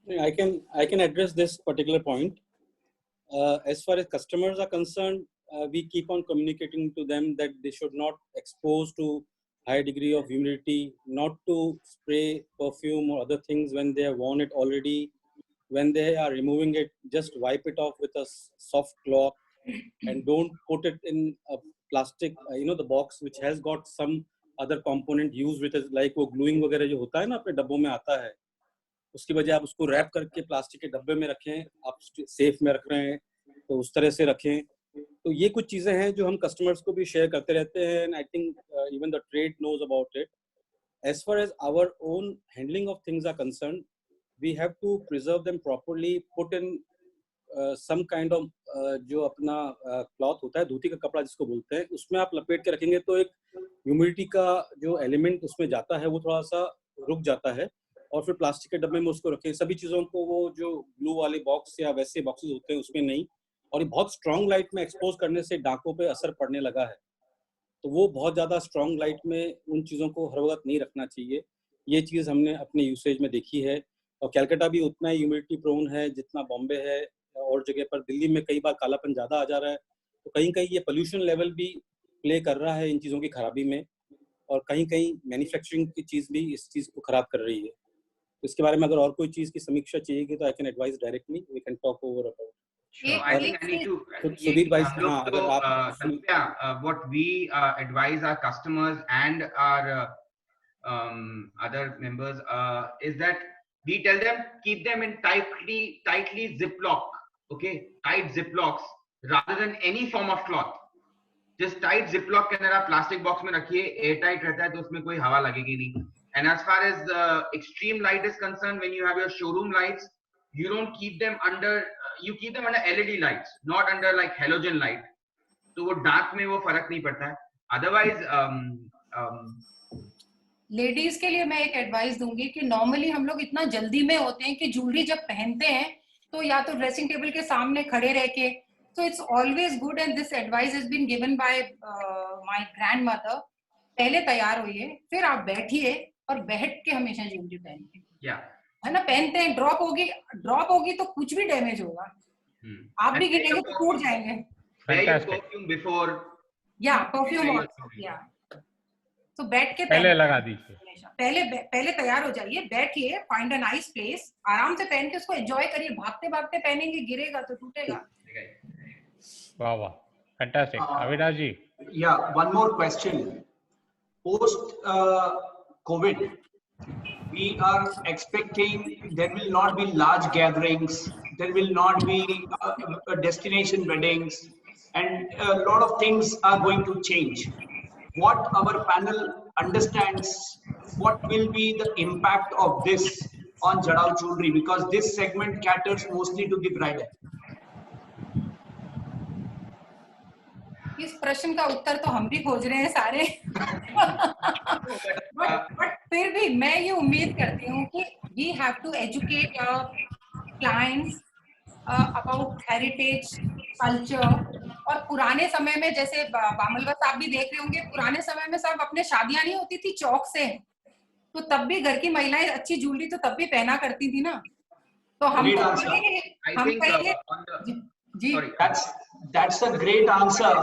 [SPEAKER 4] I can address this particular point. As far as customers are concerned, we keep on communicating to them that they should not expose to high degree of humidity, not to spray perfume or other things when they have worn it already. When they are removing it, just wipe it off with a soft cloth, and don't put it in a plastic, the box which has got some other component used with it, like वो gluing वगैरह जो होता है ना अपने डब्बों में आता है, उसकी वजह आप उसको रैप करके प्लास्टिक के डब्बे में रखें, आप सेफ में रख रहे हैं तो उस तरह से रखें। तो ये कुछ चीजें हैं जो हम कस्टमर्स को भी शेयर करते रहते हैं, and I think even the trade knows about it. As far as our own handling of things are concerned, we have to preserve them properly, put in some kind of जो अपना cloth होता है, धोती का कपड़ा जिसको बोलते हैं, उसमें आप लपेट के रखेंगे तो एक ह्यूमिडिटी का जो एलिमेंट उसमें जाता है वो थोड़ा सा रुक जाता है, और फिर प्लास्टिक के डब्बे में उसको रखें। सभी चीज़ों को वो जो ग्लू वाले बॉक्स या वैसे बॉक्सेस होते हैं उसमें नहीं, और ये बहुत स्ट्रॉन्ग लाइट में एक्सपोज करने से डाकों पे असर पड़ने लगा है, तो वो बहुत ज़्यादा स्ट्रॉन्ग लाइट में उन चीज़ों को हर वक्त नहीं रखना चाहिए। ये चीज़ हमने अपने यूसेज में देखी है, और कैलकाटा भी उतना ही ह्यूमिडिटी प्रोन है जितना बॉम्बे है, और जगह पर दिल्ली में कई बार कालापन ज़्यादा आ जा रहा है, तो कहीं कहीं ये पोल्यूशन लेवल भी प्ले कर रहा है इन चीज़ों की खराबी में, और कहीं कहीं मैन्युफैक्चरिंग की चीज़ भी इस चीज़ को खराब कर रही है। तो इसके बारे में अगर और कोई चीज़ की समीक्षा चाहिए तो I can advise directly, we can talk over about.
[SPEAKER 7] I think I need to.
[SPEAKER 4] Sudhir भाई, हाँ, अगर आप
[SPEAKER 7] what we advise our customers and our other members is that we tell them keep them in tightly ziplock, okay, tight ziplocks rather than any form of cloth. Just tight ziplock के अंदर आप plastic box में रखिए, airtight रहता है तो उसमें कोई हवा लगेगी नहीं. And as far as the extreme light is concerned, when you have your showroom lights, you don't keep them under, you keep them under LED lights, not under like halogen light. तो वो dark में वो फर्क नहीं पड़ता है. Otherwise,
[SPEAKER 5] ladies के लिए मैं एक एडवाइस दूंगी कि नॉर्मली हम लोग इतना जल्दी में होते हैं कि ज्वेलरी जब पहनते हैं तो या तो ड्रेसिंग टेबल के सामने खड़े रह के, so it's always good, and this advice has been given by my grandmother. पहले तैयार होइए, फिर आप बैठिए और बैठ के हमेशा ज्वेलरी पहनिए, है ना. पहनते हैं ड्रॉप होगी तो कुछ भी डैमेज होगा, आप भी गिरेंगे तो टूट जाएंगे.
[SPEAKER 7] perfume before,
[SPEAKER 5] परफ्यूम, तो बैठ के
[SPEAKER 1] पहले लगा दीजिए,
[SPEAKER 5] पहले तैयार हो जाइए, बैठिए, फाइंड अ नाइस प्लेस, आराम से पहन के उसको एंजॉय करिए. भागते भागते पहनेंगे, गिरेगा तो टूटेगा.
[SPEAKER 1] वाह वाह, fantastic. Avinash ji,
[SPEAKER 3] yeah, one more question. Post COVID, we are expecting there will not be large gatherings, there will not be destination weddings, and a lot of things are going to change. What our panel understands, what will be the impact of this on Jadhav Jewelry, because this segment caters mostly to the bridal.
[SPEAKER 5] इस प्रश्न का उत्तर तो हम भी खोज रहे हैं सारे बट फिर भी मैं ये उम्मीद करती हूँ कि we have to educate clients about heritage culture. और पुराने समय में जैसे बामलवा साहब भी देख रहे होंगे, पुराने समय में सब अपने शादियां नहीं होती थी चौक से, तो तब भी घर की महिलाएं अच्छी ज्वेलरी तो तब भी पहना करती थी ना। तो हम
[SPEAKER 3] Great
[SPEAKER 5] तो
[SPEAKER 3] answer.
[SPEAKER 5] कहेंगे जी
[SPEAKER 3] Sorry, that's a great answer.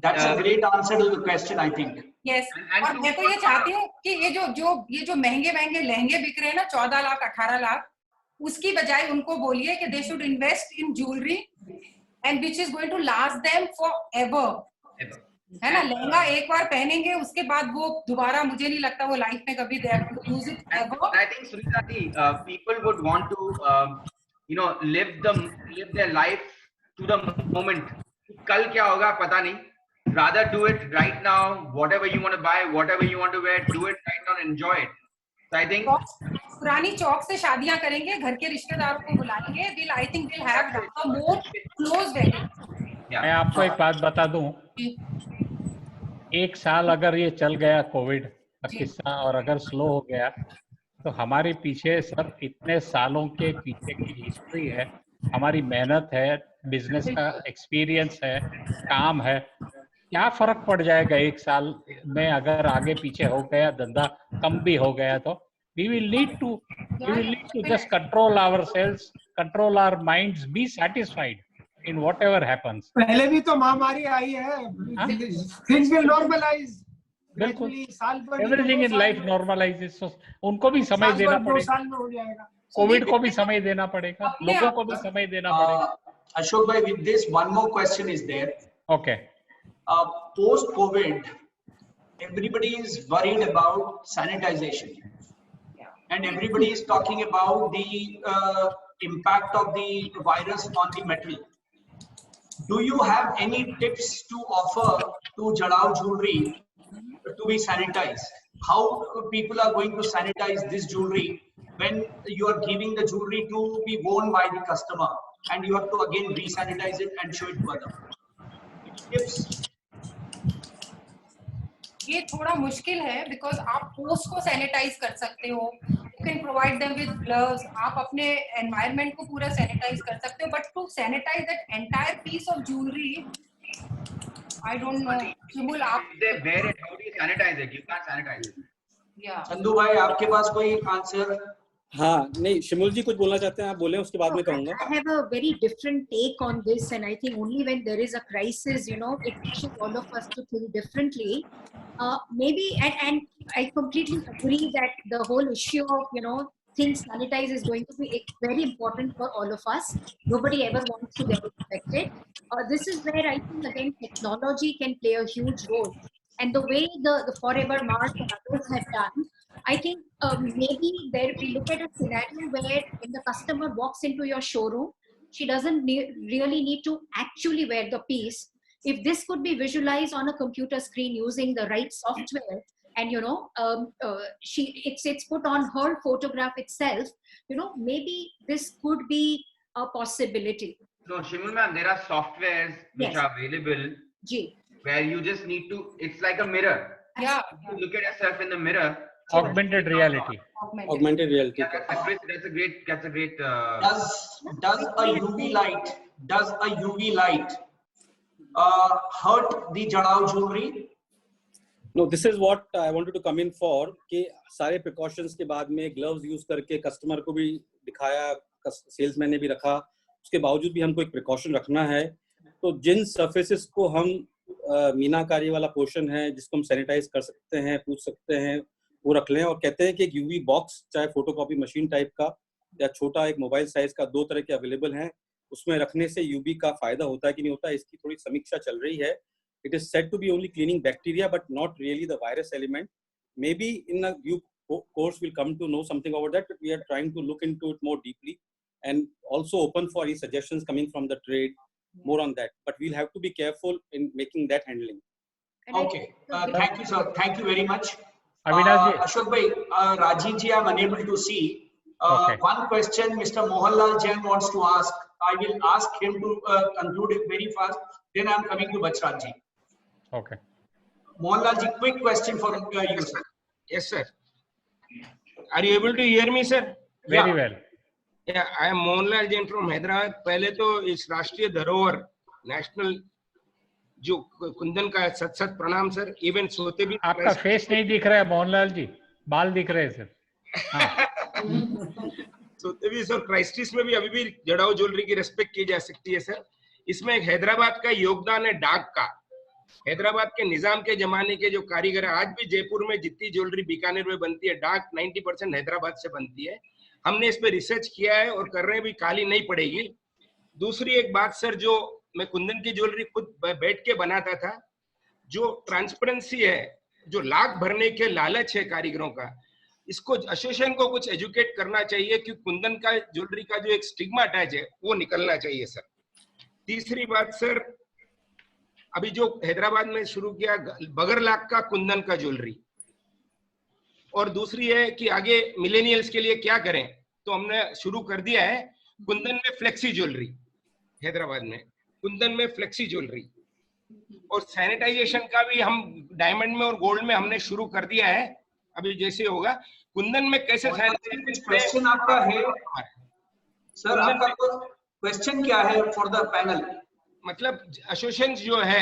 [SPEAKER 3] That's a great answer to the question, I think.
[SPEAKER 5] Yes. और मैं तो ये चाहती हूँ कि ये जो महंगे लहंगे बिक रहे हैं ना 14 लाख 18 लाख, उसकी बजाय उनको बोलिए कि they should invest in jewellery and which is going to last them forever, है ना। लहंगा एक बार पहनेंगे उसके बाद वो दोबारा, मुझे नहीं लगता वो लाइफ में कभी they have to use it ever.
[SPEAKER 7] I think Sunita ji, people would want to live their life to the moment. कल क्या होगा पता नहीं. Rather do it right now. Whatever you want to buy, whatever you want to wear, do it right now and enjoy it. So I think
[SPEAKER 5] पुरानी चौक से शादियां करेंगे, घर के रिश्तेदारों को बुलाएंगे, I think we'll have a more close wedding.
[SPEAKER 1] मैं आपको एक बात बता दूं, एक साल अगर ये चल गया कोविड का किस्सा और अगर स्लो हो गया तो हमारे पीछे सब इतने सालों के पीछे की हिस्ट्री है, हमारी मेहनत है, बिजनेस का एक्सपीरियंस है, काम है, क्या फर्क पड़ जाएगा एक साल में अगर आगे पीछे हो गया, धंधा कम भी हो गया तो we will need to just control ourselves, control our minds, be satisfied in whatever happens.
[SPEAKER 2] पहले भी तो महामारी आई है, things will normalize.
[SPEAKER 1] बिल्कुल,
[SPEAKER 2] साल भर
[SPEAKER 1] everything in life normalizes, so उनको भी समय देना पड़ेगा,
[SPEAKER 2] साल में हो जाएगा,
[SPEAKER 1] कोविड को भी समय देना पड़ेगा, लोगों को भी समय देना पड़ेगा।
[SPEAKER 3] Ashok bhai, with this one more question is there.
[SPEAKER 1] Okay.
[SPEAKER 3] Post COVID, everybody is worried about sanitization, and everybody is talking about the impact of the virus on the metal. Do you have any tips to offer to Jadao jewelry to be sanitized? How people are going to sanitize this jewelry when you are giving the jewelry to be worn by the customer and you have to again re-sanitize it and show it further? Tips?
[SPEAKER 5] ये थोड़ा मुश्किल है because आप post को sanitise कर सकते हो, you can provide them with gloves, आप अपने एनवायरनमेंट को पूरा सैनिटाइज कर सकते हो, but to sanitize that entire piece of jewellery I don't know. Shimul आप
[SPEAKER 7] they wear it, how do you sanitize it? You can't sanitize it.
[SPEAKER 5] या
[SPEAKER 3] चंदू भाई, आपके पास कोई आंसर?
[SPEAKER 4] हाँ, नहीं, शिमुल जी कुछ बोलना चाहते हैं, आप बोलें, उसके बाद में कहूँगा।
[SPEAKER 6] I have a very different take on this, and I think only when there is a crisis, you know, it pushes all of us to think differently. Maybe, and I completely agree that the whole issue of, you know, things sanitize is going to be very important for all of us. Nobody ever wants to get infected. This is where I think again technology can play a huge role, and the way the Forever Mart and others have done, I think maybe there we look at a scenario where when the customer walks into your showroom, she doesn't really need to actually wear the piece. If this could be visualized on a computer screen using the right software, and you know, it's put on her photograph itself, you know, maybe this could be a possibility.
[SPEAKER 7] So Shimul ma'am, there are softwares which
[SPEAKER 6] Yes.
[SPEAKER 7] are available
[SPEAKER 6] Ji.
[SPEAKER 7] where you just need to, it's like a mirror.
[SPEAKER 5] या
[SPEAKER 7] You look at yourself in the mirror.
[SPEAKER 1] Augmented reality.
[SPEAKER 4] Augmented reality.
[SPEAKER 7] Yeah, that's a great
[SPEAKER 3] Does a UV light hurt the Jadao jewelry?
[SPEAKER 4] No, this is what I wanted to come in for, कि सारे precautions के बाद में gloves use करके customer को भी दिखाया, salesman ने भी रखा, उसके बावजूद भी हमको एक precaution रखना है। तो जिन surfaces को हम मीनाकारी वाला पोर्शन है जिसको हम सैनिटाइज कर सकते हैं, पूछ सकते हैं, वो रख लें। और कहते हैं कि एक यूवी बॉक्स, चाहे फोटोकॉपी मशीन टाइप का या छोटा एक मोबाइल साइज का, 2 तरह के अवेलेबल हैं, उसमें रखने से यूवी का फायदा होता है कि नहीं होता है, इसकी थोड़ी समीक्षा चल रही है। It is said to be only cleaning bacteria but not really the virus element. Maybe in a due course we'll come to know something about that, but we are trying to look into it more deeply and also open for any suggestions coming from the trade more on that, but we'll have to be careful in making that handling.
[SPEAKER 3] Okay, thank you sir, thank you very much.
[SPEAKER 1] Avinash ji.
[SPEAKER 3] Ashok bhai, Rajiv ji, I'm unable to see.
[SPEAKER 1] Okay.
[SPEAKER 3] One question Mr. Mohanlal Jain wants to ask. I will ask him to conclude it very fast. Then I'm coming to Bachraj ji.
[SPEAKER 1] Okay.
[SPEAKER 3] Mohanlal ji, quick question for you, sir.
[SPEAKER 8] Yes, sir. Are you able to hear me, sir?
[SPEAKER 1] Very
[SPEAKER 3] Yeah.
[SPEAKER 1] well.
[SPEAKER 8] Yeah, I am Mohanlal Jain from Hyderabad. पहले तो इस राष्ट्रीय धरोहर national जो कुंदन का सत सत प्रणाम सर. इवन सोते भी
[SPEAKER 1] आपका फेस नहीं दिख रहा है मोहनलाल जी, बाल दिख रहे हैं सर. हाँ.
[SPEAKER 8] सोते भी सर क्राइस्टिस में भी अभी भी जड़ाऊ ज्वेलरी की रेस्पेक्ट की जा सकती है सर. इसमें एक हैदराबाद का योगदान है डाक का. हैदराबाद के निजाम के जमाने के जो कारीगर है, आज भी जयपुर में जितनी ज्वेलरी बीकानेर में बनती है, डाक 90% हैदराबाद से बनती है. हमने इस पे रिसर्च किया है और कर रहे हैं भी, काली नहीं पड़ेगी. दूसरी एक बात सर, जो मैं कुंदन की ज्वेलरी खुद बैठ के बनाता था, जो ट्रांसपेरेंसी है, जो लाख भरने के लालच है कारीगरों का, इसको एसोसिएशन को कुछ एजुकेट करना चाहिए कि कुंदन का ज्वेलरी का जो एक स्टिग्मा अटैच है वो निकलना चाहिए सर. तीसरी बात सर, अभी जो हैदराबाद में शुरू किया बगर लाख का कुंदन का ज्वेलरी, और दूसरी है कि आगे मिलेनियल्स के लिए क्या करें, तो हमने शुरू कर दिया है कुंदन में फ्लेक्सी ज्वेलरी. हैदराबाद में कुंदन में फ्लेक्सी ज्वेलरी और सैनिटाइजेशन का भी हम डायमंड में और गोल्ड में हमने शुरू कर दिया है. अभी जैसे होगा कुंदन में कैसे
[SPEAKER 3] क्वेश्चन आपका है सर, आपका क्वेश्चन क्या है फॉर द पैनल?
[SPEAKER 8] मतलब एसोसिएशन जो है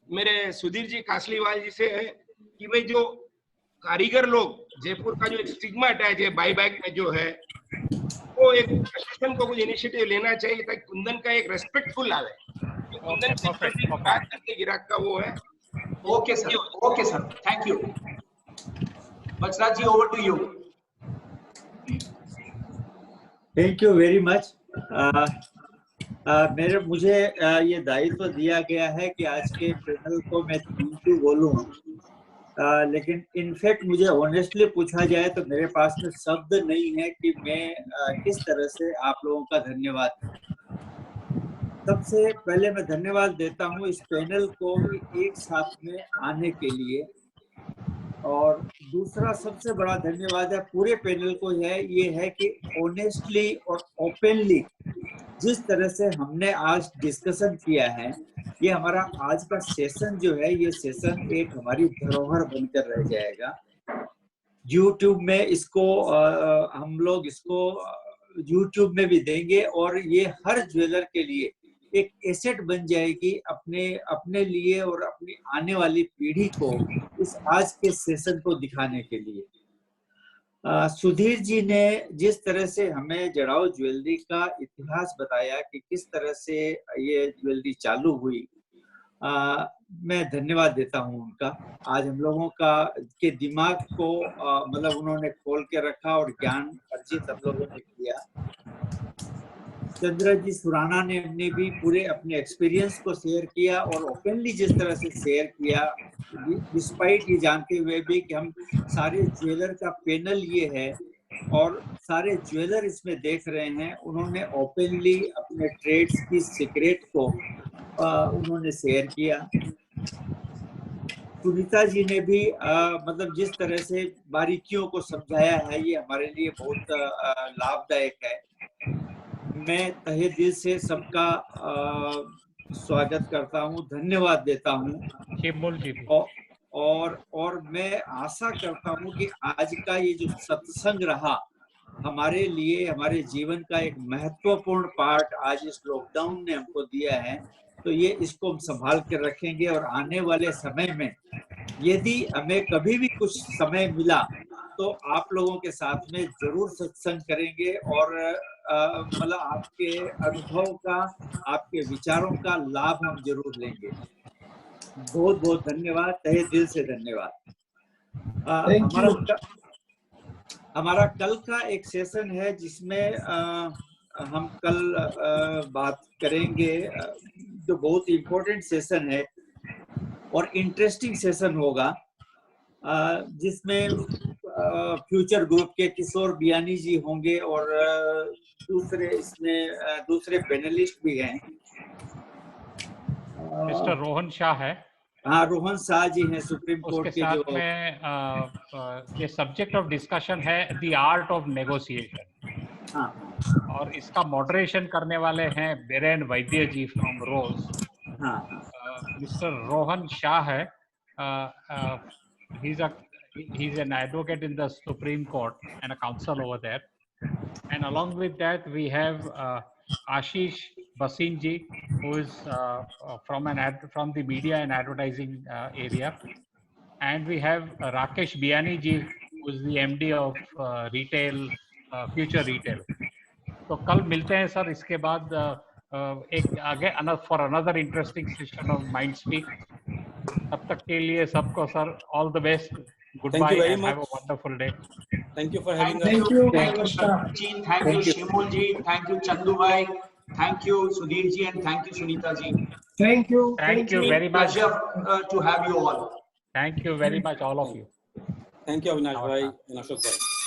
[SPEAKER 8] मेरे सुधीर जी कासलीवाल जी से है कि भाई जो कारीगर लोग जयपुर का जो एक स्टिग्मा अटैच है बाई बैक में जो है, वो एक एसोसिएशन को कुछ इनिशिएटिव लेना चाहिए ताकि कुंदन का एक रेस्पेक्टफुल आवे. कुंदन की बात करते गिराक का वो है.
[SPEAKER 3] Okay sir, thank you. Bachraj ji, over to you.
[SPEAKER 9] Thank you very much. मुझे ये दायित्व दिया गया है कि आज के पैनल को मैं थैंक यू बोलूं, लेकिन इनफैक्ट मुझे ऑनेस्टली पूछा जाए तो मेरे पास में शब्द नहीं है कि मैं किस तरह से आप लोगों का धन्यवाद. सबसे पहले मैं धन्यवाद देता हूं इस पैनल को एक साथ में आने के लिए, और दूसरा सबसे बड़ा धन्यवाद है पूरे पैनल को ये है कि ऑनेस्टली और ओपनली जिस तरह से हमने आज डिस्कशन किया है, ये हमारा आज का सेशन जो है, ये सेशन एक हमारी धरोहर बनकर रह जाएगा. YouTube में इसको हम लोग इसको YouTube में भी देंगे और ये हर ज्वेलर के लिए एक एसेट बन जाएगी अपने लिए और अपनी आने वाली पीढ़ी को इस आज के सेशन को दिखाने के लिए. सुधीर जी ने जिस तरह से हमें जड़ाऊ ज्वेलरी का इतिहास बताया कि किस तरह से ये ज्वेलरी चालू हुई, मैं धन्यवाद देता हूं उनका. आज हम लोगों के दिमाग को मतलब उन्होंने खोल के रखा और ज्ञान अर्जित हम लोगों ने किया. चंद्र जी सुराना ने भी पूरे अपने एक्सपीरियंस को शेयर किया और ओपनली जिस तरह से शेयर किया, डिस्पाइट ये जानते हुए भी कि हम सारे ज्वेलर का पैनल ये है और सारे ज्वेलर इसमें देख रहे हैं, उन्होंने ओपनली अपने ट्रेड्स की सीक्रेट को उन्होंने शेयर किया. सुनीता जी ने भी मतलब जिस तरह से बारीकियों को समझाया है, ये हमारे लिए बहुत लाभदायक है. मैं तहे दिल से सबका स्वागत करता हूँ, धन्यवाद देता हूँ. और मैं आशा करता हूँ कि आज का ये जो सत्संग रहा हमारे लिए, हमारे जीवन का एक महत्वपूर्ण पार्ट आज इस लॉकडाउन ने हमको दिया है, तो ये इसको हम संभाल कर रखेंगे. और आने वाले समय में यदि हमें कभी भी कुछ समय मिला तो आप लोगों के साथ में जरूर सत्संग करेंगे और मतलब आपके अनुभव का, आपके विचारों का लाभ हम जरूर लेंगे. बहुत बहुत धन्यवाद, तहे दिल से धन्यवाद. हमारा कल का एक सेशन है जिसमें हम कल बात करेंगे, जो बहुत इम्पोर्टेंट सेशन है और इंटरेस्टिंग सेशन होगा, जिसमें फ्यूचर ग्रुप के किशोर बियानी जी होंगे और दूसरे पैनलिस्ट भी हैं.
[SPEAKER 1] मिस्टर रोहन शाह है.
[SPEAKER 9] हाँ, रोहन शाह जी हैं सुप्रीम कोर्ट के
[SPEAKER 1] साथ
[SPEAKER 9] जो
[SPEAKER 1] में ये सब्जेक्ट ऑफ डिस्कशन है द आर्ट ऑफ नेगोशिएशन.
[SPEAKER 9] हाँ,
[SPEAKER 1] और इसका मॉडरेशन करने वाले हैं बीरेन वैद्य जी फ्रॉम रोज.
[SPEAKER 9] हाँ,
[SPEAKER 1] Mr. Rohan Shah hai. He's an advocate in the Supreme Court and a counsel over there. And along with that, we have Ashish Basinji, who is from the media and advertising area. And we have Rakesh Biani ji, who is the MD of retail, Future Retail. तो कल मिलते हैं sir, इसके बाद एक आगे for another interesting session of Mindspeak. तब तक के लिए सबको sir all the best. Goodbye and have a wonderful day.
[SPEAKER 4] Thank you for having us.
[SPEAKER 2] Thank you.
[SPEAKER 3] Thank you, Ji. Thank you, Shimul ji. Thank you, Chandu bhai. Thank you, Sudhir ji, and thank you, Sunita ji.
[SPEAKER 2] Thank you.
[SPEAKER 1] Thank you very much.
[SPEAKER 3] Pleasure to have you all.
[SPEAKER 1] Thank you very much, all of you.
[SPEAKER 4] Thank you, Avinash bhai and Ashok bhai.